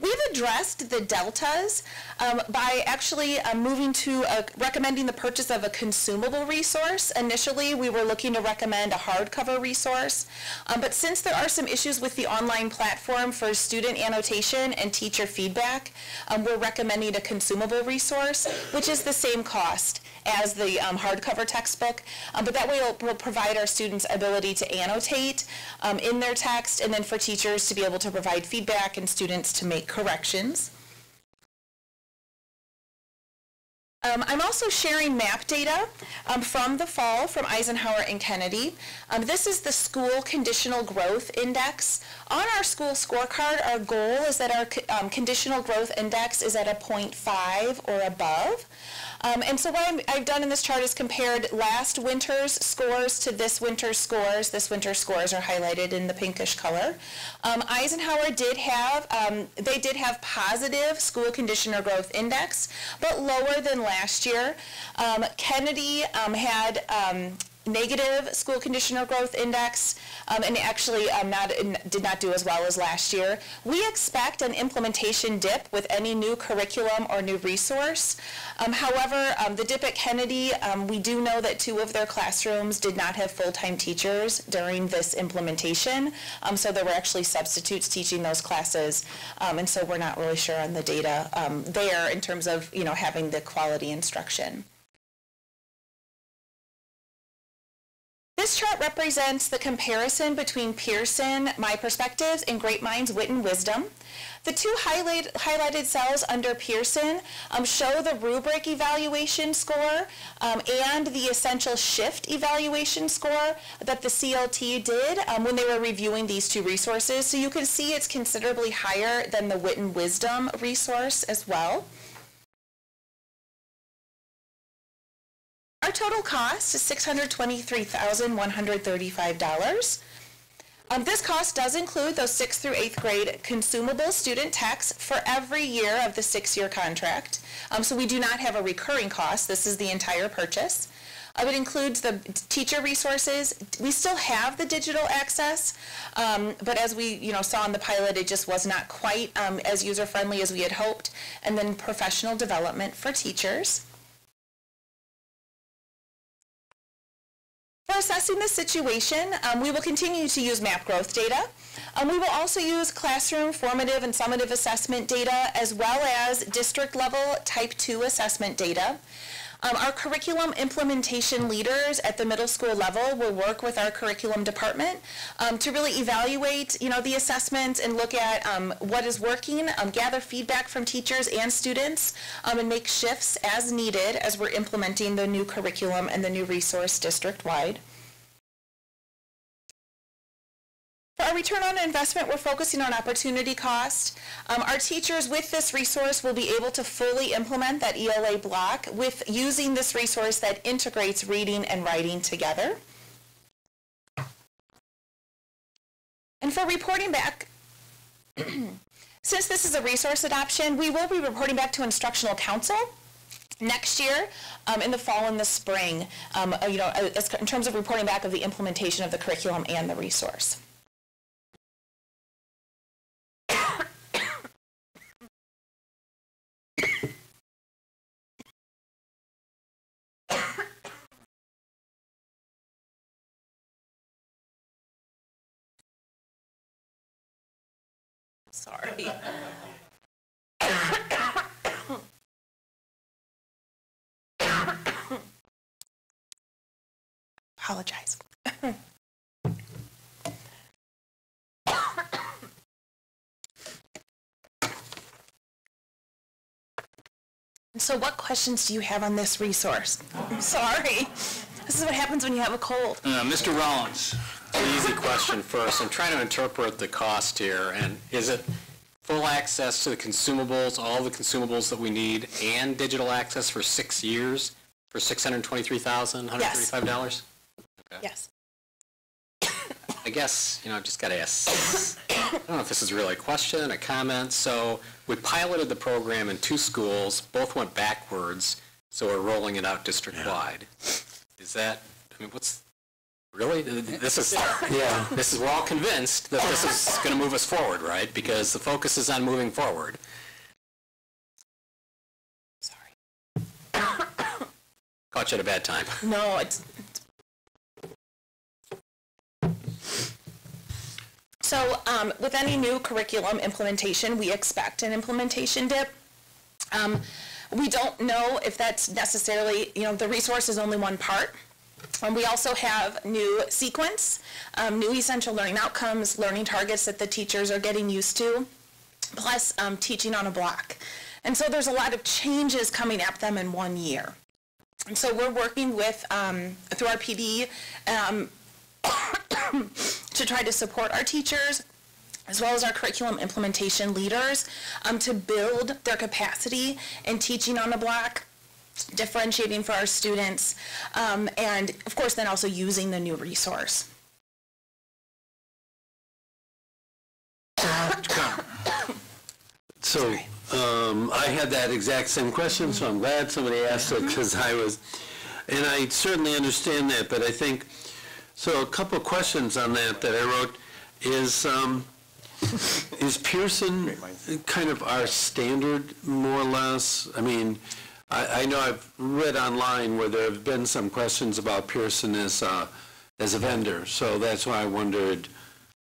We've addressed the deltas by actually moving to recommending the purchase of a consumable resource. Initially, we were looking to recommend a hardcover resource, but since there are some issues with the online platform for student annotation and teacher feedback, we're recommending a consumable resource, which is the same cost as the hardcover textbook, but that way will provide our students ability to annotate in their text, and then for teachers to be able to provide feedback and students to make corrections. I'm also sharing map data from the fall from Eisenhower and Kennedy. This is the School Conditional Growth Index. On our school scorecard, our goal is that our conditional growth index is at a 0.5 or above. And so what I've done in this chart is compared last winter's scores to this winter's scores. This winter's scores are highlighted in the pinkish color. Eisenhower did have, positive school conditional growth index, but lower than last year. Kennedy had negative school conditional growth index, and actually did not do as well as last year. We expect an implementation dip with any new curriculum or new resource. However, the dip at Kennedy, we do know that 2 of their classrooms did not have full-time teachers during this implementation, so there were actually substitutes teaching those classes, and so we're not really sure on the data there in terms of having the quality instruction. This chart represents the comparison between Pearson, My Perspectives, and Great Minds, Witten Wisdom. The 2 highlighted cells under Pearson show the rubric evaluation score and the essential shift evaluation score that the CLT did when they were reviewing these 2 resources. So you can see it's considerably higher than the Witten Wisdom resource as well. Our total cost is $623,135. This cost does include those 6th through 8th grade consumable student texts for every year of the 6-year contract. So we do not have a recurring cost. This is the entire purchase. It includes the teacher resources. We still have the digital access, but as we saw in the pilot, it just was not quite as user-friendly as we had hoped. And then professional development for teachers. For assessing the situation, we will continue to use map growth data. We will also use classroom formative and summative assessment data, as well as district level type 2 assessment data. Our curriculum implementation leaders at the middle school level will work with our curriculum department to really evaluate, the assessments and look at what is working, gather feedback from teachers and students, and make shifts as needed as we're implementing the new curriculum and the new resource district-wide. For our return on investment, we're focusing on opportunity cost. Our teachers with this resource will be able to fully implement that ELA block with using this resource that integrates reading and writing together. And for reporting back, since this is a resource adoption, we will be reporting back to instructional council next year in the fall and the spring, in terms of reporting back of the implementation of the curriculum and the resource. Sorry. Apologize. So what questions do you have on this resource? I'm sorry. This is what happens when you have a cold. Mr. Rollins. An easy question first. I'm trying to interpret the cost here, and is it full access to the consumables, all the consumables that we need, and digital access for 6 years for $623,135? Yes. Okay. Yes. I guess, I've just got to ask, I don't know if this is really a question, a comment. So we piloted the program in 2 schools, both went backwards, so we're rolling it out district-wide. Is that, really? This is, we're all convinced that this is going to move us forward, right? Because the focus is on moving forward. Sorry. Caught you at a bad time. No, it's... So with any new curriculum implementation, we expect an implementation dip. We don't know if that's necessarily, the resource is only one part. We also have new sequence, new essential learning outcomes, learning targets that the teachers are getting used to, plus teaching on a block. And so there's a lot of changes coming at them in 1 year. And so we're working with, through our PD, to try to support our teachers as well as our curriculum implementation leaders to build their capacity in teaching on the block, differentiating for our students, and of course then also using the new resource. So I had that exact same question, so I'm glad somebody asked it because and I certainly understand that, but I think, so a couple of questions on that I wrote is Pearson kind of our standard, more or less? I mean, I know I've read online where there have been some questions about Pearson as a vendor, so that's why I wondered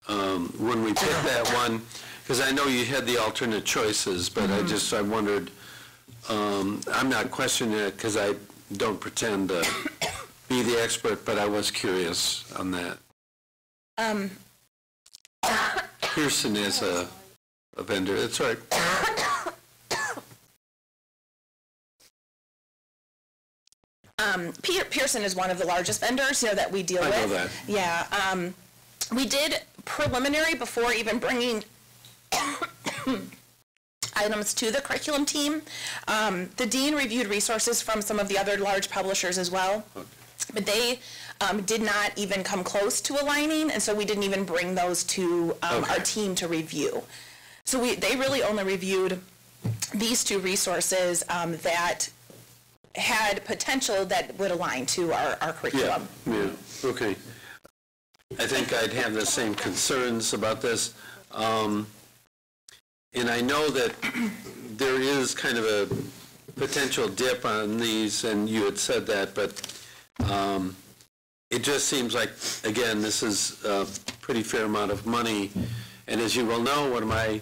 when we picked that one, because I know you had the alternate choices, but I wondered, I'm not questioning it because I don't pretend to be the expert, but I was curious on that. Pearson is a vendor, that's right. Pearson is one of the largest vendors, that we deal with. I know that. Yeah. We did preliminary before even bringing items to the curriculum team. The dean reviewed resources from some of the other large publishers as well. Okay. But they did not even come close to aligning, and so we didn't even bring those to our team to review. So they really only reviewed these two resources that had potential that would align to our curriculum. Yeah, okay. I think I'd have the same concerns about this. And I know that there is kind of a potential dip on these, and you had said that, but it just seems like, again, this is a pretty fair amount of money. And as you well know, one of my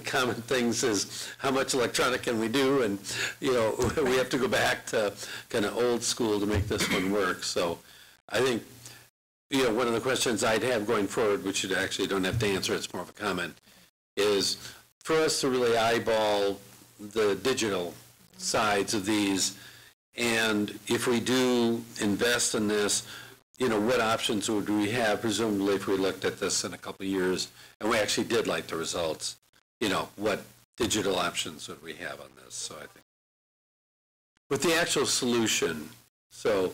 common things is how much electronic can we do? And, you know, we have to go back to kind of old school to make this one work. So I think, you know, one of the questions I'd have going forward, which you actually don't have to answer, it's more of a comment, is for us to really eyeball the digital sides of these, and if we do invest in this, you know, what options would we have, presumably if we looked at this in a couple of years and we actually did like the results, you know, what digital options would we have on this? So I think with the actual solution, so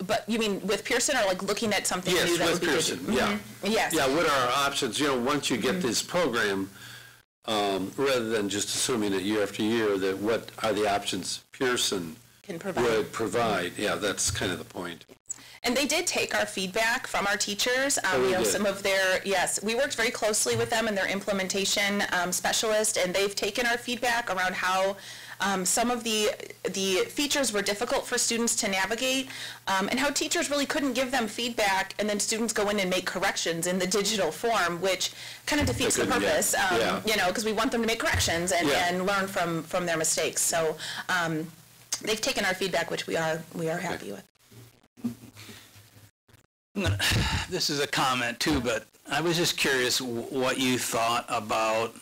but you mean with Pearson, or like looking at something new that would be Pearson, good? yeah. Yes. Yeah, what are our options? You know, once you get this program, rather than just assuming it year after year, that what are the options Pearson would provide? Yeah, that's kind of the point. And they did take our feedback from our teachers. You know, some of their, yes, we worked very closely with them and their implementation specialist, and they've taken our feedback around how some of the features were difficult for students to navigate, and how teachers really couldn't give them feedback, and then students go in and make corrections in the digital form, which kind of defeats the purpose, you know, because we want them to make corrections and learn from their mistakes. So they've taken our feedback, which we are happy with. This is a comment too, but I was just curious what you thought about,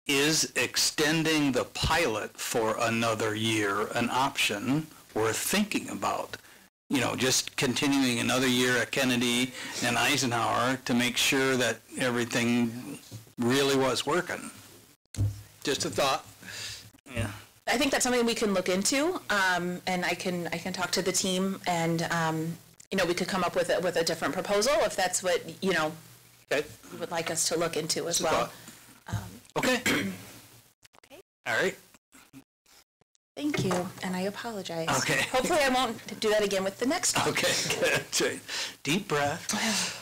is extending the pilot for another year an option worth thinking about? You know, just continuing another year at Kennedy and Eisenhower to make sure that everything really was working. Just a thought. Yeah. I think that's something we can look into, and I can talk to the team, and you know, we could come up with a different proposal if that's what, you know, you would like us to look into as well. Okay. All right. Thank you, and I apologize. Okay. Hopefully I won't do that again with the next one. Okay, good. Deep breath.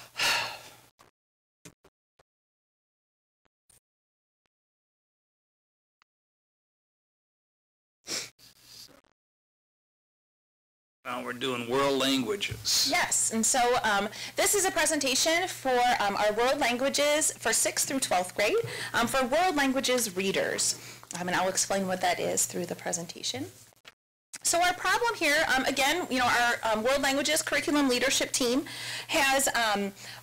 Now we're doing world languages. Yes, and so this is a presentation for our world languages for 6th through 12th grade, for world languages readers. And I'll explain what that is through the presentation. So our problem here, again, you know, our World Languages Curriculum Leadership Team has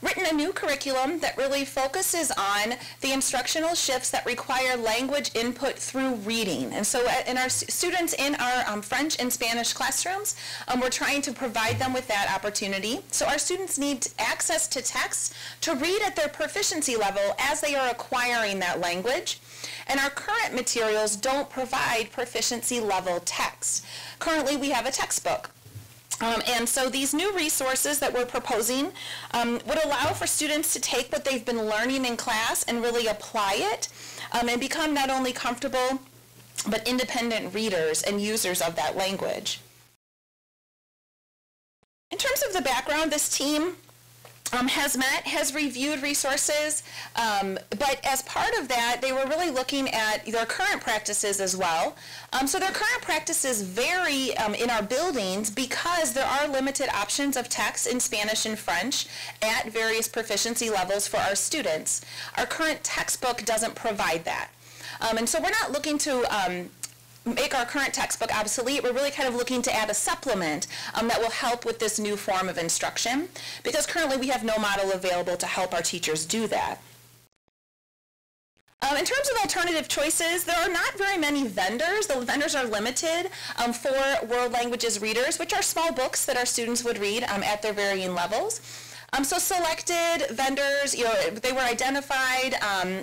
written a new curriculum that really focuses on the instructional shifts that require language input through reading. And so in our students in our French and Spanish classrooms, we're trying to provide them with that opportunity. So our students need access to text to read at their proficiency level as they are acquiring that language. And our current materials don't provide proficiency level text. Currently, we have a textbook. And so these new resources that we're proposing would allow for students to take what they've been learning in class and really apply it and become not only comfortable, but independent readers and users of that language. In terms of the background, this team has reviewed resources, but as part of that, they were really looking at their current practices as well. So their current practices vary in our buildings because there are limited options of text in Spanish and French at various proficiency levels for our students. Our current textbook doesn't provide that. And so we're not looking to make our current textbook obsolete. We're really kind of looking to add a supplement that will help with this new form of instruction, because currently we have no model available to help our teachers do that. In terms of alternative choices, there are not very many vendors. The vendors are limited for world languages readers, which are small books that our students would read at their varying levels. So selected vendors, they were identified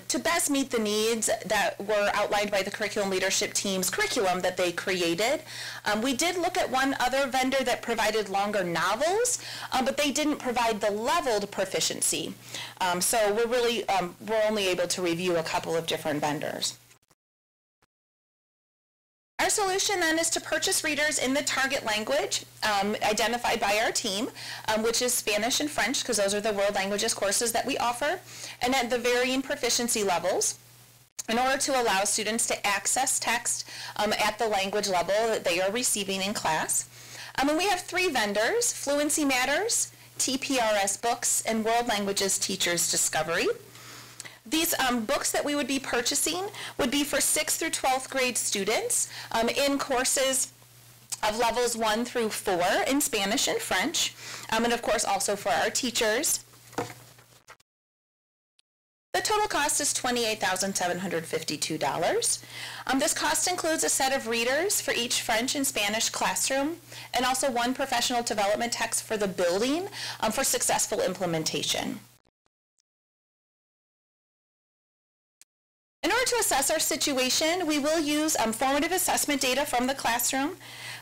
to best meet the needs that were outlined by the curriculum leadership team's curriculum that they created. We did look at one other vendor that provided longer novels, but they didn't provide the leveled proficiency. So we're only able to review a couple of different vendors. Our solution then is to purchase readers in the target language identified by our team, which is Spanish and French, because those are the world languages courses that we offer, and at the varying proficiency levels, in order to allow students to access text at the language level that they are receiving in class. And we have 3 vendors: Fluency Matters, TPRS Books, and World Languages Teachers Discovery. These books that we would be purchasing would be for 6th through 12th grade students in courses of levels 1 through 4 in Spanish and French, and of course also for our teachers. The total cost is $28,752. This cost includes a set of readers for each French and Spanish classroom, and also 1 professional development text for the building for successful implementation. In order to assess our situation, we will use formative assessment data from the classroom.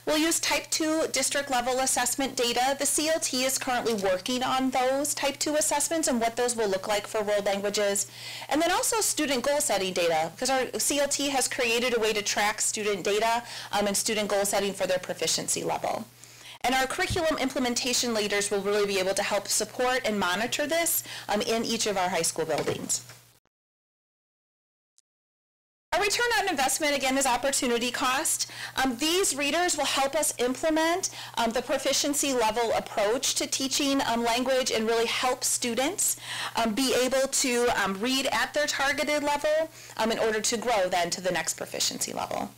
We'll use type 2 district level assessment data. The CLT is currently working on those type 2 assessments and what those will look like for world languages. And then also student goal setting data, because our CLT has created a way to track student data and student goal setting for their proficiency level. And our curriculum implementation leaders will really be able to help support and monitor this in each of our high school buildings. Our return on investment, again, is opportunity cost. These readers will help us implement the proficiency level approach to teaching language and really help students be able to read at their targeted level in order to grow then to the next proficiency level.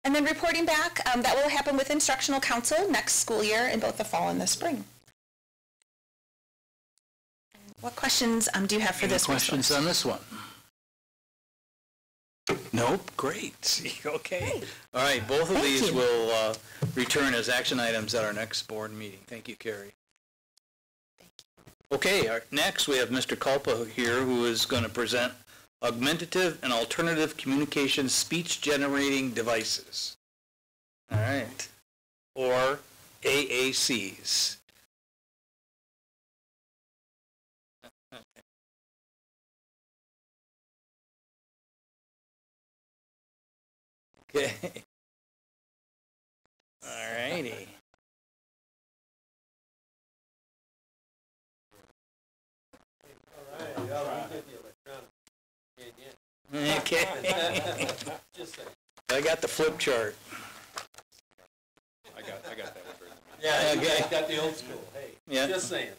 And then reporting back, that will happen with Instructional Council next school year in both the fall and the spring. What questions do you have for this questions on this one? Nope, great. Okay. All right, both of these will return as action items at our next board meeting. Thank you, Carrie. Okay, next we have Mr. Culpa here, who is going to present augmentative and alternative communication speech generating devices. All right, or AACs. Okay. All righty. Okay. I got the flip chart. I got that one. Yeah, okay. I got the old school. Hey, yeah. Just saying.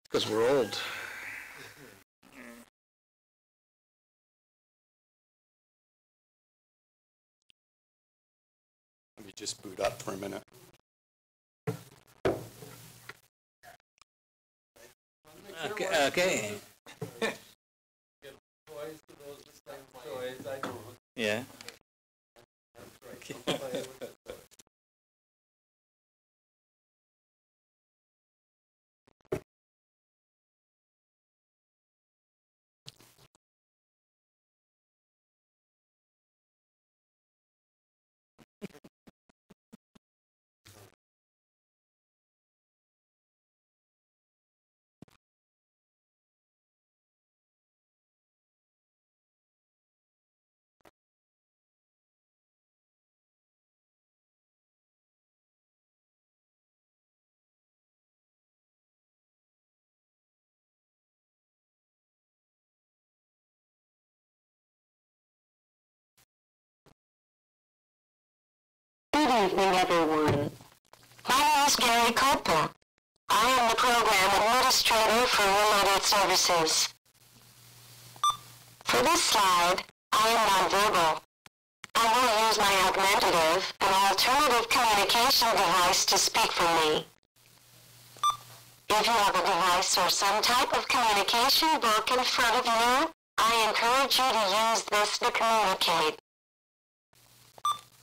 Because we're old. Let me just boot up for a minute. Okay. Yeah. Good evening, everyone. My name is Gary Culpa. I am the Program Administrator for Related Services. For this slide, I am nonverbal. I will use my augmentative and alternative communication device to speak for me. If you have a device or some type of communication book in front of you, I encourage you to use this to communicate.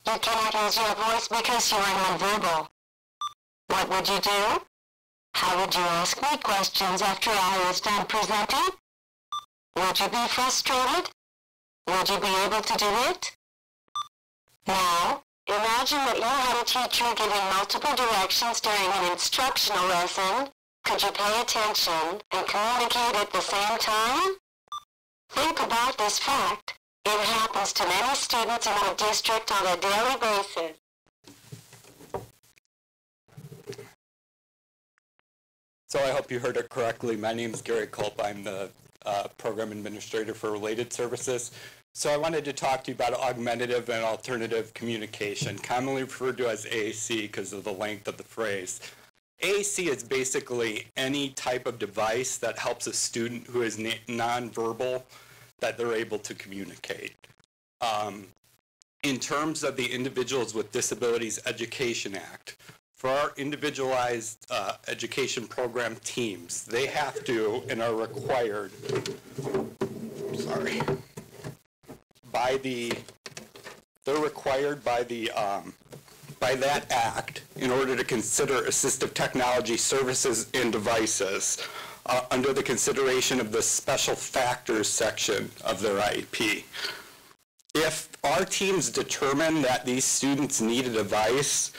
You cannot use your voice because you are nonverbal. What would you do? How would you ask me questions after I was done presenting? Would you be frustrated? Would you be able to do it? Now, imagine that you had a teacher giving multiple directions during an instructional lesson. Could you pay attention and communicate at the same time? Think about this fact. It happens to many students in the district on a daily basis. So I hope you heard it correctly. My name is Gary Culp. I'm the Program Administrator for Related Services. So I wanted to talk to you about augmentative and alternative communication, commonly referred to as AAC because of the length of the phrase. AAC is basically any type of device that helps a student who is nonverbal that they're able to communicate. In terms of the Individuals with Disabilities Education Act, for our individualized education program teams, they have to and are required, they're required by that act in order to consider assistive technology services and devices under the consideration of the special factors section of their IEP. If our teams determine that these students need a device,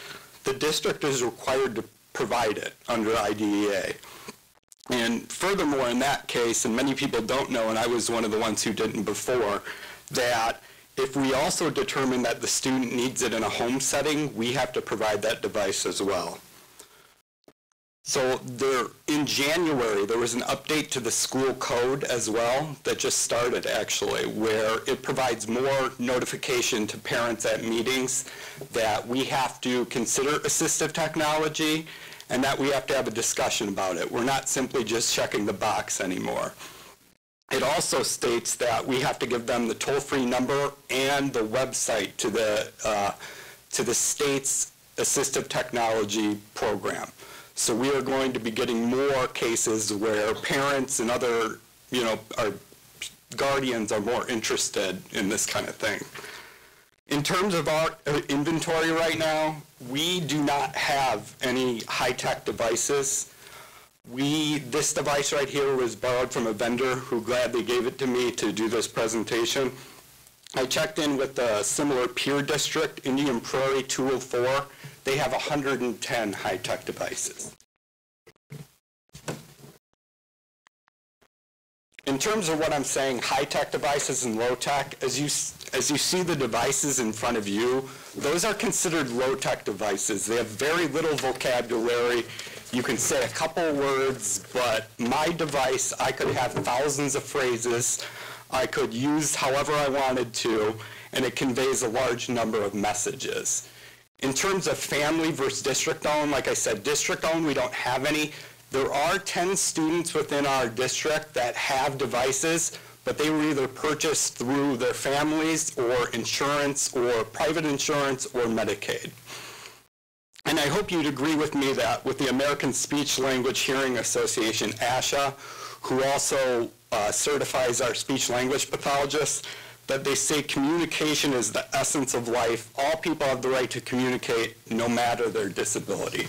the district is required to provide it under IDEA. And furthermore, in that case, and many people don't know, and I was one of the ones who didn't before, that if we also determine that the student needs it in a home setting, we have to provide that device as well. So in January, there was an update to the school code as well that just started actually, where it provides more notification to parents at meetings that we have to consider assistive technology and that we have to have a discussion about it. We're not simply just checking the box anymore. It also states that we have to give them the toll-free number and the website to the state's assistive technology program. So we are going to be getting more cases where parents and other, our guardians are more interested in this kind of thing. In terms of our inventory right now, we do not have any high-tech devices. This device right here was borrowed from a vendor who gladly gave it to me to do this presentation. I checked in with a similar peer district, Indian Prairie 204. They have 110 high-tech devices. In terms of what I'm saying, high-tech devices and low-tech, as you see the devices in front of you, those are considered low-tech devices. They have very little vocabulary. You can say a couple words, but my device, I could have thousands of phrases. I could use however I wanted to, and it conveys a large number of messages. In terms of family versus district-owned, like I said, district-owned, we don't have any. There are 10 students within our district that have devices, but they were either purchased through their families or insurance or private insurance or Medicaid. And I hope you'd agree with me that with the American Speech Language Hearing Association, ASHA, who also certifies our speech language pathologists, that they say communication is the essence of life. All people have the right to communicate no matter their disability.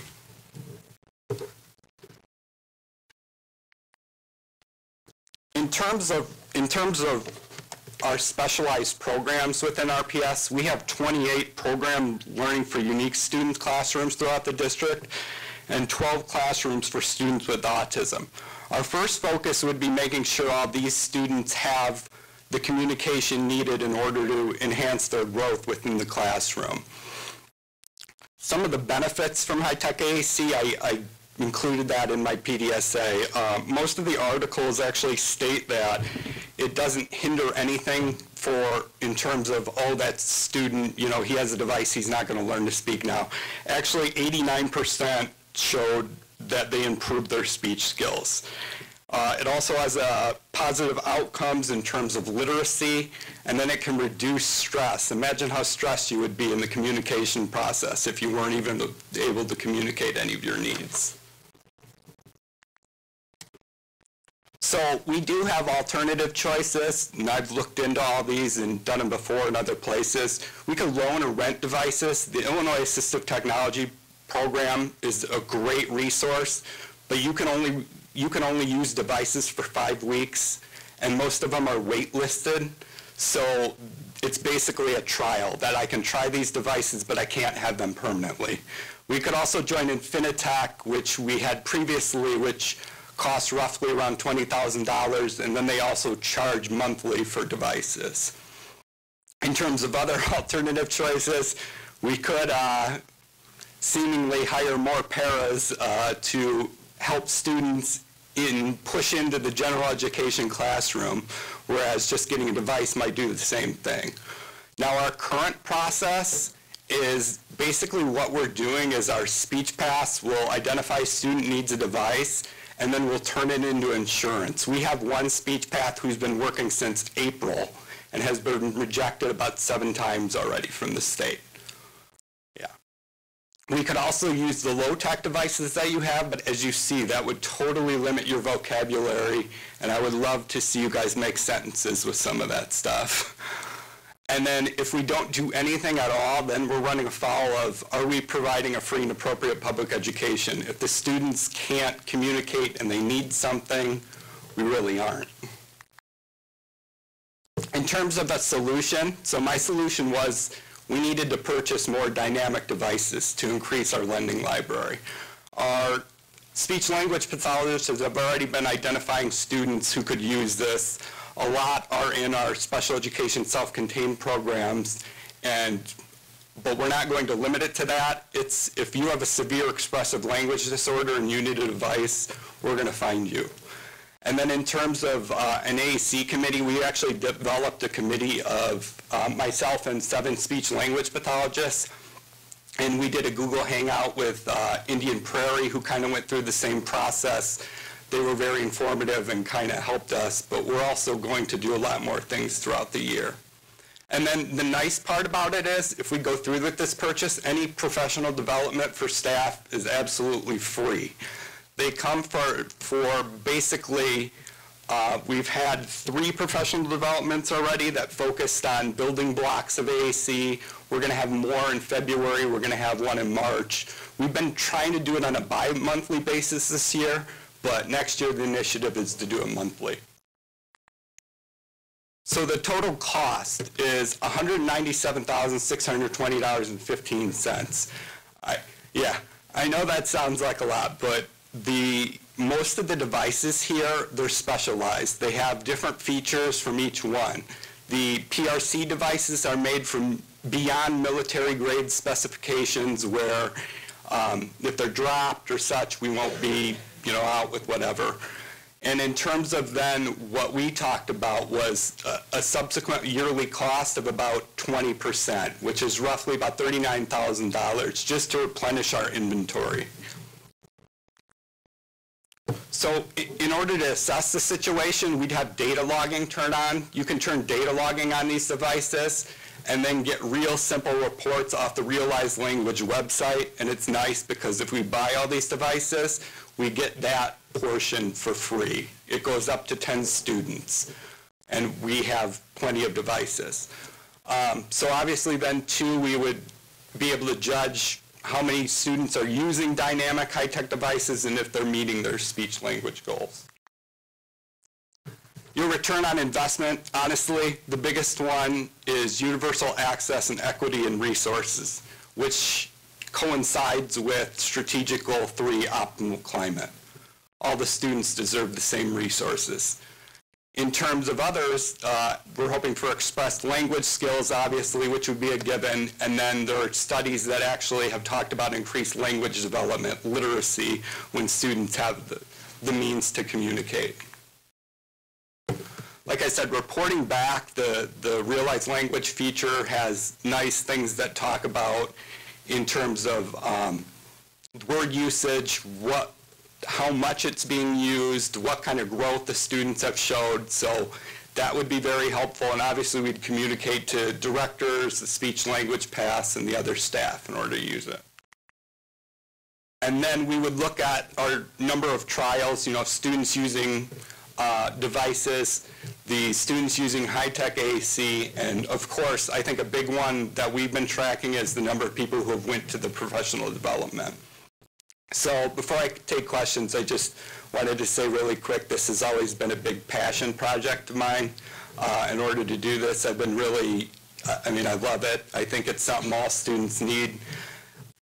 In terms of our specialized programs within RPS, we have 28 program learning for unique student classrooms throughout the district and 12 classrooms for students with autism. Our first focus would be making sure all these students have the communication needed in order to enhance their growth within the classroom. Some of the benefits from high-tech AAC, I included that in my PDSA. Most of the articles actually state that it doesn't hinder anything in terms of, oh, that student, he has a device, he's not going to learn to speak now. Actually, 89% showed that they improved their speech skills. It also has positive outcomes in terms of literacy, and then it can reduce stress. Imagine how stressed you would be in the communication process if you weren't even able to communicate any of your needs. So we do have alternative choices, and I've looked into all these and done them before in other places. We can loan or rent devices. The Illinois Assistive Technology Program is a great resource, but you can only use devices for 5 weeks, and most of them are waitlisted. So it's basically a trial that I can try these devices, but I can't have them permanently. We could also join Infinitec, which we had previously, which costs roughly around $20,000, and then they also charge monthly for devices. In terms of other alternative choices, we could seemingly hire more paras to help students push into the general education classroom, whereas just getting a device might do the same thing. Now, our current process is basically what we're doing is our speech pass will identify student needs a device, and then we'll turn it into insurance. We have one speech path who's been working since April and has been rejected about 7 times already from the state. Yeah. We could also use the low-tech devices that you have, but as you see, that would totally limit your vocabulary, and I would love to see you guys make sentences with some of that stuff. And then if we don't do anything at all, then we're running afoul of, are we providing a free and appropriate public education? If the students can't communicate and they need something, we really aren't. In terms of a solution, so my solution was we needed to purchase more dynamic devices to increase our lending library. Our speech-language pathologists have already been identifying students who could use this. A lot are in our special education self-contained programs, but we're not going to limit it to that. It's if you have a severe expressive language disorder and you need a device, we're going to find you. And then in terms of an AAC committee, we actually developed a committee of myself and 7 speech-language pathologists, and we did a Google Hangout with Indian Prairie, who kind of went through the same process. They were very informative and kind of helped us, but we're also going to do a lot more things throughout the year. And then the nice part about it is, if we go through with this purchase, any professional development for staff is absolutely free. They come for basically, we've had 3 professional developments already that focused on building blocks of AAC. We're going to have more in February. We're going to have one in March. We've been trying to do it on a bi-monthly basis this year, but next year the initiative is to do it monthly. So the total cost is $197,620.15. I know that sounds like a lot, but most of the devices here, they're specialized. They have different features from each one. The PRC devices are made from beyond military grade specifications where if they're dropped or such, we won't be out with whatever. And in terms of then what we talked about was a subsequent yearly cost of about 20%, which is roughly about $39,000 just to replenish our inventory. So in order to assess the situation, we'd have data logging turned on. You can turn data logging on these devices and then get real simple reports off the Realize Language website. And it's nice because if we buy all these devices, we get that portion for free. It goes up to 10 students, and we have plenty of devices. So obviously then too, we would be able to judge how many students are using dynamic high-tech devices and if they're meeting their speech-language goals. Your return on investment, honestly, the biggest one is universal access and equity in resources, which coincides with Strategic Goal 3, optimal climate. All the students deserve the same resources. In terms of others, we're hoping for expressed language skills, obviously, which would be a given, and then there are studies that actually have talked about increased language development, literacy, when students have the means to communicate. Like I said, reporting back, the Realize Language feature has nice things that talk about in terms of word usage, how much it's being used, what kind of growth the students have showed. So that would be very helpful. And obviously we'd communicate to directors, the speech language paths, and the other staff in order to use it. And then we would look at our number of trials, students using devices, the students using high-tech AAC, and of course, I think a big one that we've been tracking is the number of people who have went to the professional development. So before I take questions, I just wanted to say really quick, this has always been a big passion project of mine. In order to do this, I've been really, I love it. I think it's something all students need.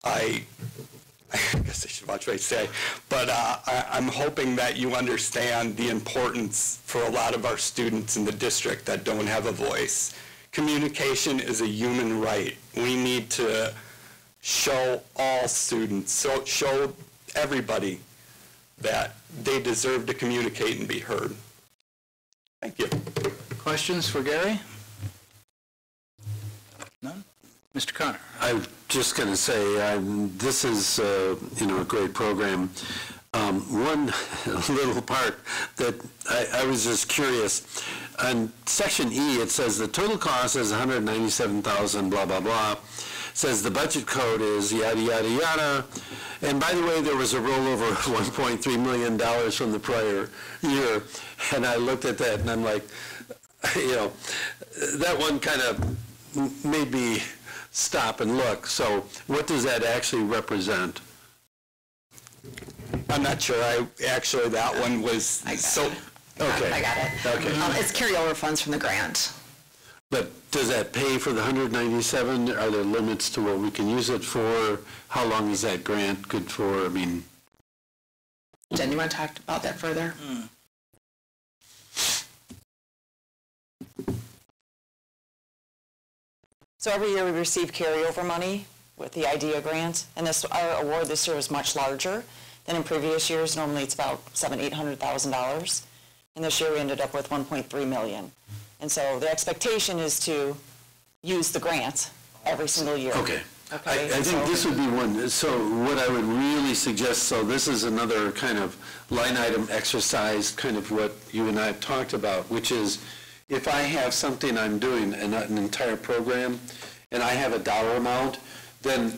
I guess I should watch what I say, but I'm hoping that you understand the importance for a lot of our students in the district that don't have a voice. Communication is a human right. We need to show all students, show everybody that they deserve to communicate and be heard. Thank you. Questions for Gary? None? Mr. Connor? I'm just going to say, this is, a great program. One little part that I was just curious. On Section E, it says the total cost is $197,000, blah, blah, blah. It says the budget code is yada, yada, yada. And by the way, there was a rollover of $1.3 million from the prior year. And I looked at that and I'm like, that one kind of made me stop and look. So what does that actually represent? I'm not sure. That one was Okay. I got it. Okay. It's carryover funds from the grant. But does that pay for the 197? Are there limits to what we can use it for? How long is that grant good for? Jen, you want to talk about that further? So every year we receive carryover money with the IDEA grant, and our award this year is much larger than in previous years. Normally it's about $800,000, and this year we ended up with $1.3 million. And so the expectation is to use the grant every single year. Okay. I think this would be one. So what I would really suggest, so this is another kind of line item exercise, kind of what you and I have talked about, which is if I have something I'm doing, an entire program, and I have a dollar amount, then,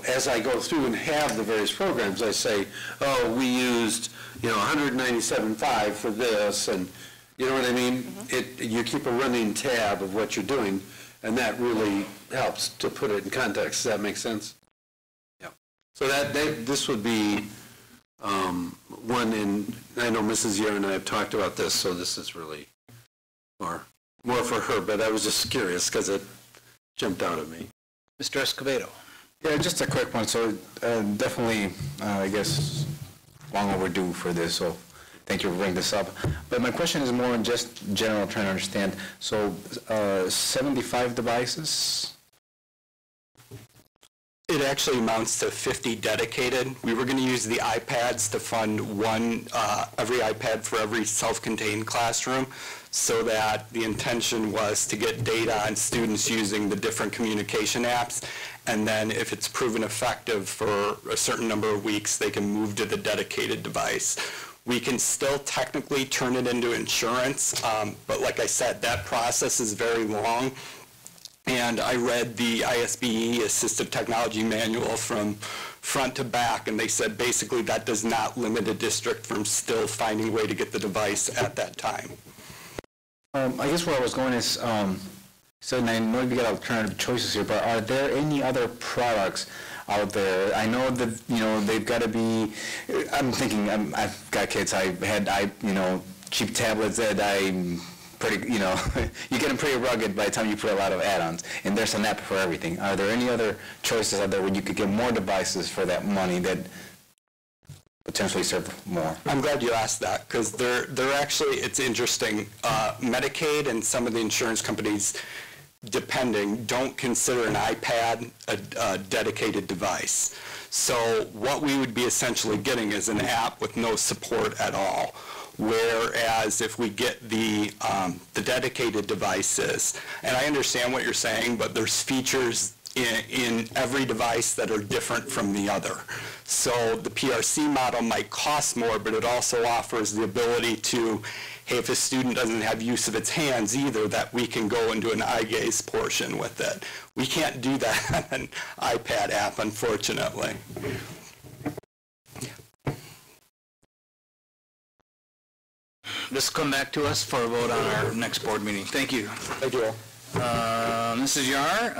as I go through and have the various programs, I say, oh, we used, $197,500 for this, and you know what I mean? Mm-hmm. You keep a running tab of what you're doing, and that really helps to put it in context. Does that make sense? Yeah. So this would be one in, I know Mrs. Yer and I have talked about this, so this is really more for her, but I was just curious because it jumped out at me. Mr. Escobedo. Yeah, just a quick one. So definitely, I guess, long overdue for this, so thank you for bringing this up. But my question is more in just general, trying to understand. So 75 devices? It actually amounts to 50 dedicated. We were going to use the iPads to fund every iPad for every self-contained classroom, so that the intention was to get data on students using the different communication apps, and then if it's proven effective for a certain number of weeks, they can move to the dedicated device. We can still technically turn it into insurance, but like I said, that process is very long. And I read the ISBE Assistive Technology Manual from front to back, and they said basically that does not limit a district from still finding a way to get the device at that time. I guess where I was going is, so I know you got alternative choices here, but are there any other products out there? I know that, they've got to be, I'm thinking, I've got kids, I had, cheap tablets that I'm pretty, you get them pretty rugged by the time you put a lot of add-ons, and there's an app for everything. Are there any other choices out there where you could get more devices for that money that potentially serve more? I'm glad you asked that, because they're actually, it's interesting. Medicaid and some of the insurance companies, depending, don't consider an iPad a dedicated device. So what we would be essentially getting is an app with no support at all. Whereas if we get the dedicated devices, and I understand what you're saying, but there's features in every device that are different from the other. So the PRC model might cost more, but it also offers the ability to, hey, if a student doesn't have use of its hands either, that we can go into an eye gaze portion with it. We can't do that on an iPad app, unfortunately. this will come back to us for a vote on our next board meeting. Thank you. Thank you all. Mrs. Yar,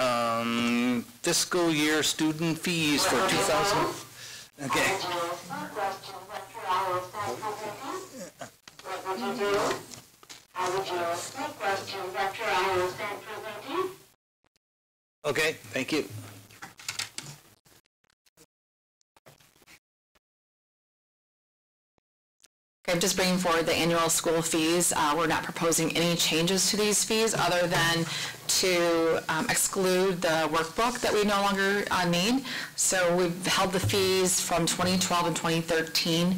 fiscal year student fees for 2000. Okay. What would you do? How would you ask me questions after I was done presenting? Okay, thank you. Okay, I'm just bringing forward the annual school fees. We're not proposing any changes to these fees other than to exclude the workbook that we no longer need. So we've held the fees from 2012 and 2013.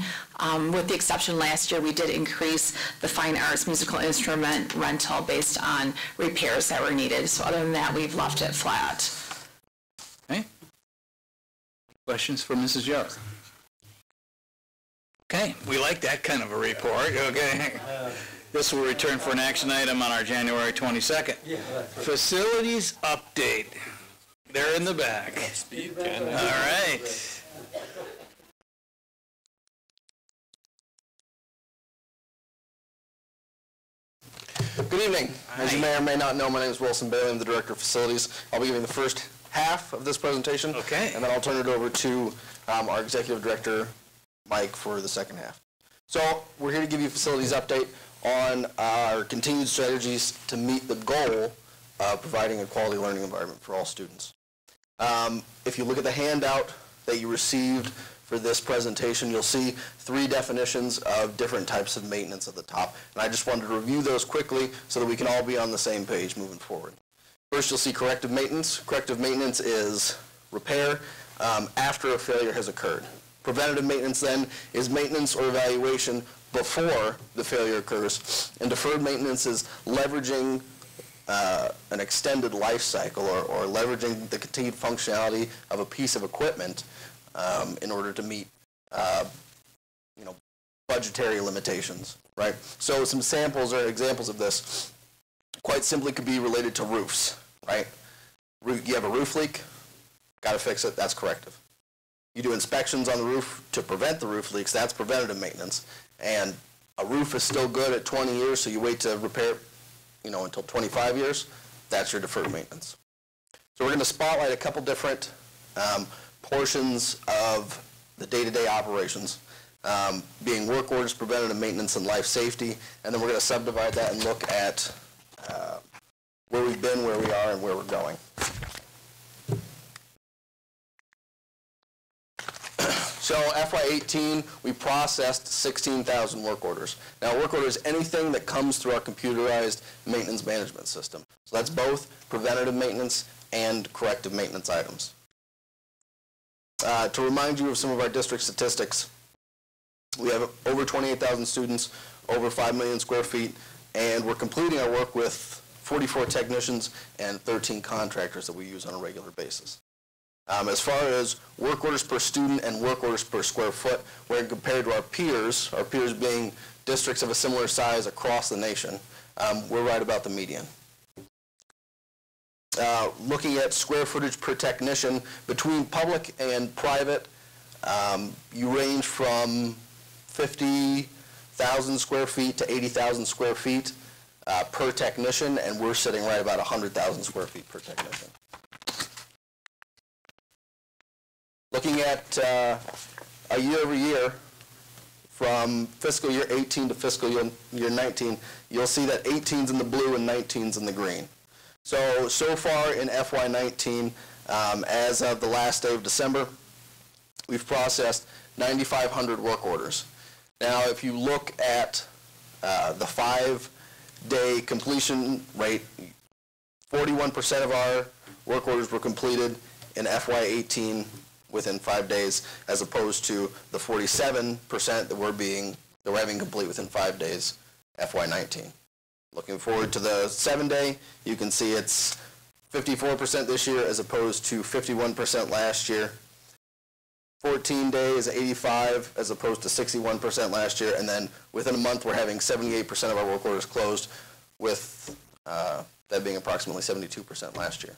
With the exception last year, we did increase the fine arts musical instrument rental based on repairs that were needed. So other than that, we've left it flat. Okay. Questions for Mrs. Yar? Okay, we like that kind of a report, okay? This will return for an action item on our January 22nd. Facilities update. They're in the back. All right. Good evening. As you may or may not know, my name is Wilson Bailey. I'm the Director of Facilities. I'll be giving the first half of this presentation. Okay. And then I'll turn it over to our Executive Director, Mike, for the second half. So we're here to give you a facilities update on our continued strategies to meet the goal of providing a quality learning environment for all students. If you look at the handout that you received for this presentation, you'll see 3 definitions of different types of maintenance at the top. And I just wanted to review those quickly so that we can all be on the same page moving forward. First, you'll see corrective maintenance. Corrective maintenance is repair after a failure has occurred. Preventative maintenance, then, is maintenance or evaluation before the failure occurs. And deferred maintenance is leveraging an extended life cycle or leveraging the continued functionality of a piece of equipment in order to meet budgetary limitations, right? So some samples or examples of this quite simply could be related to roofs, right? You have a roof leak, got to fix it, that's corrective. You do inspections on the roof to prevent the roof leaks, that's preventative maintenance. And a roof is still good at 20 years, so you wait to repair it, until 25 years, that's your deferred maintenance. So we're going to spotlight a couple different portions of the day-to-day operations, being work orders, preventative maintenance, and life safety. And then we're going to subdivide that and look at where we've been, where we are, and where we're going. So FY18, we processed 16,000 work orders. Now, work order is anything that comes through our computerized maintenance management system. So that's both preventative maintenance and corrective maintenance items. To remind you of some of our district statistics, we have over 28,000 students, over 5 million square feet, and we're completing our work with 44 technicians and 13 contractors that we use on a regular basis. As far as work orders per student and work orders per square foot, when compared to our peers being districts of a similar size across the nation, we're right about the median. Looking at square footage per technician, between public and private, you range from 50,000 square feet to 80,000 square feet per technician, and we're sitting right about 100,000 square feet per technician. Looking at a year over year, from fiscal year 18 to fiscal year 19, you'll see that 18's in the blue and 19's in the green. So far in FY19, as of the last day of December, we've processed 9,500 work orders. Now, if you look at the 5-day completion rate, 41% of our work orders were completed in FY18 within 5 days, as opposed to the 47% that we're having complete within 5 days, FY19. Looking forward to the 7-day, you can see it's 54% this year as opposed to 51% last year. 14 days, 85 as opposed to 61% last year, and then within a month we're having 78% of our work orders closed, with that being approximately 72% last year.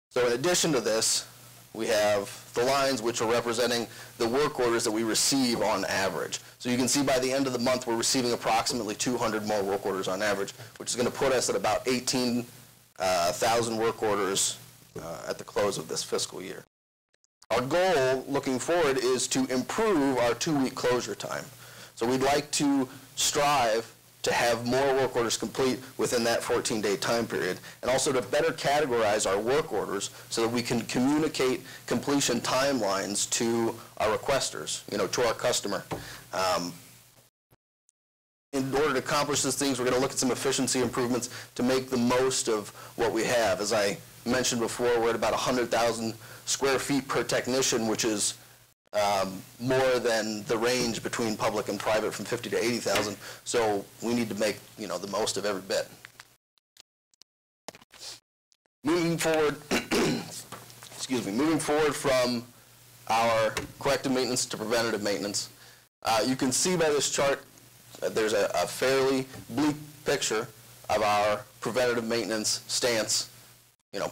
So in addition to this, we have the lines which are representing the work orders that we receive on average. So you can see by the end of the month, we're receiving approximately 200 more work orders on average, which is going to put us at about 18,000 work orders at the close of this fiscal year. Our goal looking forward is to improve our 2-week closure time. So we'd like to strive to have more work orders complete within that 14-day time period, and also to better categorize our work orders so that we can communicate completion timelines to our requesters, to our customer. In order to accomplish these things, we're going to look at some efficiency improvements to make the most of what we have. As I mentioned before, we're at about 100,000 square feet per technician, which is more than the range between public and private from 50 to 80,000. So we need to make, the most of every bit. Moving forward, moving forward from our corrective maintenance to preventative maintenance, you can see by this chart that there's a fairly bleak picture of our preventative maintenance stance,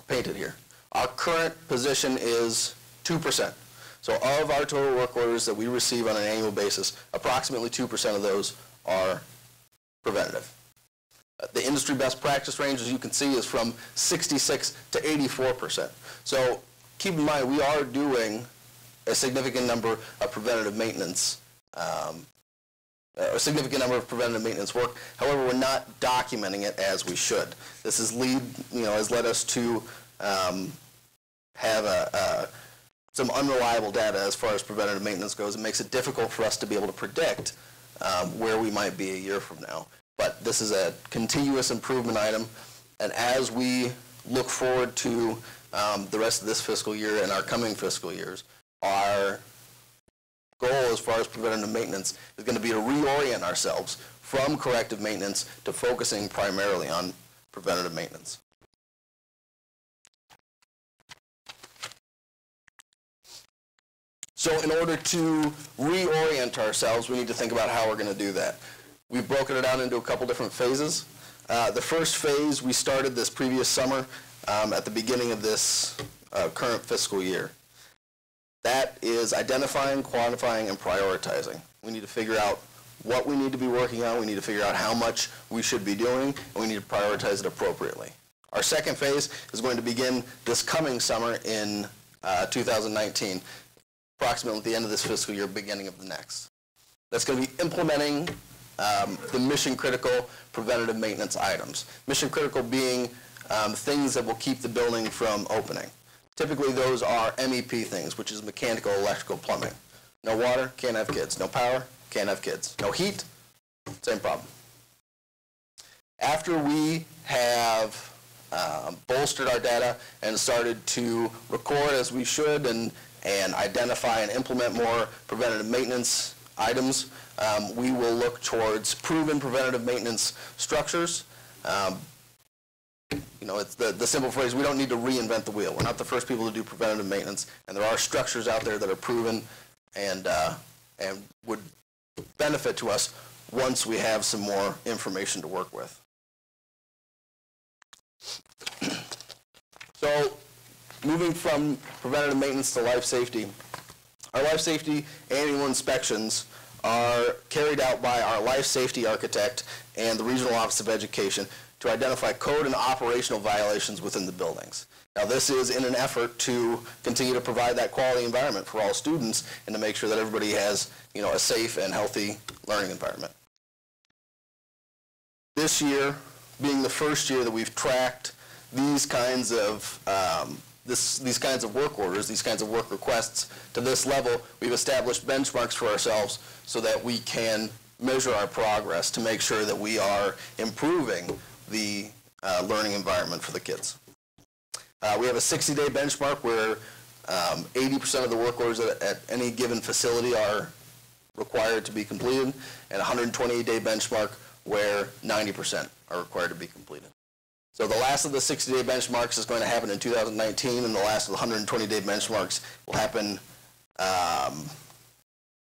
painted here. Our current position is 2%. So of our total work orders that we receive on an annual basis, approximately 2% of those are preventative. The industry best practice range, as you can see, is from 66 to 84%. So keep in mind, we are doing a significant number of preventative maintenance, work. However, we're not documenting it as we should. This has led us to have some unreliable data as far as preventative maintenance goes. It makes it difficult for us to be able to predict where we might be a year from now. But this is a continuous improvement item, and as we look forward to the rest of this fiscal year and our coming fiscal years, our goal as far as preventative maintenance is going to be to reorient ourselves from corrective maintenance to focusing primarily on preventative maintenance. So in order to reorient ourselves, we need to think about how we're going to do that. We've broken it out into a couple different phases. The first phase we started this previous summer at the beginning of this current fiscal year. That is identifying, quantifying, and prioritizing. We need to figure out what we need to be working on, we need to figure out how much we should be doing, and we need to prioritize it appropriately. Our second phase is going to begin this coming summer in 2019. Approximately at the end of this fiscal year, beginning of the next. That's going to be implementing the mission-critical preventative maintenance items. Mission-critical being things that will keep the building from opening. Typically, those are MEP things, which is mechanical, electrical, plumbing. No water, can't have kids. No power, can't have kids. No heat, same problem. After we have bolstered our data and started to record as we should and identify and implement more preventative maintenance items, we will look towards proven preventative maintenance structures. It's the simple phrase, we don't need to reinvent the wheel. We're not the first people to do preventative maintenance, and there are structures out there that are proven and would benefit to us once we have some more information to work with. So, moving from preventative maintenance to life safety, our life safety annual inspections are carried out by our life safety architect and the Regional Office of Education to identify code and operational violations within the buildings. Now, this is in an effort to continue to provide that quality environment for all students and to make sure that everybody has, a safe and healthy learning environment. This year, being the first year that we've tracked these kinds of these kinds of work orders, these kinds of work requests to this level, we've established benchmarks for ourselves so that we can measure our progress to make sure that we are improving the learning environment for the kids. We have a 60-day benchmark where 80% of the work orders at any given facility are required to be completed, and a 128-day benchmark where 90% are required to be completed. So the last of the 60-day benchmarks is going to happen in 2019, and the last of the 120-day benchmarks will happen,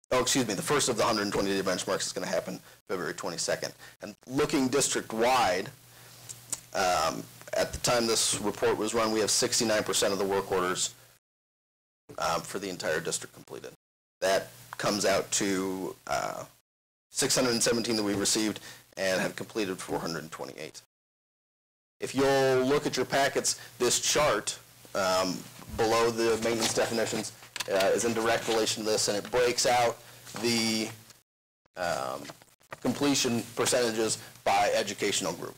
the first of the 120-day benchmarks is going to happen February 22nd. And looking district-wide, at the time this report was run, we have 69% of the work orders for the entire district completed. That comes out to 617 that we received and have completed 428. If you'll look at your packets, this chart below the maintenance definitions is in direct relation to this, and it breaks out the completion percentages by educational group.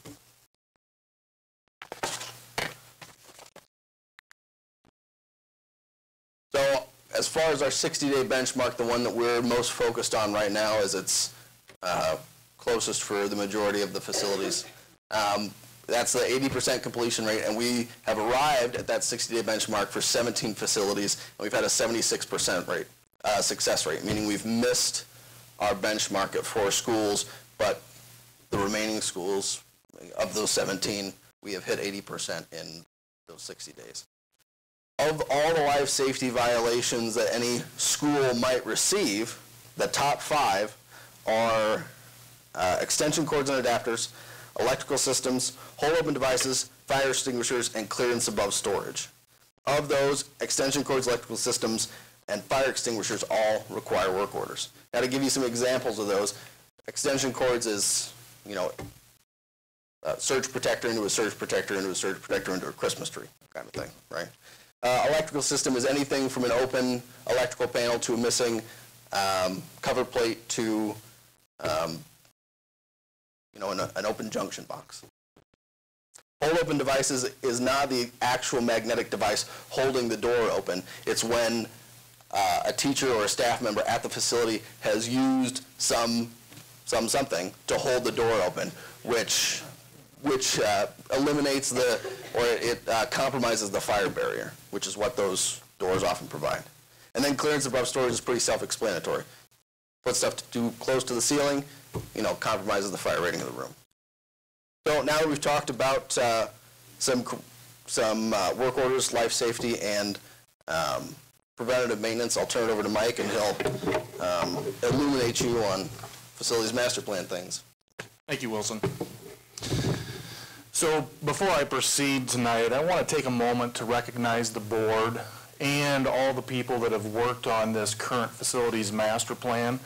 So as far as our 60-day benchmark, the one that we're most focused on right now is it's closest for the majority of the facilities. That's the 80% completion rate, and we have arrived at that 60-day benchmark for 17 facilities, and we've had a 76% rate, success rate, meaning we've missed our benchmark at 4 schools, but the remaining schools, of those 17, we have hit 80% in those 60 days. Of all the life safety violations that any school might receive, the top 5 are extension cords and adapters, electrical systems, hole open devices, fire extinguishers, and clearance above storage. Of those, extension cords, electrical systems, and fire extinguishers all require work orders. Now, to give you some examples of those, extension cords is, you know, a surge protector into a surge protector into a surge protector into a Christmas tree kind of thing, right? Electrical system is anything from an open electrical panel to a missing cover plate to you know, an open junction box. Hole open devices is not the actual magnetic device holding the door open. It's when a teacher or a staff member at the facility has used something to hold the door open, which eliminates it compromises the fire barrier, which is what those doors often provide. And then clearance above storage is pretty self-explanatory. Put stuff too close to the ceiling, you know, compromises the fire rating of the room. So now that we've talked about some work orders, life safety, and preventative maintenance, I'll turn it over to Mike, and he'll illuminate you on facilities master plan things. Thank you, Wilson. So before I proceed tonight, I want to take a moment to recognize the board and all the people that have worked on this current facilities master plan.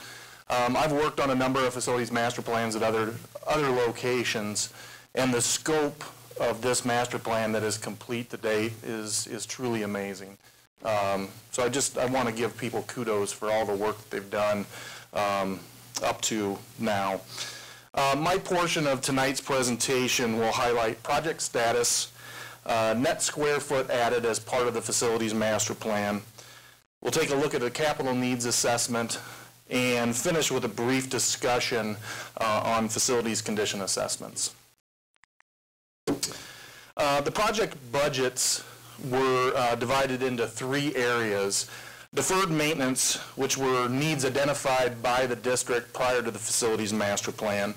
I've worked on a number of facilities master plans at other locations, and the scope of this master plan that is complete to date is truly amazing. So I want to give people kudos for all the work that they've done up to now. My portion of tonight's presentation will highlight project status, net square foot added as part of the facilities master plan. We'll take a look at a capital needs assessment and finish with a brief discussion on facilities condition assessments. The project budgets were divided into 3 areas. Deferred maintenance, which were needs identified by the district prior to the facilities master plan,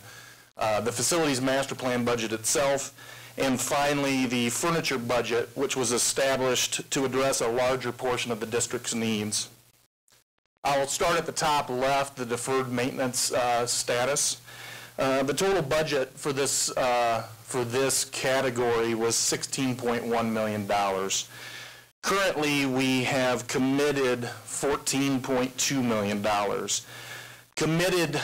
the facilities master plan budget itself, and finally the furniture budget, which was established to address a larger portion of the district's needs. I'll start at the top left, the deferred maintenance status. The total budget for this category was $16.1 million. Currently, we have committed $14.2 million. Committed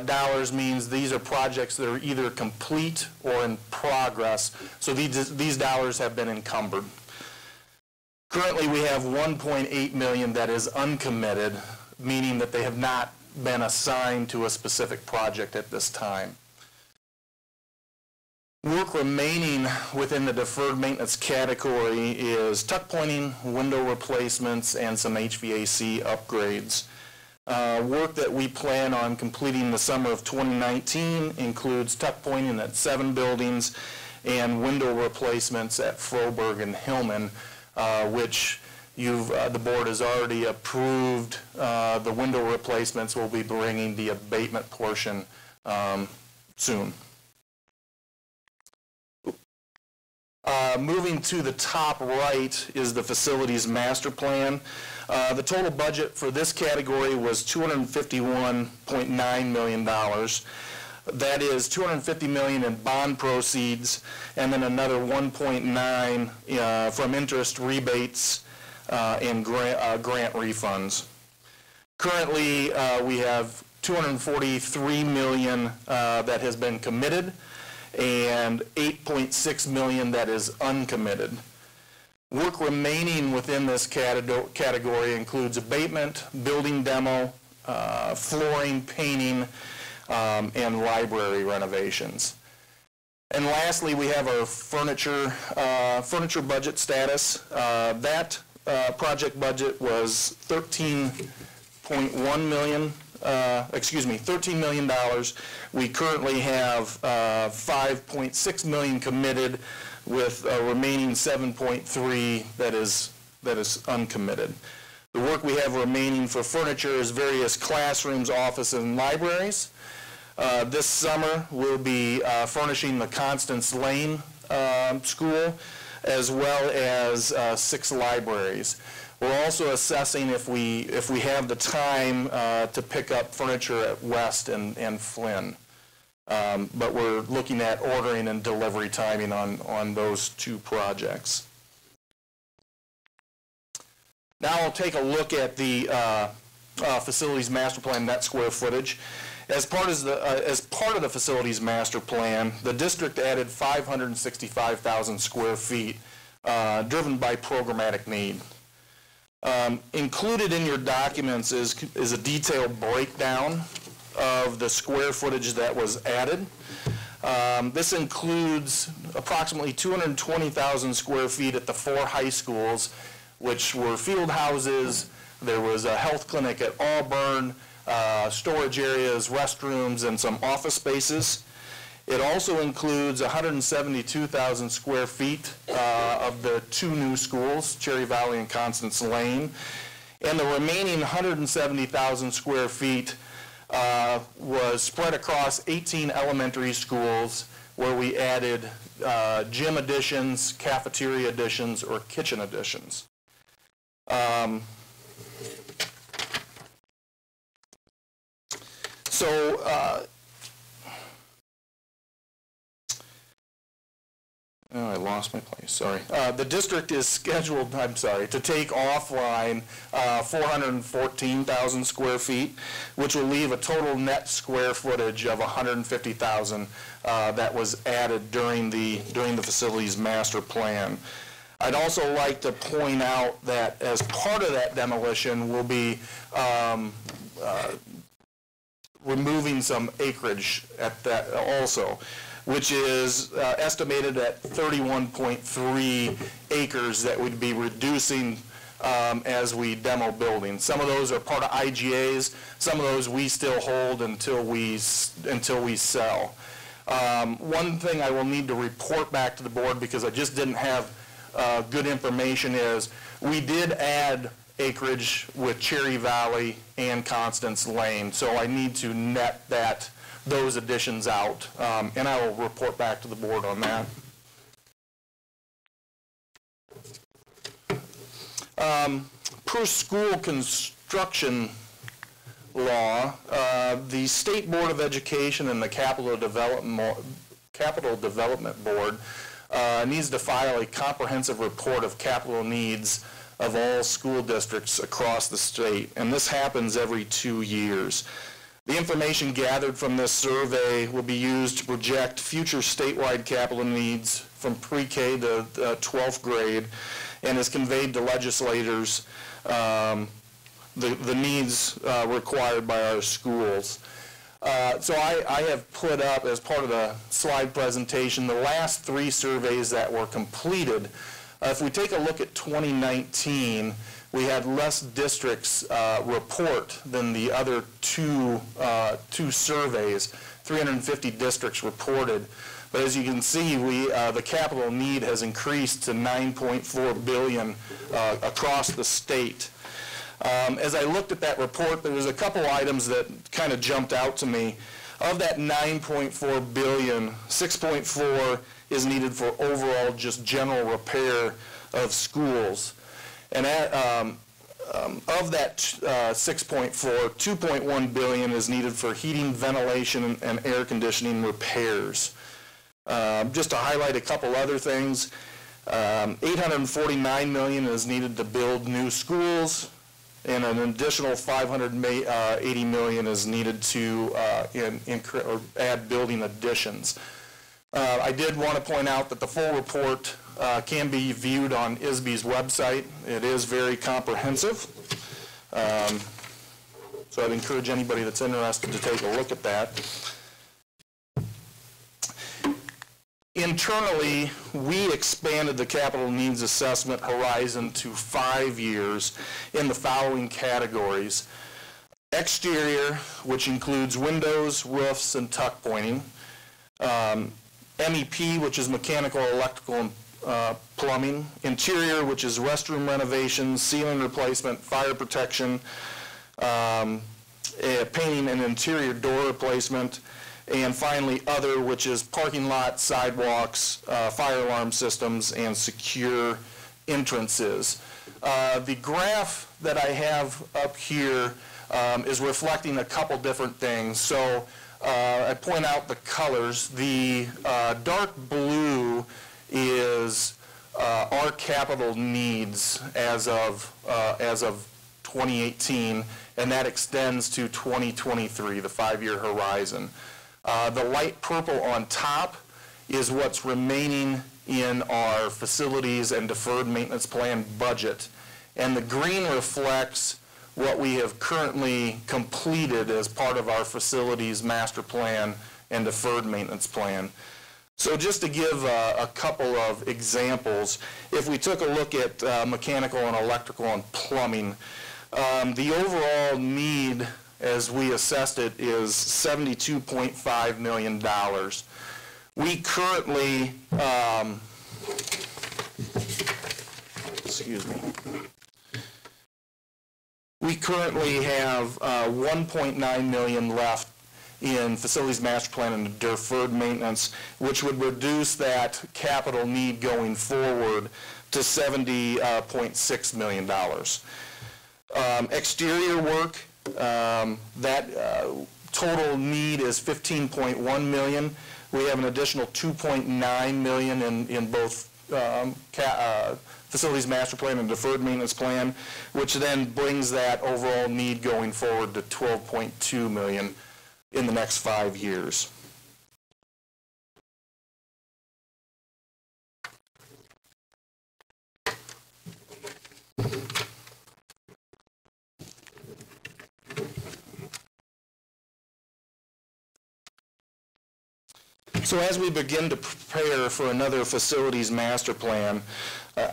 dollars means these are projects that are either complete or in progress, so these dollars have been encumbered. Currently, we have $1.8 million that is uncommitted, meaning that they have not been assigned to a specific project at this time. Work remaining within the deferred maintenance category is tuck pointing, window replacements, and some HVAC upgrades. Work that we plan on completing the summer of 2019 includes tuck pointing at 7 buildings and window replacements at Froberg and Hillman, which the board has already approved. The window replacements will be bringing the abatement portion soon. Moving to the top right is the facilities master plan. The total budget for this category was $251.9 million. That is $250 million in bond proceeds, and then another $1.9 from interest rebates, and grant refunds. Currently, we have $243 million that has been committed and $8.6 million that is uncommitted. Work remaining within this category includes abatement, building demo, flooring, painting, and library renovations. And lastly, we have our furniture budget status. That project budget was $13 million. We currently have $5.6 million committed, with a remaining $7.3 that is uncommitted. The work we have remaining for furniture is various classrooms, offices, and libraries. This summer, we'll be furnishing the Constance Lane School, as well as 6 libraries. We're also assessing if we have the time to pick up furniture at West and Flynn. But we're looking at ordering and delivery timing on those 2 projects. Now I'll take a look at the facilities master plan net square footage. As part of the facilities master plan, the district added 565,000 square feet, driven by programmatic need. Included in your documents is a detailed breakdown of the square footage that was added. This includes approximately 220,000 square feet at the 4 high schools, which were field houses. There was a health clinic at Auburn, storage areas, restrooms, and some office spaces. It also includes 172,000 square feet of the 2 new schools, Cherry Valley and Constance Lane. And the remaining 170,000 square feet was spread across 18 elementary schools, where we added gym additions, cafeteria additions, or kitchen additions. I lost my place, sorry. The district is scheduled, to take offline 414,000 square feet, which will leave a total net square footage of 150,000 that was added during the facilities master plan. I'd also like to point out that as part of that demolition, we'll be removing some acreage at that also, which is estimated at 31.3 acres that we'd be reducing as we demo buildings. Some of those are part of IGAs. Some of those we still hold until we sell. One thing I will need to report back to the board, because I just didn't have good information, is we did add acreage with Cherry Valley and Constance Lane, so I need to net those additions out, and I will report back to the board on that. Per school construction law, the State Board of Education and the Capital Development Board needs to file a comprehensive report of capital needs of all school districts across the state, and this happens every 2 years. The information gathered from this survey will be used to project future statewide capital needs from pre-K to 12th grade, and is conveyed to legislators the needs required by our schools. So I have put up, as part of the slide presentation, the last 3 surveys that were completed. If we take a look at 2019, we had less districts report than the other two surveys. 350 districts reported. But as you can see, the capital need has increased to $9.4 billion across the state. As I looked at that report, there was a couple items that kind of jumped out to me. Of that $9.4 billion, $6.4 is needed for overall just general repair of schools. And of that 6.4, $2.1 billion is needed for heating, ventilation, and air conditioning repairs. Just to highlight a couple other things, $849 million is needed to build new schools, and an additional $580 million is needed to add building additions. I did want to point out that the full report can be viewed on ISB's website. It is very comprehensive. So I'd encourage anybody that's interested to take a look at that. Internally, we expanded the capital needs assessment horizon to 5 years in the following categories. Exterior, which includes windows, roofs, and tuck pointing. MEP, which is mechanical, electrical, and plumbing. Interior, which is restroom renovations, ceiling replacement, fire protection, painting and interior door replacement. And finally, other, which is parking lot, sidewalks, fire alarm systems, and secure entrances. The graph that I have up here is reflecting a couple different things. So I point out the colors. The dark blue is our capital needs as of 2018, and that extends to 2023, the 5-year horizon. The light purple on top is what's remaining in our facilities and deferred maintenance plan budget. And the green reflects what we have currently completed as part of our facilities master plan and deferred maintenance plan. So just to give a couple of examples, if we took a look at mechanical and electrical and plumbing, the overall need as we assessed it is $72.5 million. We currently, excuse me, we currently have $1.9 million left in facilities master plan and deferred maintenance, which would reduce that capital need going forward to $70.6 million. Exterior work, that total need is $15.1 million. We have an additional $2.9 million in both facilities master plan and deferred maintenance plan, which then brings that overall need going forward to $12.2 million in the next 5 years. So as we begin to prepare for another facilities master plan,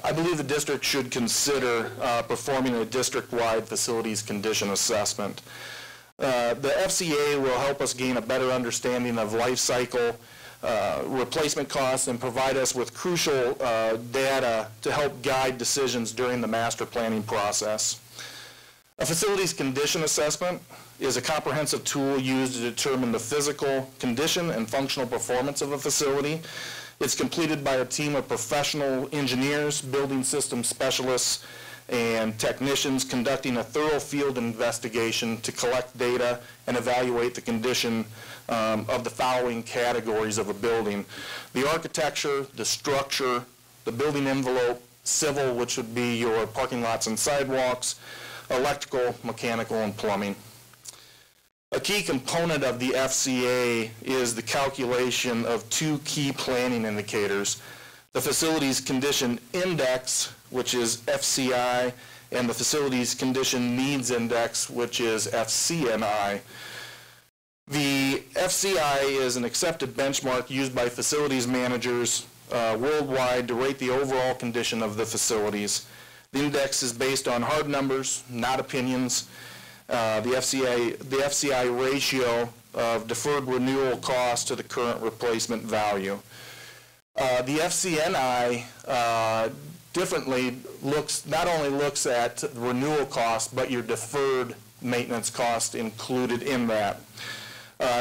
I believe the district should consider performing a district-wide facilities condition assessment. The FCA will help us gain a better understanding of life cycle, replacement costs, and provide us with crucial data to help guide decisions during the master planning process. A facilities condition assessment is a comprehensive tool used to determine the physical condition and functional performance of a facility. It's completed by a team of professional engineers, building system specialists, and technicians conducting a thorough field investigation to collect data and evaluate the condition of the following categories of a building: the architecture, the structure, the building envelope, civil, which would be your parking lots and sidewalks, electrical, mechanical, and plumbing. A key component of the FCA is the calculation of two key planning indicators: the Facilities Condition Index, which is FCI, and the Facilities Condition Needs Index, which is FCNI. The FCI is an accepted benchmark used by facilities managers worldwide to rate the overall condition of the facilities. The index is based on hard numbers, not opinions. The FCI ratio of deferred renewal cost to the current replacement value. The FCNI differently not only looks at renewal cost, but your deferred maintenance cost included in that.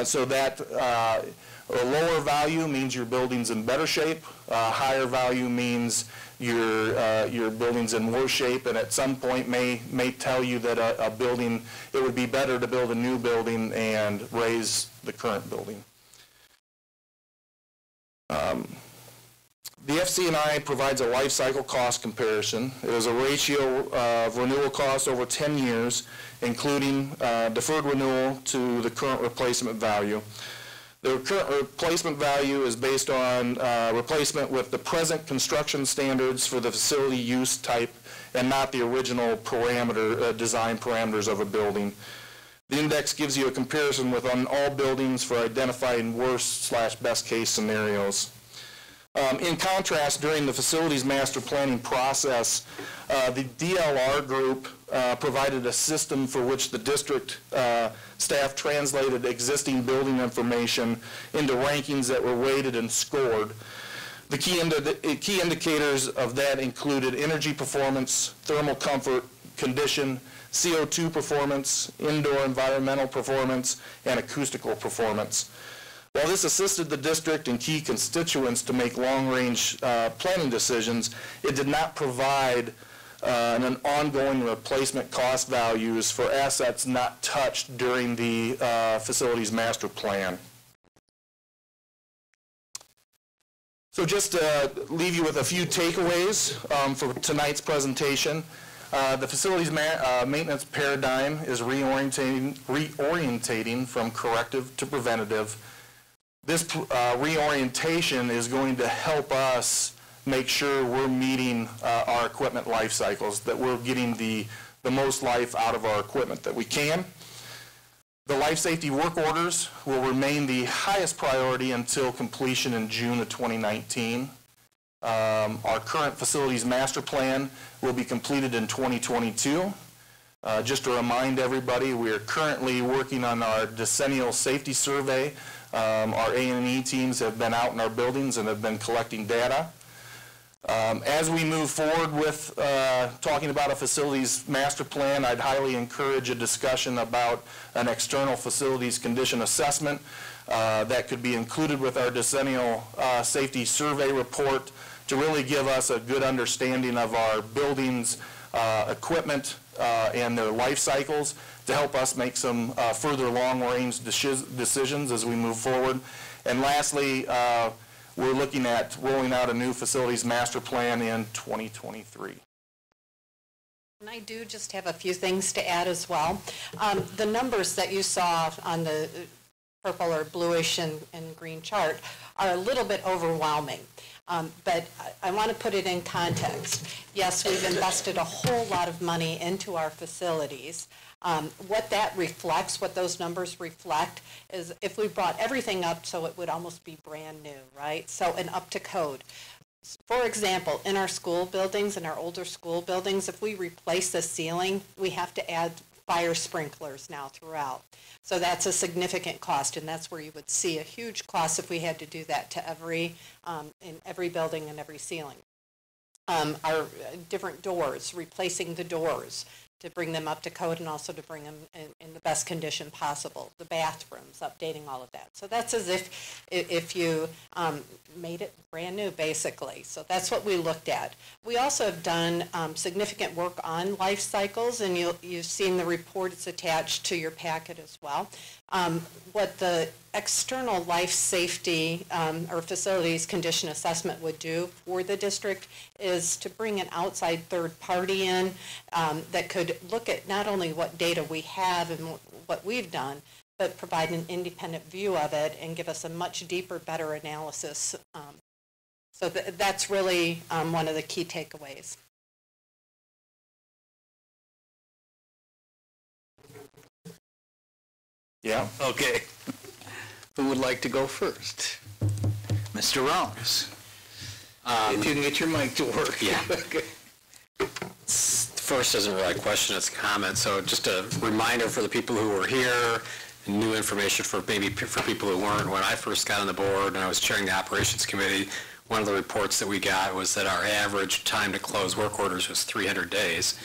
So that a lower value means your building's in better shape. Higher value means your building's in worse shape, and at some point may tell you that a building, it would be better to build a new building and raise the current building. The FCNI provides a life cycle cost comparison. It is a ratio of renewal cost over 10 years, including deferred renewal to the current replacement value. The current replacement value is based on replacement with the present construction standards for the facility use type and not the original design parameters of a building. The index gives you a comparison with on all buildings for identifying worst/best case scenarios. In contrast, during the facilities master planning process, the DLR group provided a system for which the district staff translated existing building information into rankings that were weighted and scored. The key indicators of that included energy performance, thermal comfort, condition, CO2 performance, indoor environmental performance, and acoustical performance. While this assisted the district and key constituents to make long-range planning decisions, it did not provide an ongoing replacement cost values for assets not touched during the facilities master plan. So just to leave you with a few takeaways for tonight's presentation. The facilities maintenance paradigm is reorientating from corrective to preventative. This reorientation is going to help us make sure we're meeting our equipment life cycles, that we're getting the most life out of our equipment that we can. The life safety work orders will remain the highest priority until completion in June of 2019. Our current facilities master plan will be completed in 2022. Just to remind everybody, we are currently working on our decennial safety survey. Our A&E teams have been out in our buildings and have been collecting data. As we move forward with talking about a facilities master plan, I'd highly encourage a discussion about an external facilities condition assessment that could be included with our decennial safety survey report to really give us a good understanding of our buildings, equipment, and their life cycles to help us make some further long-range decisions as we move forward. And lastly, we're looking at rolling out a new facilities master plan in 2023. And I do just have a few things to add as well. The numbers that you saw on the purple or bluish and green chart are a little bit overwhelming. But I want to put it in context. Yes, we've invested a whole lot of money into our facilities. What that reflects, what those numbers reflect, is if we brought everything up so it would almost be brand new, right? So and up to code. For example, in our school buildings, in our older school buildings, if we replace the ceiling, we have to add fire sprinklers now throughout. So that's a significant cost, and that's where you would see a huge cost if we had to do that to in every building and every ceiling. Our different doors, replacing the doors to bring them up to code and also to bring them in the best condition possible. The bathrooms, updating all of that. So that's as if you made it brand new, basically. So that's what we looked at. We also have done significant work on life cycles, and you've seen the report. It's attached to your packet as well. What the external life safety or facilities condition assessment would do for the district is to bring an outside third party in that could look at not only what data we have and what we've done, but provide an independent view of it and give us a much deeper, better analysis. So that's really one of the key takeaways. Yeah. Okay. Who would like to go first? Mr. Rollins. If you can get your mic to work. Yeah. Okay. First isn't really a question, it's a comment. So just a reminder for the people who were here, new information for people who weren't. When I first got on the board and I was chairing the operations committee, one of the reports that we got was that our average time to close work orders was 300 days.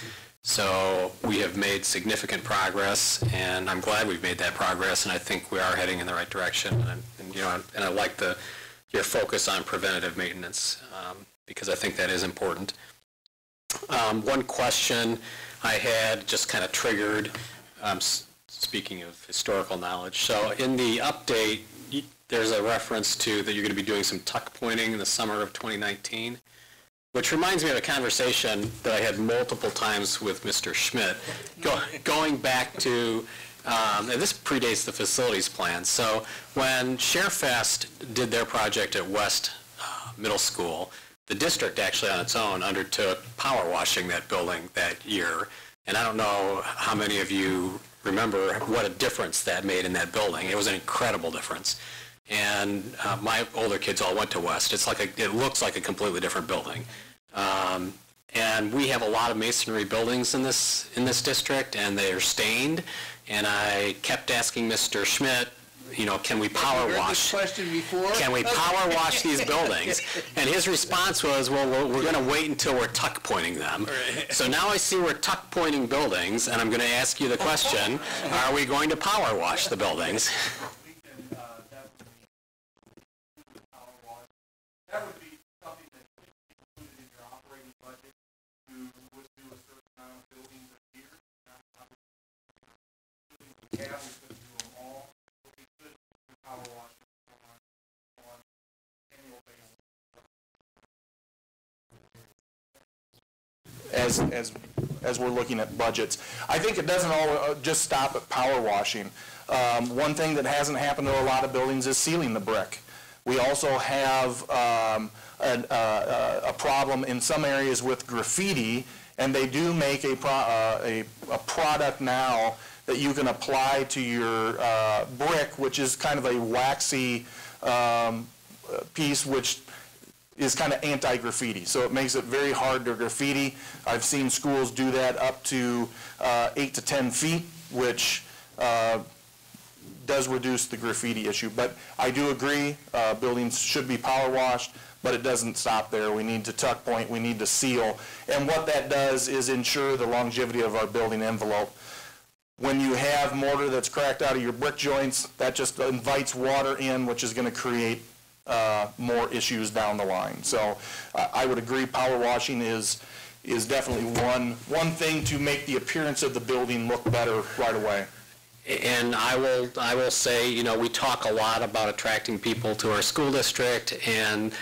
So we have made significant progress, and I'm glad we've made that progress, and I think we are heading in the right direction. And I like your focus on preventative maintenance because I think that is important. One question I had just kind of triggered, speaking of historical knowledge. So in the update, there's a reference to that you're going to be doing some tuck pointing in the summer of 2019, which reminds me of a conversation that I had multiple times with Mr. Schmidt, going back to, and this predates the facilities plan. So when ShareFest did their project at West Middle School, the district actually on its own undertook power washing that building that year. And I don't know how many of you remember what a difference that made in that building. It was an incredible difference. And my older kids all went to West. It looks like a completely different building. And we have a lot of masonry buildings in this district, and they are stained. And I kept asking Mr. Schmidt, can we power wash? Can we power wash these buildings? And his response was, well, we're going to wait until we're tuck pointing them. So now I see we're tuck pointing buildings, and I'm going to ask you the question, are we going to power wash the buildings? That would be something that could be included in your operating budget to do a certain amount of buildings a year. We could do them all, but we could do power washing on annual basis. As we're looking at budgets, I think it doesn't all just stop at power washing. One thing that hasn't happened to a lot of buildings is sealing the brick. We also have a problem in some areas with graffiti, and they do make a product now that you can apply to your brick, which is kind of a waxy piece, which is kind of anti-graffiti. So it makes it very hard to graffiti. I've seen schools do that up to 8 to 10 feet, which does reduce the graffiti issue. But I do agree, buildings should be power washed, but it doesn't stop there. We need to tuck point, we need to seal. And what that does is ensure the longevity of our building envelope. When you have mortar that's cracked out of your brick joints, that just invites water in, which is going to create more issues down the line. So I would agree power washing is definitely one thing to make the appearance of the building look better right away. And I will say, we talk a lot about attracting people to our school district, and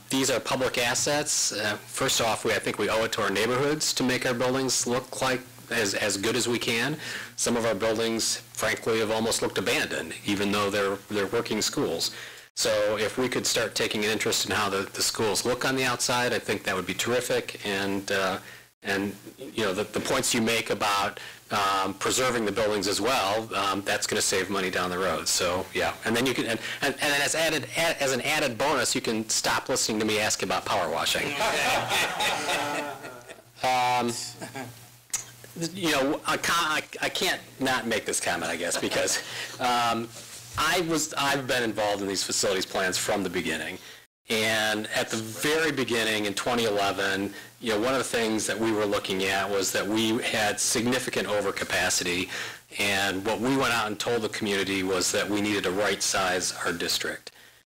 these are public assets. First off, I think we owe it to our neighborhoods to make our buildings look like as good as we can. Some of our buildings, frankly, have almost looked abandoned, even though they're working schools. So if we could start taking an interest in how the schools look on the outside, I think that would be terrific. And the points you make about preserving the buildings as well, that's going to save money down the road. So yeah, and then you can, and as an added bonus, you can stop listening to me ask about power washing. I can't not make this comment, I guess, because I've been involved in these facilities plans from the beginning. And at the very beginning in 2011, one of the things that we were looking at was that we had significant overcapacity, and what we went out and told the community was that we needed to right-size our district.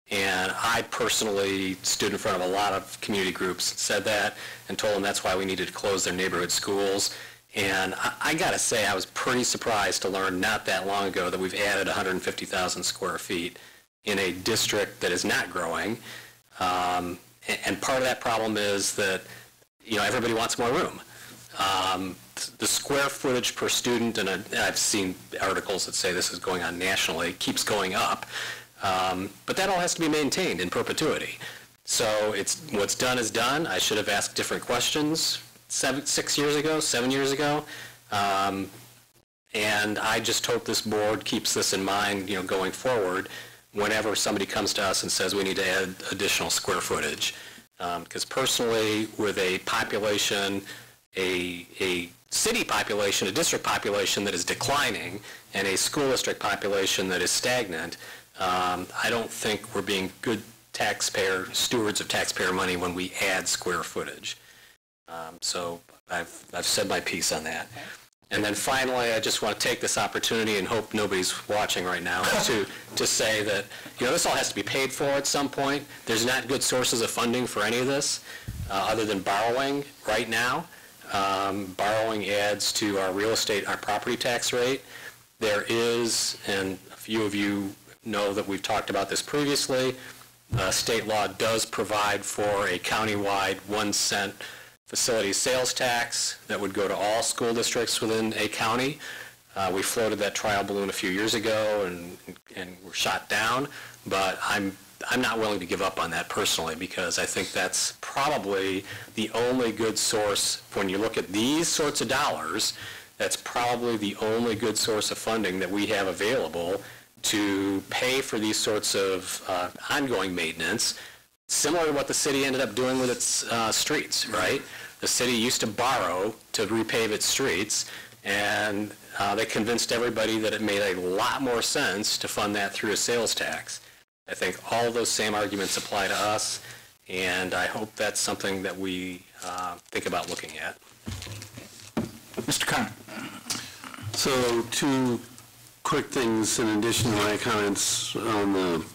And I personally stood in front of a lot of community groups, said that, and told them that's why we needed to close their neighborhood schools. And I got to say, I was pretty surprised to learn not that long ago that we've added 150,000 square feet in a district that is not growing. And part of that problem is that, everybody wants more room. The square footage per student, and I've seen articles that say this is going on nationally, keeps going up. But that all has to be maintained in perpetuity. So what's done is done. I should have asked different questions 7 years ago. And I just hope this board keeps this in mind, going forward, whenever somebody comes to us and says we need to add additional square footage. Because personally, with a population, a city population, a district population that is declining, and a school district population that is stagnant, I don't think we're being good stewards of taxpayer money when we add square footage. So I've said my piece on that. And then finally, I just want to take this opportunity and hope nobody's watching right now to say that, this all has to be paid for at some point. There's not good sources of funding for any of this other than borrowing right now. Borrowing adds to our real estate, our property tax rate. There is, and a few of you know that we've talked about this previously. State law does provide for a countywide 1 cent facility sales tax that would go to all school districts within a county. We floated that trial balloon a few years ago and were shot down, but I'm not willing to give up on that personally, because I think that's probably the only good source. When you look at these sorts of dollars, that's probably the only good source of funding that we have available to pay for these sorts of ongoing maintenance, similar to what the city ended up doing with its streets, right? The city used to borrow to repave its streets, and they convinced everybody that it made a lot more sense to fund that through a sales tax. I think all of those same arguments apply to us, and I hope that's something that we think about looking at. Mr. Connor. So 2 quick things in addition to my comments on the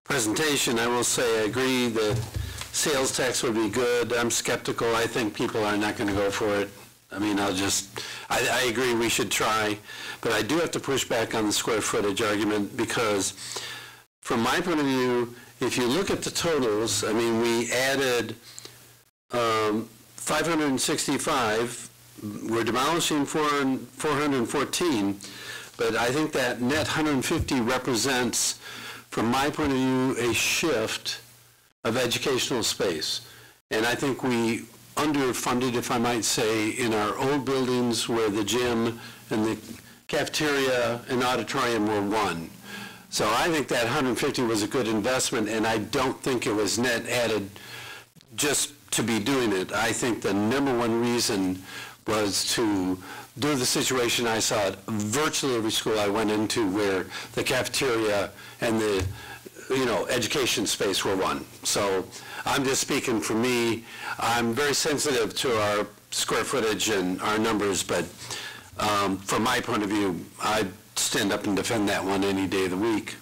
presentation. I will say I agree that sales tax would be good. I'm skeptical. I think people are not going to go for it. I mean, I agree we should try, but I do have to push back on the square footage argument, because from my point of view, if you look at the totals, I mean, we added 565, we're demolishing 414, but I think that net 150 represents, from my point of view, a shift of educational space. And I think we underfunded, if I might say, in our old buildings where the gym and the cafeteria and auditorium were one. So I think that 150 was a good investment, and I don't think it was net added just to be doing it. I think the number one reason was to do the situation I saw at virtually every school I went into, where the cafeteria and the education space were one. So I'm just speaking for me. I'm very sensitive to our square footage and our numbers, but from my point of view, I'd stand up and defend that one any day of the week.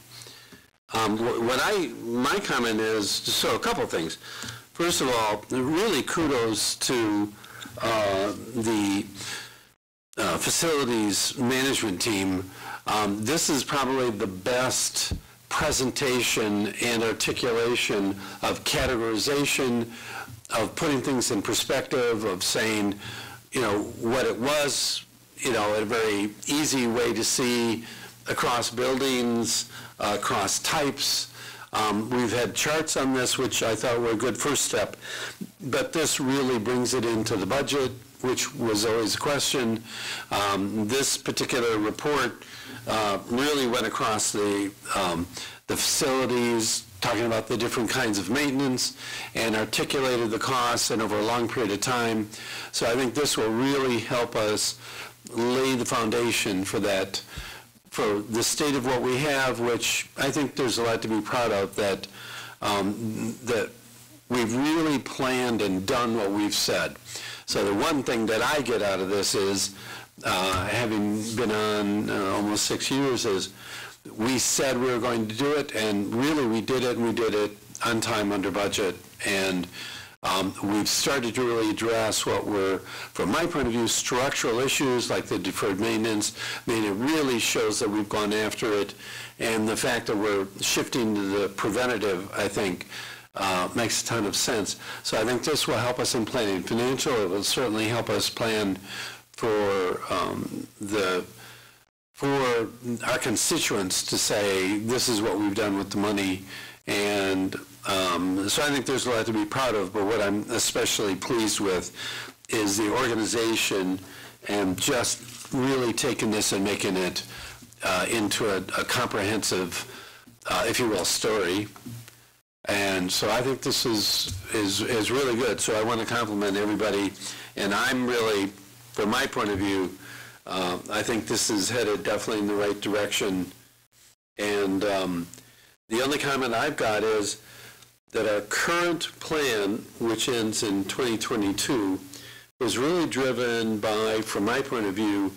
My comment is, so a couple of things. First of all, really kudos to the facilities management team. This is probably the best presentation and articulation of categorization, of putting things in perspective, of saying, what it was, a very easy way to see across buildings, across types. We've had charts on this, which I thought were a good first step, but this really brings it into the budget, which was always a question. This particular report really went across the facilities, talking about the different kinds of maintenance, and articulated the costs and over a long period of time. So I think this will really help us lay the foundation for that, for the state of what we have, which I think there's a lot to be proud of, that that we've really planned and done what we've said. So the one thing that I get out of this is, having been on almost 6 years, is we said we were going to do it, and really we did it, and we did it on time, under budget, and we've started to really address what were, from my point of view, structural issues like the deferred maintenance. I mean, it really shows that we've gone after it, and the fact that we're shifting to the preventative, I think, makes a ton of sense. So I think this will help us in planning financial. It will certainly help us plan for for our constituents to say, this is what we've done with the money. And so I think there's a lot to be proud of, but what I'm especially pleased with is the organization and just really taking this and making it into a comprehensive, if you will, story. And so I think this is really good. So I want to compliment everybody. And I'm really, from my point of view, I think this is headed definitely in the right direction. And the only comment I've got is that our current plan, which ends in 2022, was really driven by, from my point of view,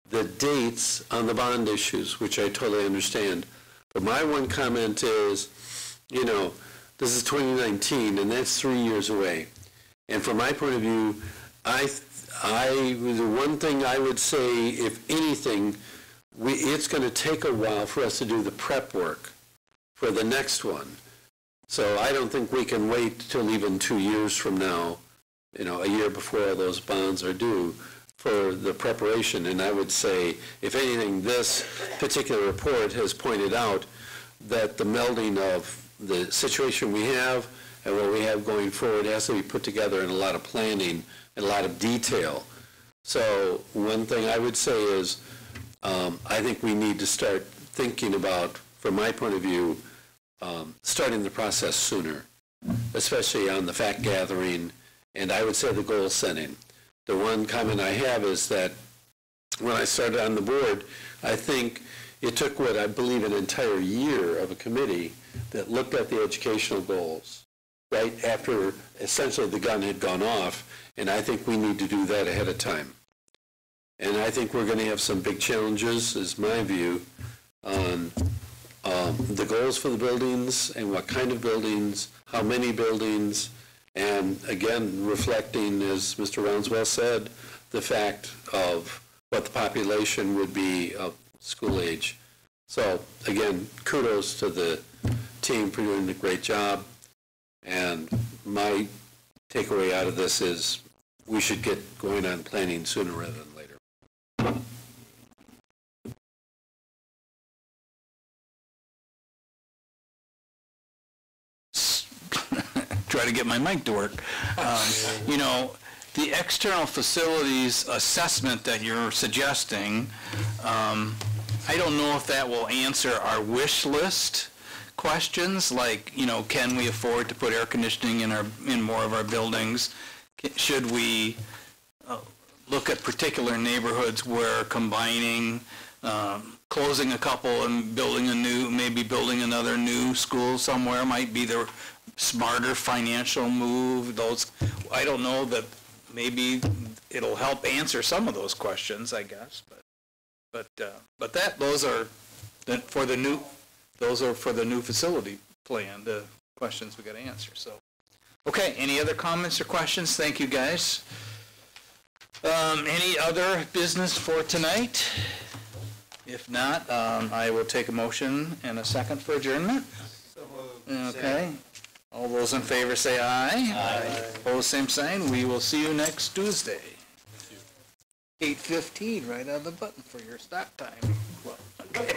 the dates on the bond issues, which I totally understand. But my one comment is, this is 2019, and that's 3 years away. And from my point of view, the one thing I would say, if anything, it's going to take a while for us to do the prep work for the next one. So I don't think we can wait till even 2 years from now, a year before all those bonds are due, for the preparation. And I would say, if anything, this particular report has pointed out that the melding of the situation we have and what we have going forward has to be put together in a lot of planning and a lot of detail. So one thing I would say is, I think we need to start thinking about, from my point of view, starting the process sooner, especially on the fact gathering, and I would say the goal setting. The one comment I have is that when I started on the board, I think it took what I believe an entire year of a committee that looked at the educational goals right after essentially the gun had gone off, and I think we need to do that ahead of time. And I think we're going to have some big challenges, is my view, on the goals for the buildings and what kind of buildings, how many buildings, and again, reflecting, as Mr. Rounswell said, the fact of what the population would be of school age. So again, kudos to the team for doing a great job. And my takeaway out of this is we should get going on planning sooner rather than later. Try to get my mic to work. The external facilities assessment that you're suggesting, I don't know if that will answer our wish list questions, like, can we afford to put air conditioning in more of our buildings? Should we look at particular neighborhoods where combining, closing a couple and maybe building another new school somewhere might be the smarter financial move? I don't know, that maybe it'll help answer some of those questions, I guess. But those are for the new facility plan, the questions we got to answer. So, okay. Any other comments or questions? Thank you, guys. Any other business for tonight? If not, I will take a motion and a second for adjournment. Okay. All those in favor say aye. Aye. Opposed, same sign. We will see you next Tuesday. 8:15, right on the button for your start time. Okay.